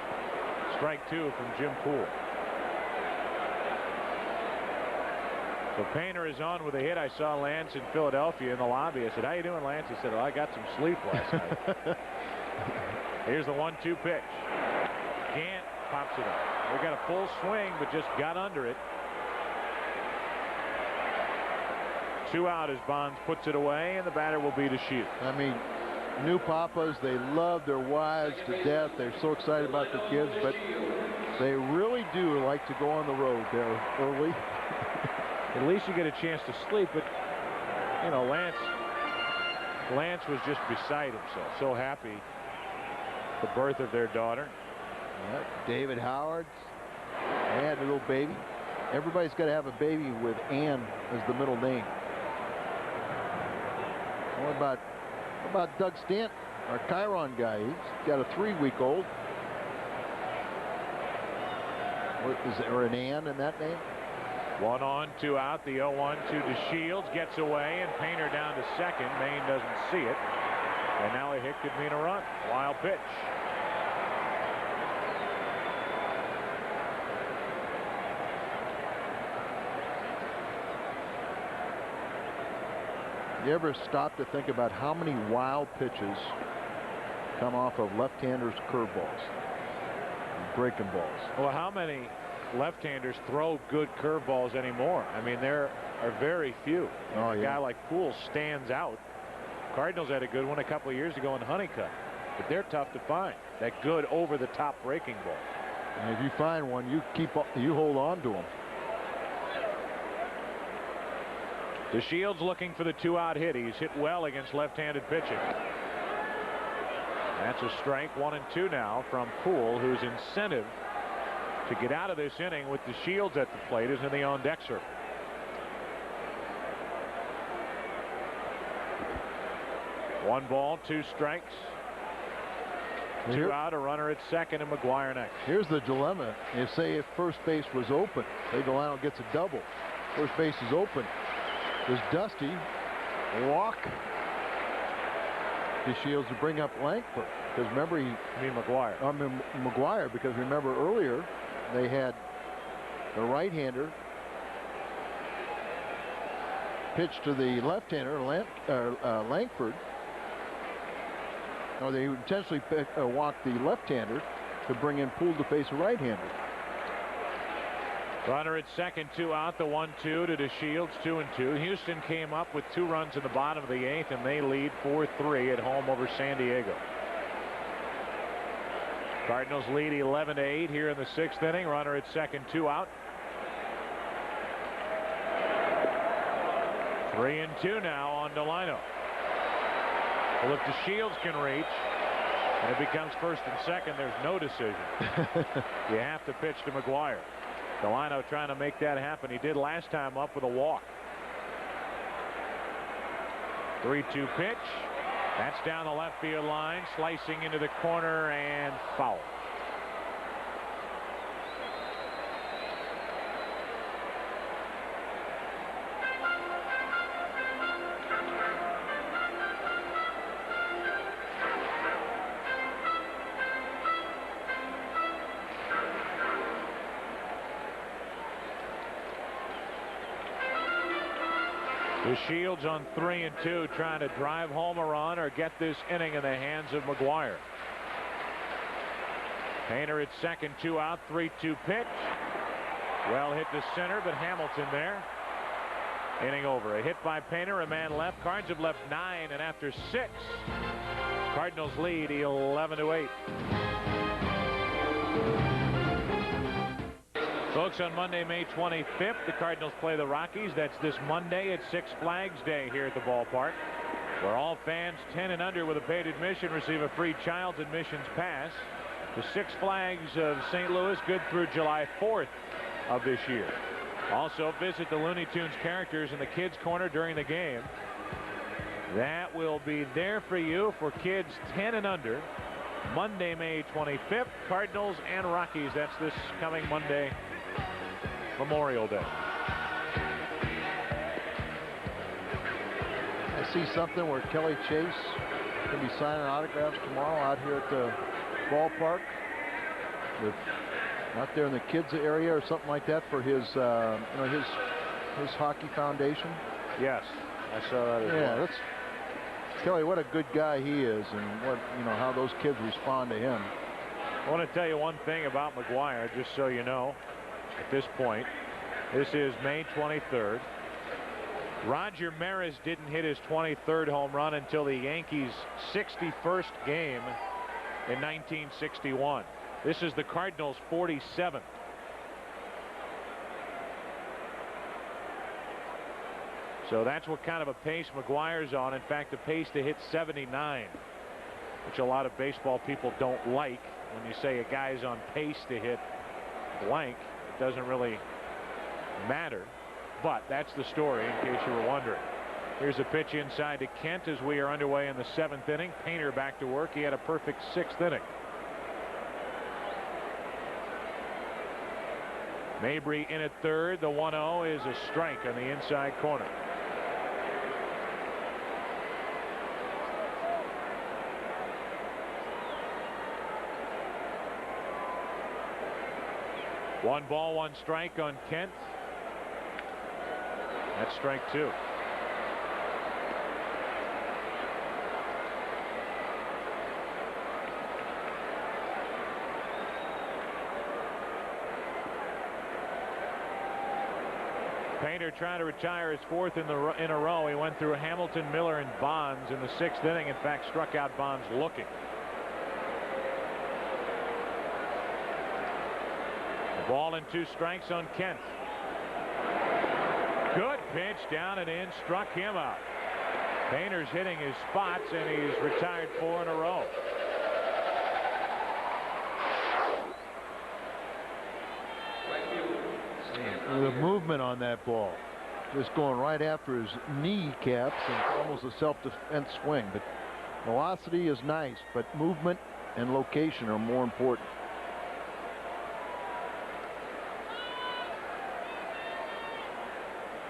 Strike 2 from Jim Poole. So Painter is on with a hit. I saw Lance in Philadelphia in the lobby. I said, "How you doing, Lance?" He said, "Well, I got some sleep last night." Here's the 1-2 pitch. Gant pops it up. We got a full swing, but just got under it. 2 out as Bonds puts it away, and the batter will be DeShields. I mean, new papas, they love their wives to death. They're so excited about their kids, but they really do like to go on the road there early. At least you get a chance to sleep, but you know, Lance was just beside himself, so happy the birth of their daughter. Yeah, David Howard had a little baby. Everybody's got to have a baby with Ann as the middle name. What about Doug Stanton, our Chiron guy? He's got a 3-week-old. Is there an Ann in that name? 1 on, 2 out. The 0-1 to DeShields, gets away, and Painter down to second. Maine doesn't see it, and now a hit could mean a run. Wild pitch. You ever stop to think about how many wild pitches come off of left-handers' curveballs, breaking balls? Well, how many left-handers throw good curveballs anymore? I mean, there are very few. Oh, yeah. A guy like Poole stands out. Cardinals had a good one a couple of years ago in Honeycutt, but they're tough to find. That good over-the-top breaking ball. And if you find one, you hold on to them. DeShields looking for the 2-out hit. He's hit well against left-handed pitching. That's a strike. 1 and 2 now from Poole, whose incentive to get out of this inning with DeShields at the plate is in the on-deck circle. One ball, 2 strikes. 2 out, a runner at second, and McGuire next. Here's the dilemma. If first base was open, say Delano gets a double. First base is open. Does Dusty walk DeShields to bring up Langford? Because remember, McGuire. McGuire, because remember earlier they had the right-hander pitch to the left-hander, Langford. Or they intentionally walked the left-hander to bring in Poole to face a right-hander. Runner at second, 2 out. The 1-2 to DeShields, 2 and 2. Houston came up with 2 runs in the bottom of the 8th, and they lead 4-3 at home over San Diego. Cardinals lead 11-8 here in the 6th inning. Runner at second, 2 out. 3 and 2 now on Delano. Well, if DeShields can reach and it becomes first and second, there's no decision. You have to pitch to McGuire. Delano trying to make that happen. He did last time up with a walk. 3-2 pitch. That's down the left field line, slicing into the corner, and foul. DeShields on 3 and 2, trying to drive home a run or get this inning in the hands of McGuire. Painter at second, 2 out, 3-2 pitch. Well hit to center, but Hamilton there. Inning over. A hit by Painter, a man left. Cards have left 9, and after 6, Cardinals lead 11-8. Folks, on Monday, May 25th, the Cardinals play the Rockies. That's this Monday at Six Flags Day here at the ballpark, where all fans 10 and under with a paid admission receive a free child's admissions pass to Six Flags of St. Louis, good through July 4th of this year. Also, visit the Looney Tunes characters in the kids' corner during the game. That will be there for you for kids 10 and under. Monday, May 25th, Cardinals and Rockies. That's this coming Monday, Memorial Day. I see something where Kelly Chase can be signing autographs tomorrow out here at the ballpark, with out there in the kids area or something like that for his his hockey foundation. Yes, I saw that as well. Yeah, that's Kelly. What a good guy he is, and what how those kids respond to him. I want to tell you one thing about McGuire, just so you know. At this point, this is May 23rd. Roger Maris didn't hit his 23rd home run until the Yankees' 61st game in 1961. This is the Cardinals' 47th. So that's what kind of a pace McGuire's on. In fact, the pace to hit 79, which a lot of baseball people don't like. When you say a guy's on pace to hit blank, it doesn't really matter. But that's the story, in case you were wondering. Here's a pitch inside to Kent as we are underway in the 7th inning. Painter back to work. He had a perfect 6th inning. Mabry in at third. The 1-0 is a strike on the inside corner. One ball, one strike on Kent. That's strike 2. Painter trying to retire his 4th in a row. He went through Hamilton, Miller, and Bonds in the 6th inning. In fact, struck out Bonds looking. The ball and 2 strikes on Kent. Good pitch down and in, struck him out. Painter's hitting his spots, and he's retired 4 in a row. The movement on that ball, just going right after his kneecaps and almost a self-defense swing. But velocity is nice, but movement and location are more important.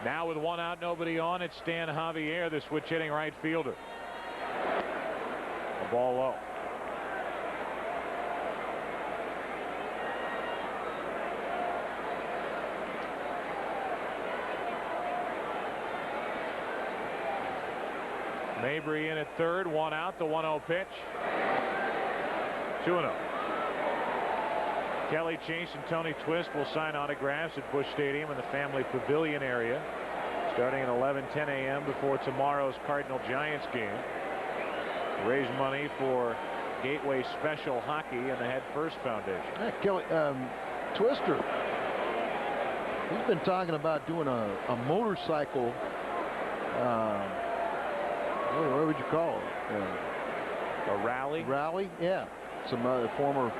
Now with 1 out, nobody on, it's Stan Javier, the switch hitting right fielder. The ball low. Mabry in at third, 1 out, the 1-0 pitch. 2-0. Kelly Chase and Tony Twist will sign autographs at Busch Stadium in the family pavilion area starting at 11:10 a.m. before tomorrow's Cardinal Giants game. Raise money for Gateway Special Hockey and the Head First Foundation. Yeah, Kelly, Twister, he's been talking about doing a motorcycle, what would you call it? A rally? Rally, yeah. Some former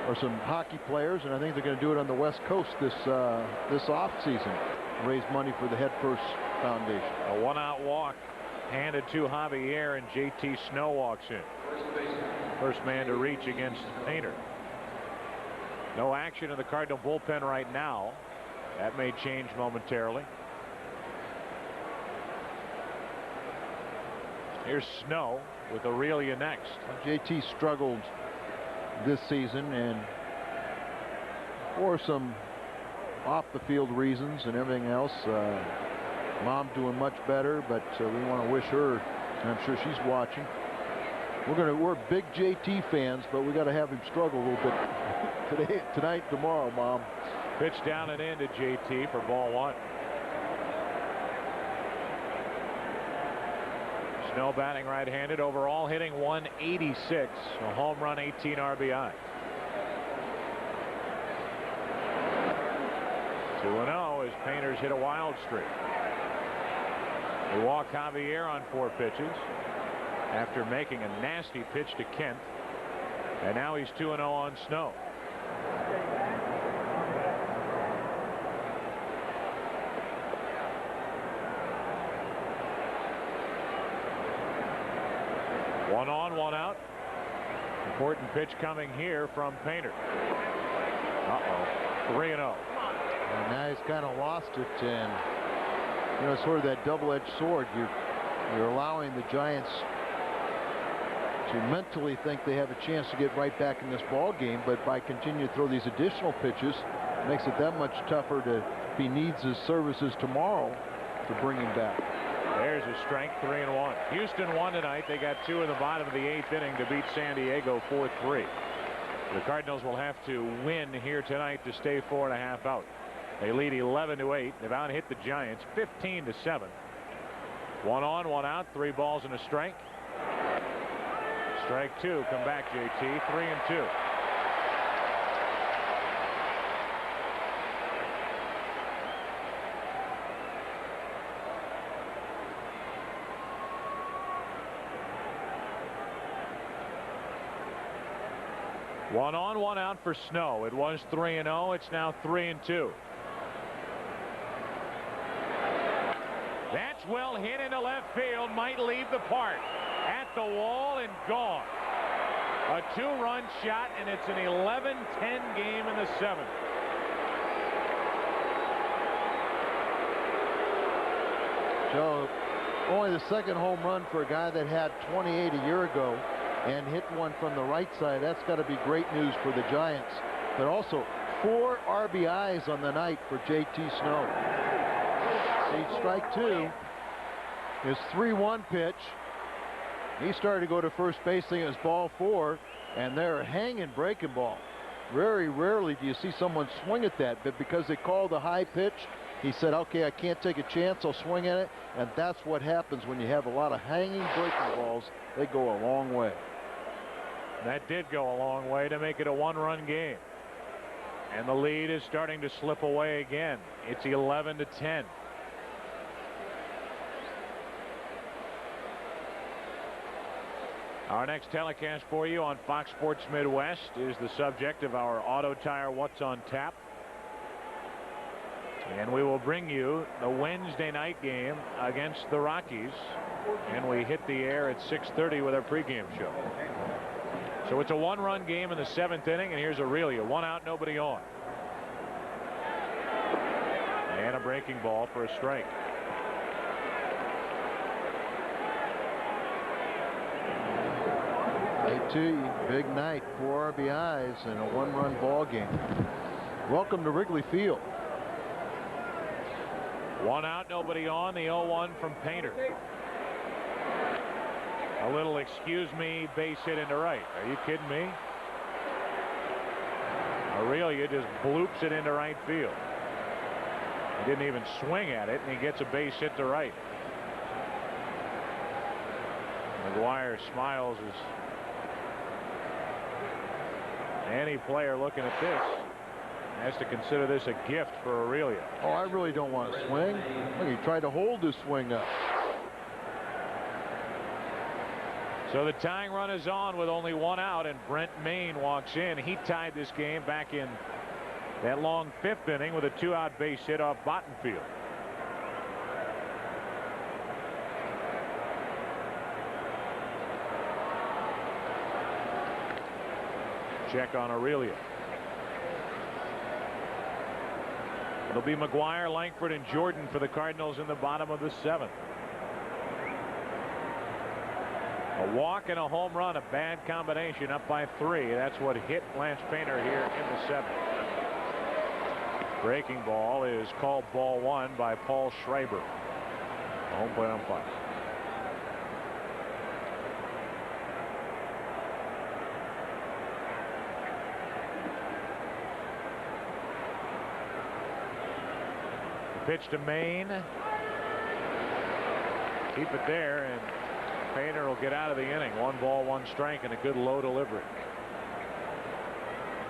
or some hockey players, and I think they're going to do it on the West Coast this off season. Raise money for the Head First Foundation. A 1-out walk handed to Javier, and JT Snow walks in. First man to reach against Painter. No action in the Cardinal bullpen right now. That may change momentarily. Here's Snow with Aurelia next. JT struggled this season, and for some off the field reasons and everything else. Mom doing much better, but we want to wish her, and I'm sure she's watching, We're big JT fans, but we got to have him struggle a little bit tonight, tomorrow, Mom. Pitch down and in to JT for ball one. Snow batting right-handed, overall hitting 186, a home run, 18 RBI. 2-0 as Painters hit a wild streak. They walk Javier on 4 pitches after making a nasty pitch to Kent, and now he's 2-0 on Snow. One on, one out. Important pitch coming here from Painter. 3-0. And now he's kind of lost it, and you know, sort of that double-edged sword. You're allowing the Giants to mentally think they have a chance to get right back in this ball game, but by continuing to throw these additional pitches, it makes it that much tougher to, if he needs his services tomorrow, to bring him back. There's a strike, 3-1. Houston won tonight. They got 2 in the bottom of the 8th inning to beat San Diego 4-3. The Cardinals will have to win here tonight to stay 4.5 out. They lead 11-8. They've out-hit the Giants 15-7. 1 on, 1 out, 3 balls and a strike. Strike 2. Come back, JT. 3-2. One on, one out for Snow. It was 3-0. It's now 3-2. That's well hit into left field. Might leave the park. At the wall and gone. A 2-run shot, and it's an 11-10 game in the 7th. Joe, only the 2nd home run for a guy that had 28 a year ago and hit one from the right side. That's got to be great news for the Giants. But also 4 RBIs on the night for JT Snow. See, strike 2. His 3-1 pitch. He started to go to first base thinking it was ball 4, and they're hanging breaking ball. Very rarely do you see someone swing at that, but because they called a high pitch, he said, okay, I can't take a chance, I'll swing at it. And that's what happens when you have a lot of hanging breaking balls. They go a long way. That did go a long way to make it a 1-run game. And the lead is starting to slip away again. It's 11-10. Our next telecast for you on Fox Sports Midwest is the subject of our Auto Tire What's on Tap. And we will bring you the Wednesday night game against the Rockies. And we hit the air at 6:30 with our pregame show. So it's a 1-run game in the 7th inning, and here's Aurelia. 1 out, nobody on. And a breaking ball for a strike. Big night, 4 RBIs and a 1-run ball game. Welcome to Wrigley Field. 1 out, nobody on. The 0-1 from Painter. A little excuse me base hit into right. Are you kidding me? Aurelia just bloops it into right field. He didn't even swing at it, and he gets a base hit to right. McGuire smiles as any player looking at this has to consider this a gift for Aurelia. Oh, I really don't want to swing. Look, he tried to hold his swing up. So the tying run is on with only 1 out, and Brent Maine walks in. He tied this game back in that long 5th inning with a 2-out base hit off Bottenfield. Check on Aurelia. It'll be McGuire, Langford, and Jordan for the Cardinals in the bottom of the 7th. A walk and a home run, a bad combination, up by 3. That's what hit Lance Painter here in the 7th. Breaking ball is called ball 1 by Paul Schreiber, home plate umpire. Pitch to Maine. Keep it there, and Painter will get out of the inning. 1 ball, 1 strike, and a good low delivery.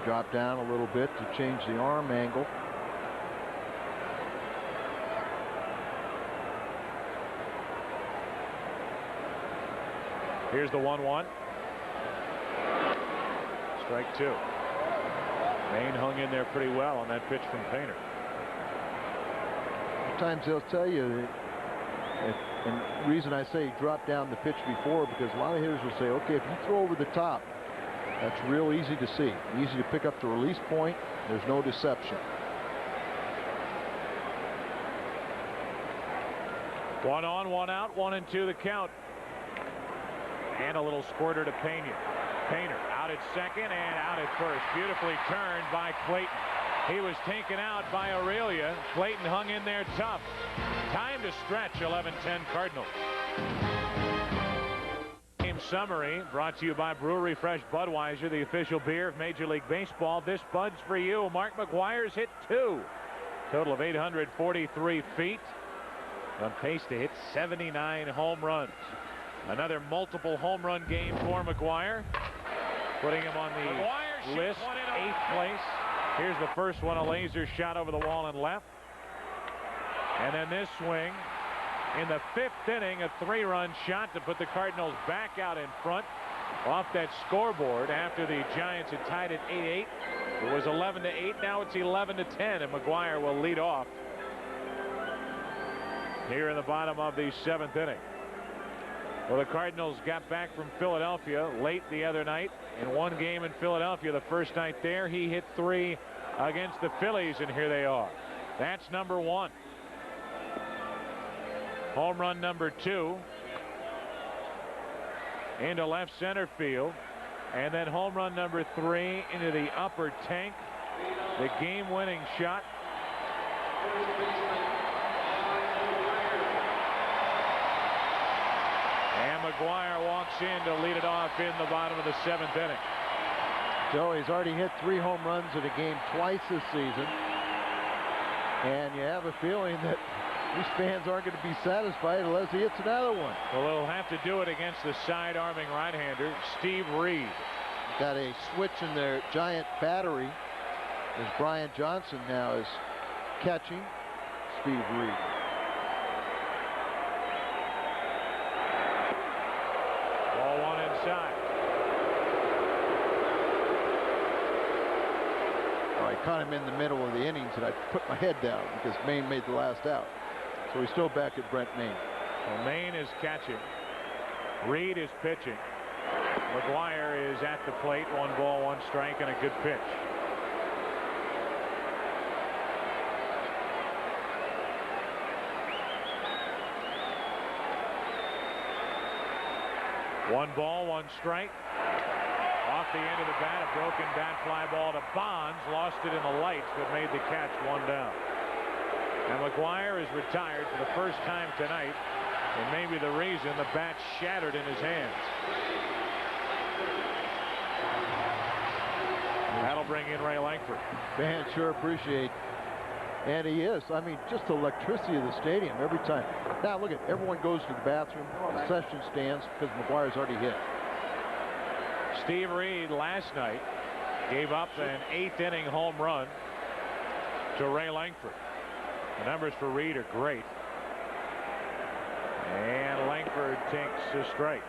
Drop down a little bit to change the arm angle. Here's the 1-1. Strike 2. Maine hung in there pretty well on that pitch from Painter. Sometimes they'll tell you, and the reason I say drop down the pitch before, because a lot of hitters will say, okay, if you throw over the top, that's real easy to see. Easy to pick up the release point. There's no deception. 1 on, 1 out, 1-2 the count. And a little squirter to Pena. Painter out at second and out at first. Beautifully turned by Clayton. He was taken out by Aurelia. Clayton hung in there tough. Time to stretch. 11-10 Cardinals. Game summary brought to you by Brewery Fresh Budweiser, the official beer of Major League Baseball. This Bud's for you. Mark McGwire's hit 2. Total of 843 feet. On pace to hit 79 home runs. Another multiple home run game for McGwire, putting him on the list, 8th place. Here's the first one, a laser shot over the wall and left. And then this swing in the 5th inning, a 3-run shot to put the Cardinals back out in front off that scoreboard after the Giants had tied at 8-8. It was 11-8. Now it's 11-10, and McGwire will lead off here in the bottom of the 7th inning. Well, the Cardinals got back from Philadelphia late the other night in one game in Philadelphia. The first night there, he hit 3 against the Phillies, and here they are. That's number 1. Home run number 2 into left center field, and then home run number 3 into the upper tank. The game-winning shot. And McGwire walks in to lead it off in the bottom of the 7th inning. So he's already hit 3 home runs in a game twice this season. And you have a feeling that these fans aren't going to be satisfied unless he hits another one. Well, they'll have to do it against the side-arming right-hander, Steve Reed. Got a switch in their Giant battery as Brian Johnson now is catching Steve Reed. Ball 1 inside. I caught him in the middle of the innings, and I put my head down because Maine made the last out. So he's still back at Brent Maine. Well, Maine is catching. Reed is pitching. McGwire is at the plate. 1 ball, 1 strike, and a good pitch. One ball, 1 strike. Off the end of the bat, a broken bat fly ball to Bonds. Lost it in the lights, but made the catch. 1 down. And McGwire is retired for the first time tonight, and maybe the reason the bat shattered in his hands. That'll bring in Ray Langford. Fans sure appreciate, and he is. I mean, just the electricity of the stadium every time. Now look at, everyone goes to the bathroom, the session stands because McGwire's already hit. Steve Reed last night gave up an 8th inning home run to Ray Langford. The numbers for Reed are great. And Langford takes a strike.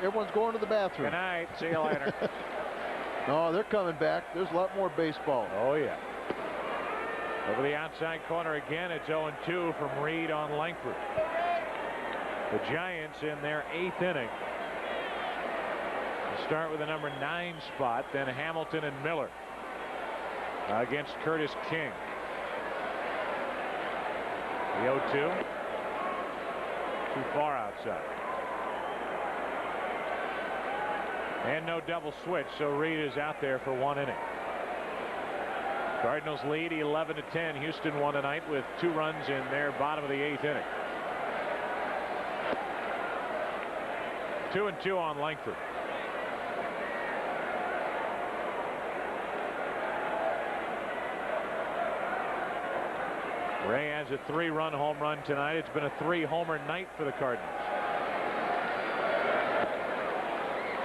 Everyone's going to the bathroom. Good night. See you later. No, they're coming back. There's a lot more baseball. Oh, yeah. Over the outside corner again. It's 0-2 from Reed on Langford. The Giants in their 8th inning. Start with the number 9 spot, then Hamilton and Miller against Curtis King. The 0-2. Too far outside. And no double switch, so Reed is out there for 1 inning. Cardinals lead 11-10. Houston won tonight with 2 runs in their bottom of the 8th inning. 2-2 on Langford. Ray has a 3-run home run tonight. It's been a 3-homer night for the Cardinals.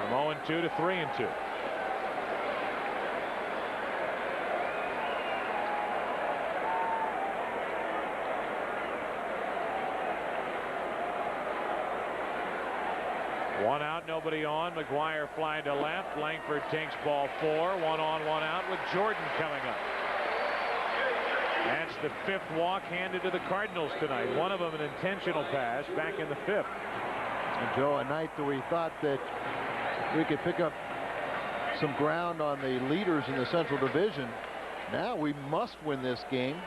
From 0-2 to 3-2. One out, nobody on. McGuire flying to left. Langford takes ball 4. 1 on, 1 out with Jordan coming up. That's the 5th walk handed to the Cardinals tonight. One of them an intentional pass back in the 5th. And Joe, a night that we thought that we could pick up some ground on the leaders in the Central Division. Now we must win this game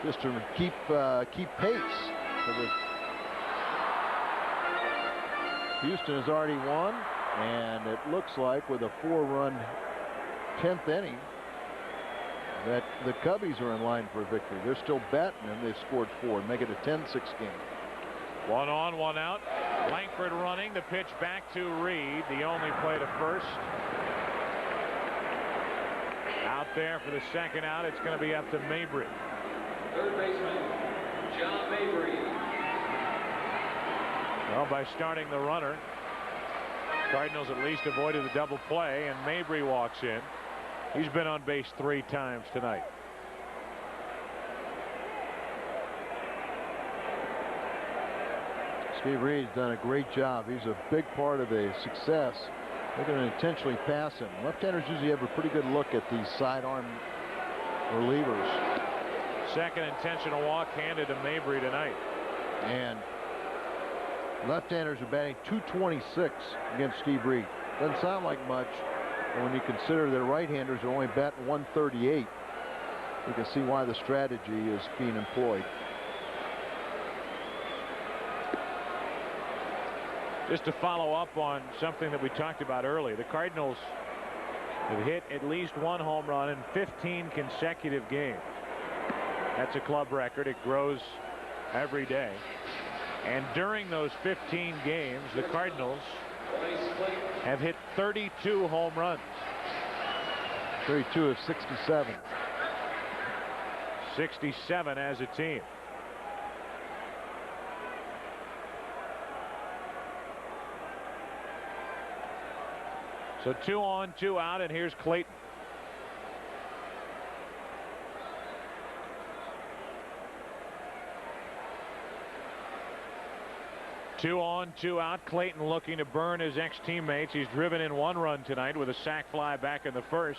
just to keep pace. Houston has already won, and it looks like with a 4-run 10th inning that the Cubbies are in line for a victory. They're still batting, and they've scored 4 and make it a 10-6 game. 1 on, 1 out. Langford running. The pitch back to Reed. The only play to first. Out there for the 2nd out. It's going to be up to Mabry. Third baseman, John Mabry. Well, by starting the runner, Cardinals at least avoided the double play, and Mabry walks in. He's been on base 3 times tonight. Steve Reed's done a great job. He's a big part of the success. They're going to intentionally pass him. Left-handers usually have a pretty good look at these sidearm relievers. 2nd intentional walk handed to Mabry tonight. And left-handers are batting .226 against Steve Reed. Doesn't sound like much, but when you consider that right-handers are only batting .138, you can see why the strategy is being employed. Just to follow up on something that we talked about earlier, the Cardinals have hit at least 1 home run in 15 consecutive games. That's a club record. It grows every day. And during those 15 games, the Cardinals have hit 32 home runs. 32 of 67. 67 as a team. So 2 on, 2 out, and here's Clayton. Two on, 2 out. Clayton looking to burn his ex-teammates. He's driven in 1 run tonight with a sac fly back in the 1st.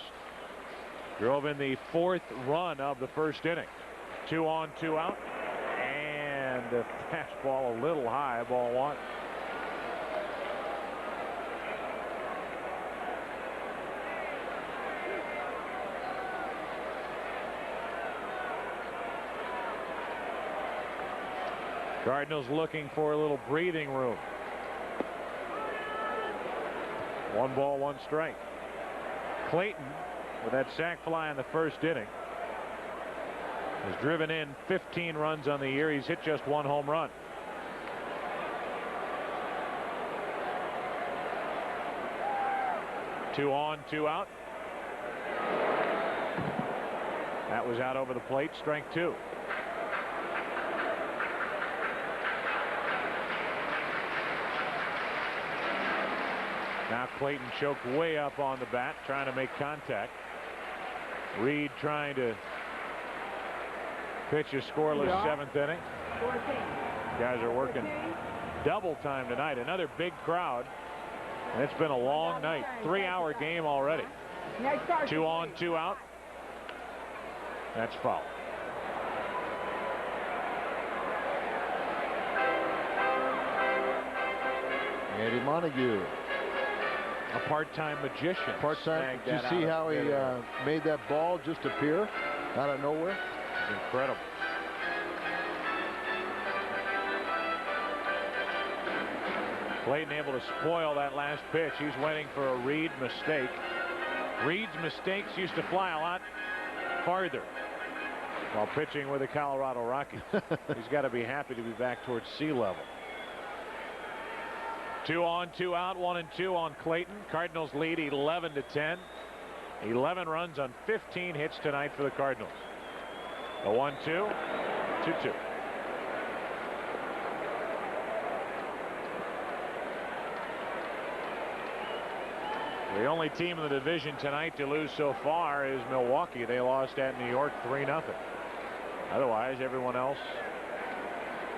Drove in the 4th run of the 1st inning. 2 on, 2 out. And a fastball a little high, ball 1. Cardinals looking for a little breathing room. 1 ball, 1 strike. Clayton, with that sac fly in the 1st inning, has driven in 15 runs on the year. He's hit just 1 home run. Two on, 2 out. That was out over the plate. Strike 2. Now Clayton choked way up on the bat, trying to make contact. Reed trying to pitch a scoreless 7th inning. Guys are working double time tonight. Another big crowd. And it's been a long night. 3-hour game already. 2 on, 2 out. That's foul. Eddie Montague. A part-time magician. Part-time. Did you see how he made that ball just appear out of nowhere? It's incredible. Clayton able to spoil that last pitch. He's waiting for a Reed mistake. Reed's mistakes used to fly a lot farther while pitching with the Colorado Rockies. He's got to be happy to be back towards sea level. 2 on, 2 out, 1 and 2 on Clayton. Cardinals lead 11-10. 11 runs on 15 hits tonight for the Cardinals. The 1-2, 2-2. The only team in the division tonight to lose so far is Milwaukee. They lost at New York 3-0. Otherwise, everyone else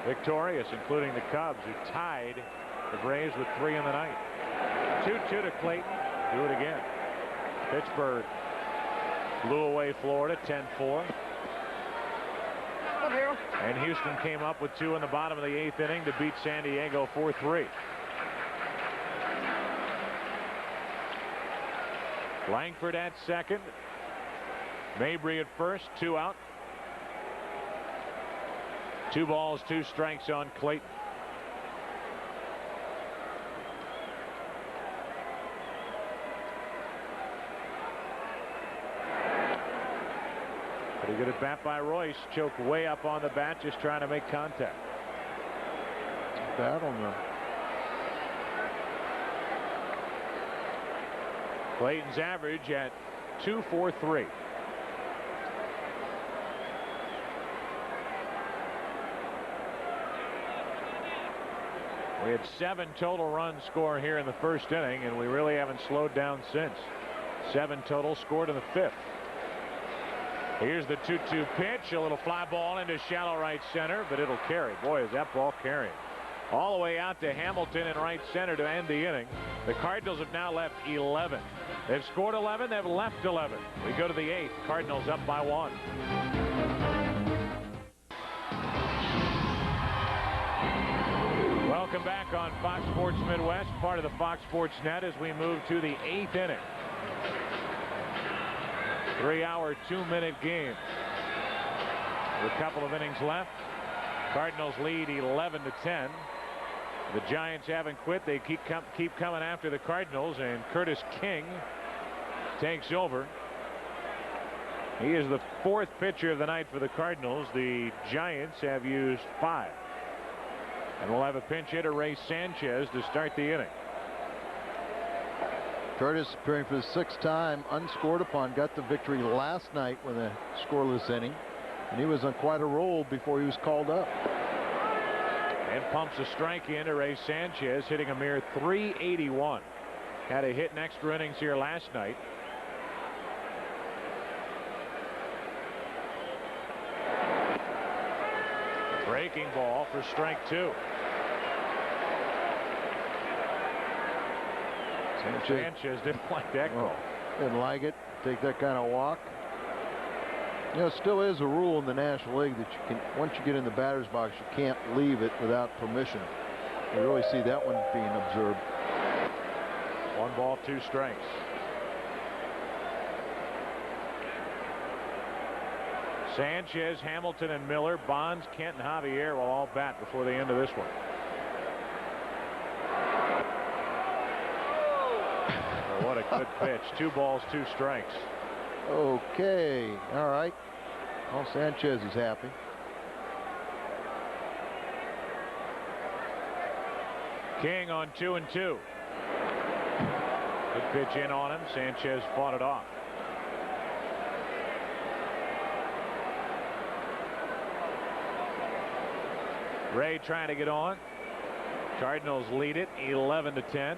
victorious, including the Cubs, who tied the Braves with 3 in the night. 2-2 to Clayton. Do it again. Pittsburgh blew away Florida 10-4. And Houston came up with 2 in the bottom of the 8th inning to beat San Diego 4-3. Langford at second. Mabry at first. 2 out. 2 balls, 2 strikes on Clayton. Pretty good at bat by Royce. Choked way up on the bat, just trying to make contact. Battle now. Clayton's average at .243. We had 7 total runs scored here in the first inning, and we really haven't slowed down since. 7 total scored in the 5th. Here's the 2-2 pitch. A little fly ball into shallow right center, but it'll carry. Boy, is that ball carrying. All the way out to Hamilton in right center to end the inning. The Cardinals have now left 11. They've scored 11. They've left 11. We go to the 8th. Cardinals up by 1. Welcome back on Fox Sports Midwest, part of the Fox Sports Net, as we move to the 8th inning. 3-hour, 2-minute game. With a couple of innings left. Cardinals lead 11-10. The Giants haven't quit. They keep coming after the Cardinals, and Curtis King takes over. He is the 4th pitcher of the night for the Cardinals. The Giants have used 5. And we'll have a pinch hitter, Ray Sanchez, to start the inning. Curtis appearing for the 6th time, unscored upon, got the victory last night with a scoreless inning, and he was on quite a roll before he was called up. And pumps a strike in to Ray Sanchez, hitting a mere .381. Had a hit in extra innings here last night. Breaking ball for strike 2. Sanchez didn't like that call. Didn't like it. Take that kind of walk. You know, it still is a rule in the National League that you can, once you get in the batter's box, you can't leave it without permission. You really see that one being observed. 1 ball, 2 strikes. Sanchez, Hamilton, and Miller, Bonds, Kent, and Javier will all bat before the end of this one. Oh, what a good pitch. 2 balls, 2 strikes. Okay. All right. Well, Sanchez is happy. King on 2-2. Good pitch in on him. Sanchez fought it off. Ray trying to get on. Cardinals lead it 11-10.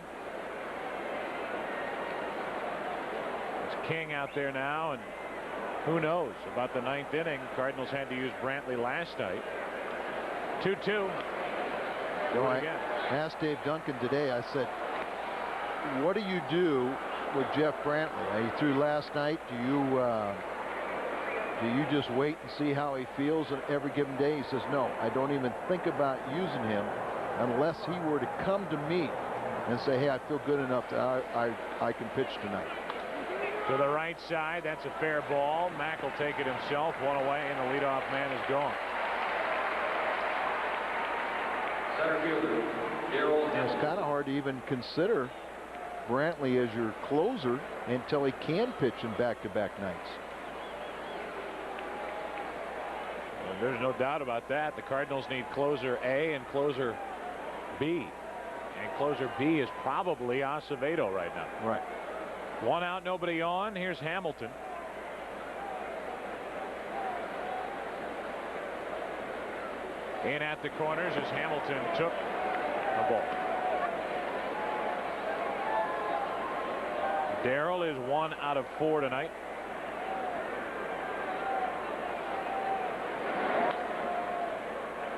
It's King out there now, and who knows about the 9th inning. Cardinals had to use Brantley last night. 2-2. Go again. I asked Dave Duncan today, I said, what do you do with Jeff Brantley? He threw last night. Do you just wait and see how he feels every given day? He says, no, I don't even think about using him unless he were to come to me and say, hey, I feel good enough that I can pitch tonight. To the right side, that's a fair ball. Mack will take it himself. 1 away, and the leadoff man is gone. Center fielder, It's kind of hard to even consider Brantley as your closer until he can pitch in back-to-back nights. And there's no doubt about that. The Cardinals need closer A and closer B. And closer B is probably Acevedo right now. Right. 1 out, nobody on. Here's Hamilton. In at the corners as Hamilton took a ball. Darrell is 1 out of 4 tonight.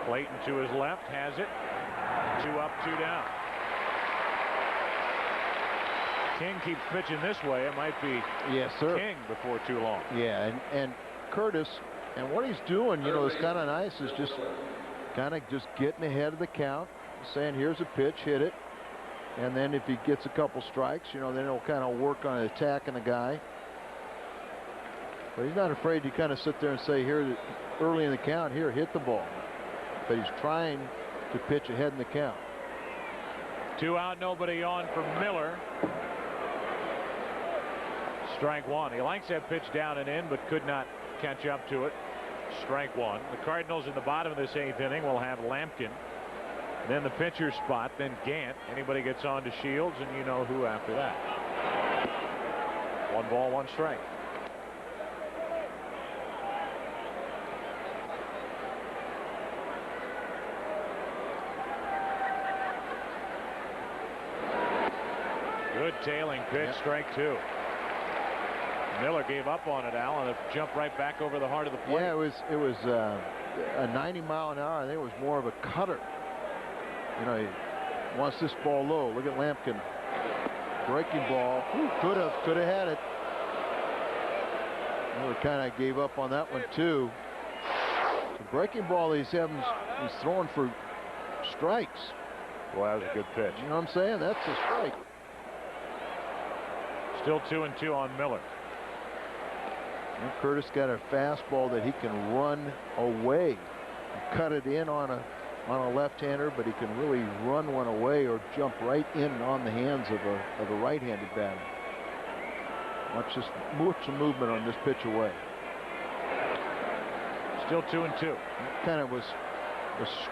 Clayton to his left has it. 2 up, 2 down. King keeps pitching this way. It might be yes, sir. King before too long. Yeah, and Curtis, and what he's doing, you know, is kind of nice, is just getting ahead of the count, saying here's a pitch, hit it, and then if he gets a couple strikes, you know, then he'll kind of work on attacking the guy. But he's not afraid to kind of sit there and say, here, early in the count, here, hit the ball. But he's trying to pitch ahead in the count. 2 out, nobody on for Miller. Strike 1. He likes that pitch down and in, but could not catch up to it. Strike 1. The Cardinals in the bottom of this 8th inning will have Lampkin. Then the pitcher spot, then Gant. Anybody gets on to Shields, and you know who after that. 1 ball, 1 strike. Good tailing pitch, strike 2. Miller gave up on it, Al, and it jumped right back over the heart of the plate. Yeah, it was a 90-mile-an-hour. I think it was more of a cutter. You know, he wants this ball low. Look at Lampkin. Breaking ball. Could have had it. Miller kind of gave up on that one too. The breaking ball he's throwing for strikes. Well, that was a good pitch. You know what I'm saying? That's a strike. Still 2-2 on Miller. And Curtis got a fastball that he can run away, cut it in on a left-hander, but he can really run one away or jump right in on the hands of a right-handed batter. Watch some movement on this pitch away. Still 2-2. It kind of was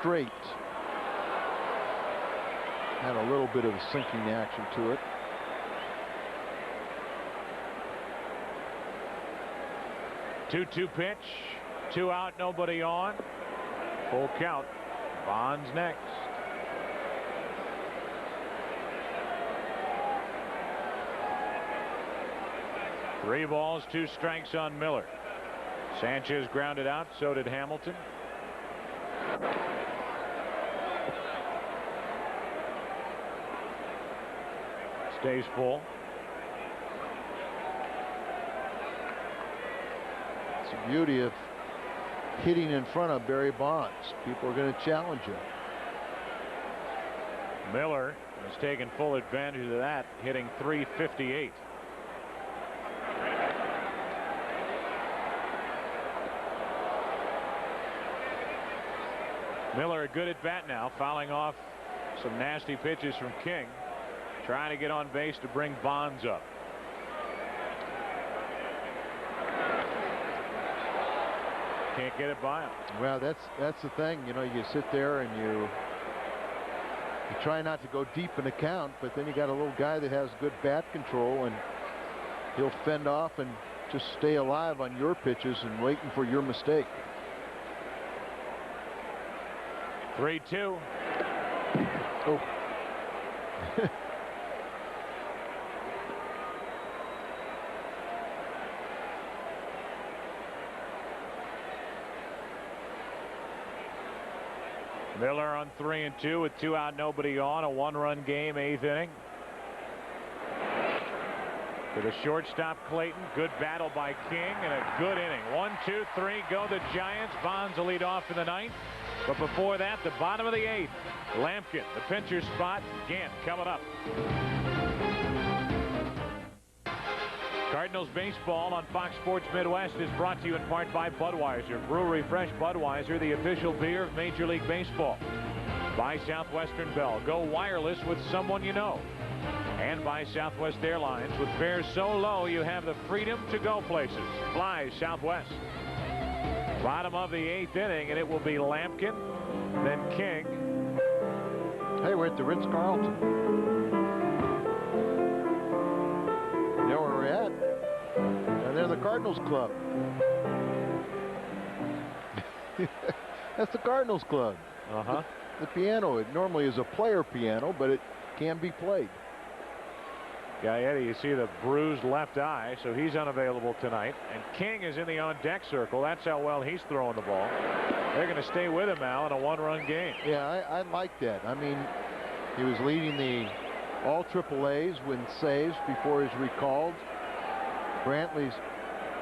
straight. Had a little bit of a sinking action to it. Two pitch, 2 out, nobody on. Full count. Bonds next. Three balls, 2 strikes on Miller. Sanchez grounded out, so did Hamilton. Stays full. It's the beauty of hitting in front of Barry Bonds. People are going to challenge him. Miller has taken full advantage of that, hitting .358. Miller a good at bat now, fouling off some nasty pitches from King, trying to get on base to bring Bonds up. Can't get it by him. Well, that's the thing. You know, you sit there and you try not to go deep in the count, but then you got a little guy that has good bat control, and he'll fend off and just stay alive on your pitches and waiting for your mistake. 3-2. Oh. Miller on 3-2 with 2 out, nobody on. A 1-run game, 8th inning. To the shortstop Clayton. Good battle by King and a good inning. 1, 2, 3 go the Giants. Bonds will lead off in the 9th. But before that, the bottom of the 8th. Lampkin, the pitcher spot. Gant coming up. Cardinals baseball on Fox Sports Midwest is brought to you in part by Budweiser. Brewery Fresh Budweiser, the official beer of Major League Baseball. By Southwestern Bell. Go wireless with someone you know. And by Southwest Airlines. With fares so low, you have the freedom to go places. Fly Southwest. Bottom of the 8th inning, and it will be Lampkin, then King. Hey, we're at the Ritz-Carlton. You know where we're at? And they're the Cardinals Club. That's the Cardinals club. The piano, it normally is a player piano, but it can be played. Eddie, you see the bruised left eye, so he's unavailable tonight. And King is in the on-deck circle. That's how well he's throwing the ball. They're going to stay with him, Al, in a one-run game. Yeah, I like that. I mean, he was leading the all AAAs with saves before he's recalled. Brantley's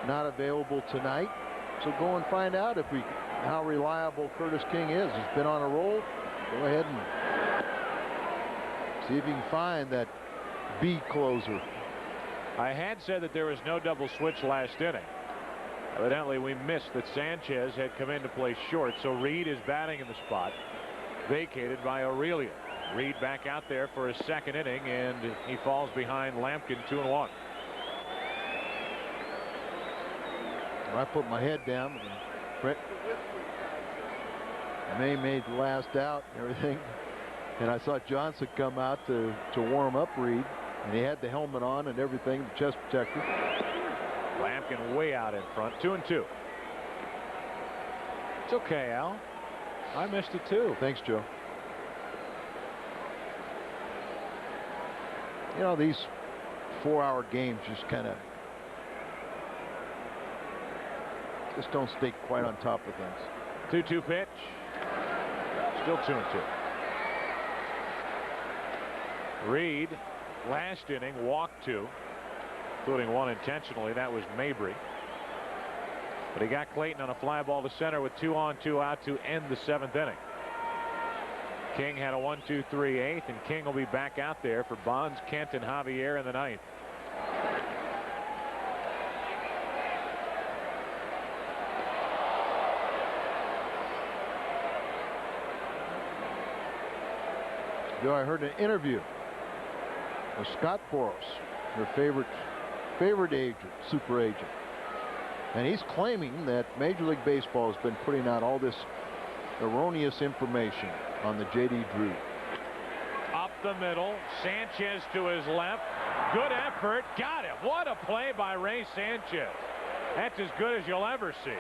not available tonight, so go and find out how reliable Curtis King is. He's been on a roll. Go ahead and see if you can find that B closer. I had said that there was no double switch last inning. Evidently, we missed that Sanchez had come in to play short, so Reed is batting in the spot, vacated by Aurelia. Reed back out there for his second inning, and he falls behind Lampkin 2-1. I put my head down. And Brett May made the last out and everything, and I saw Johnson come out to warm up Reed, and he had the helmet on and everything, the chest protector. Lampkin way out in front, 2-2. It's okay, Al. I missed it too. Thanks, Joe. You know, these 4-hour games just kind of don't stay quite on top of things. 2-2 pitch. Still 2-2. Reed, last inning, walked 2, including 1 intentionally. That was Mabry. But he got Clayton on a fly ball to center with 2 on, 2 out to end the 7th inning. King had a 1-2-3 8th, and King will be back out there for Bonds, Kent, and Javier in the 9th. I heard an interview with Scott Boras, their favorite agent, super agent, and he's claiming that Major League Baseball has been putting out all this erroneous information on the J.D. Drew. Up the middle, Sanchez to his left. Good effort, got him. What a play by Ray Sanchez. That's as good as you'll ever see.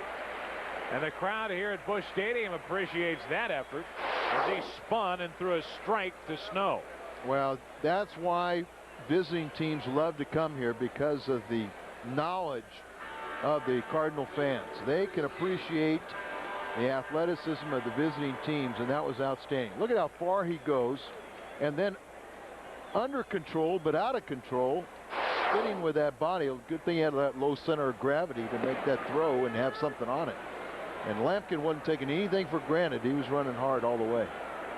And the crowd here at Busch Stadium appreciates that effort as he spun and threw a strike to Snow. Well, that's why visiting teams love to come here, because of the knowledge of the Cardinal fans. They can appreciate the athleticism of the visiting teams, and that was outstanding. Look at how far he goes, and then under control but out of control, spinning with that body. Good thing he had that low center of gravity to make that throw and have something on it. And Lampkin wasn't taking anything for granted. He was running hard all the way.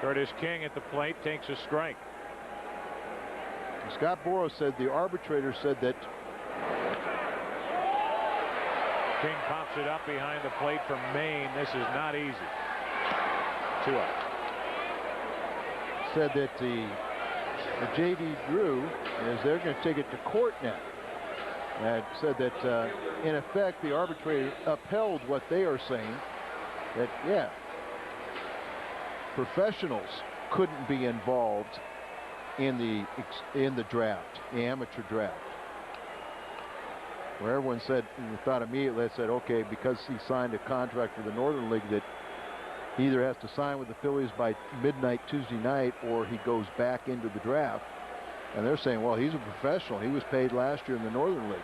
Curtis King at the plate takes a strike. Scott Boras said, the arbitrator said that King pops it up behind the plate from Maine. This is not easy. 2 out. Said that the J.D. Drew is they're going to take it to court now. And said that in effect the arbitrator upheld what they are saying, that yeah, professionals couldn't be involved in the draft, the amateur draft, where everyone said, and thought immediately, said, okay, because he signed a contract with the Northern League that he either has to sign with the Phillies by midnight Tuesday night or he goes back into the draft. And they're saying, well, he's a professional. He was paid last year in the Northern League.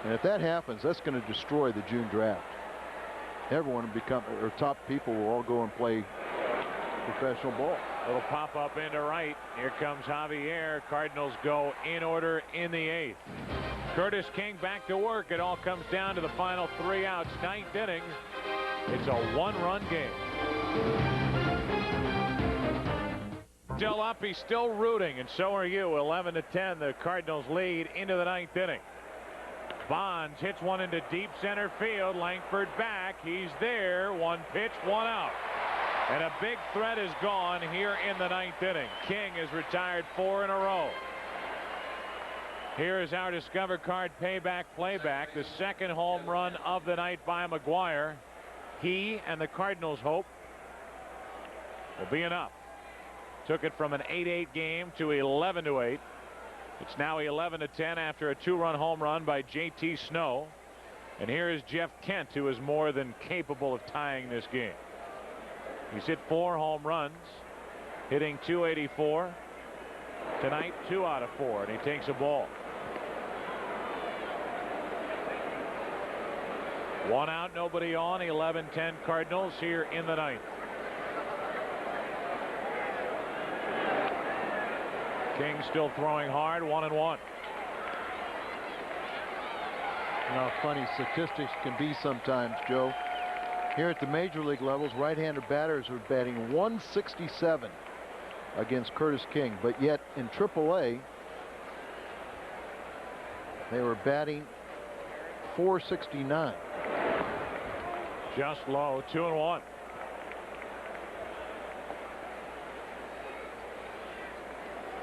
And if that happens, that's going to destroy the June draft. Everyone will become, or top people will all go and play professional ball. Little pop up into right. Here comes Javier. Cardinals go in order in the 8th. Curtis King back to work. It all comes down to the final 3 outs. 9th inning. It's a 1-run game. Still up. He's still rooting, and so are you. 11-10. The Cardinals lead into the 9th inning. Bonds hits one into deep center field. Langford back. He's there. 1 pitch, 1 out. And a big threat is gone here in the 9th inning. King has retired 4 in a row. Here is our Discover Card playback. The second home run of the night by McGuire. He and the Cardinals hope will be enough. Took it from an 8-8 game to 11-8. It's now 11-10 after a 2-run home run by J.T. Snow. And here is Jeff Kent, who is more than capable of tying this game. He's hit 4 home runs, hitting .284. Tonight, 2 out of 4, and he takes a ball. 1 out, nobody on. 11-10 Cardinals here in the 9th. King still throwing hard, 1-1. How funny statistics can be sometimes, Joe. Here at the major league levels, right-hander batters are batting 167 against Curtis King, but yet in AAA they were batting 469. Just low, 2-1.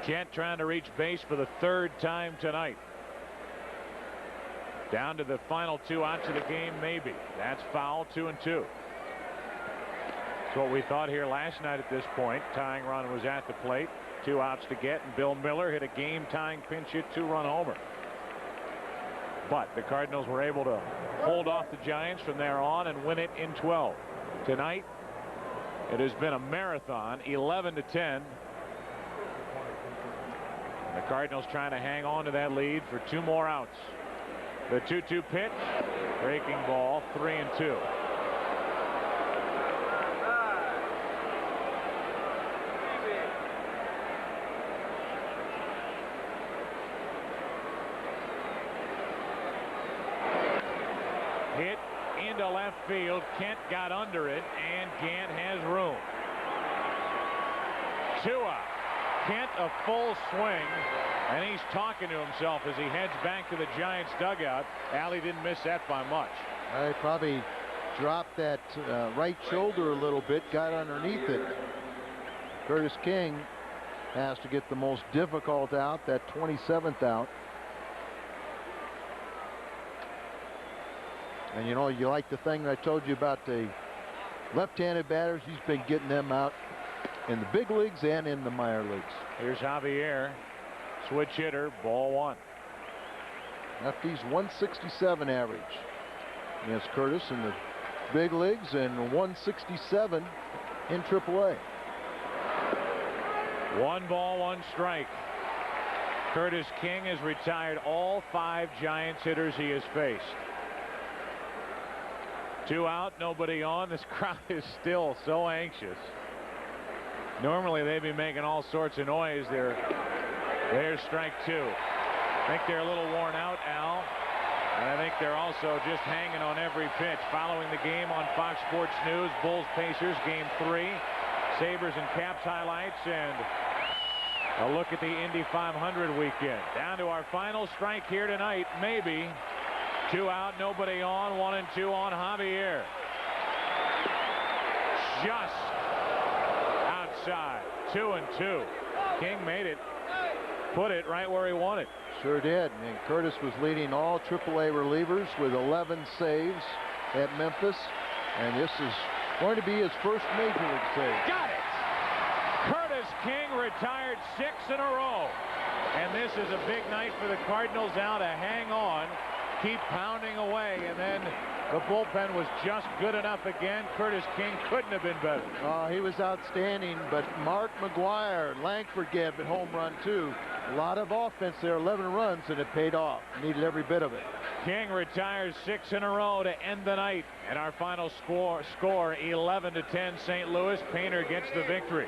Kent trying to reach base for the 3rd time tonight. Down to the final 2 outs of the game, maybe. That's foul, 2-2. That's what we thought here last night at this point. Tying run was at the plate. 2 outs to get, and Bill Miller hit a game-tying pinch hit 2-run homer. But the Cardinals were able to hold off the Giants from there on and win it in 12. Tonight, it has been a marathon, 11-10. The Cardinals trying to hang on to that lead for 2 more outs. The 2-2 pitch, breaking ball, 3-2. Hit into left field. Kent got under it, and Gant has room. 2 out. Kent a full swing, and he's talking to himself as he heads back to the Giants dugout. Alley didn't miss that by much. I probably dropped that right shoulder a little bit, got underneath it. Curtis King has to get the most difficult out, that 27th out. And you know, you like the thing I told you about the left-handed batters. He's been getting them out in the big leagues and in the minor leagues. Here's Javier, switch hitter, ball 1. Lefty's 167 average against Curtis in the big leagues and 167 in AAA. 1 ball, 1 strike. Curtis King has retired all 5 Giants hitters he has faced. 2 out, nobody on. This crowd is still so anxious. Normally they'd be making all sorts of noise. There's strike 2. I think they're a little worn out, Al. And I think they're also just hanging on every pitch. Following the game on Fox Sports News, Bulls Pacers game 3, Sabres and Caps highlights, and a look at the Indy 500 weekend. Down to our final strike here tonight, maybe. 2 out, nobody on, 1-2 on Javier. Just outside, 2-2. King made it, put it right where he wanted. Sure did. And Curtis was leading all AAA relievers with 11 saves at Memphis, and this is going to be his first major league save. Got it. Curtis King retired 6 in a row, and this is a big night for the Cardinals now to hang on, keep pounding away, and then the bullpen was just good enough again. Curtis King couldn't have been better. He was outstanding, but Mark McGuire, Langford gave a home run too. A lot of offense there, 11 runs, and it paid off. Needed every bit of it. King retires 6 in a row to end the night, and our final score 11-10 St. Louis. Painter gets the victory.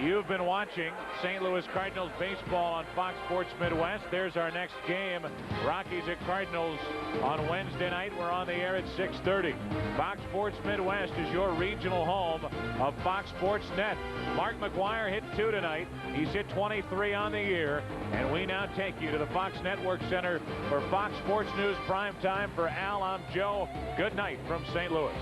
You've been watching St. Louis Cardinals baseball on Fox Sports Midwest. There's our next game, Rockies at Cardinals on Wednesday night. We're on the air at 6:30. Fox Sports Midwest is your regional home of Fox Sports Net. Mark McGuire hit 2 tonight. He's hit 23 on the year, and we now take you to the Fox Network Center for Fox Sports News Prime Time. For Al, I'm Joe. Good night from St. Louis.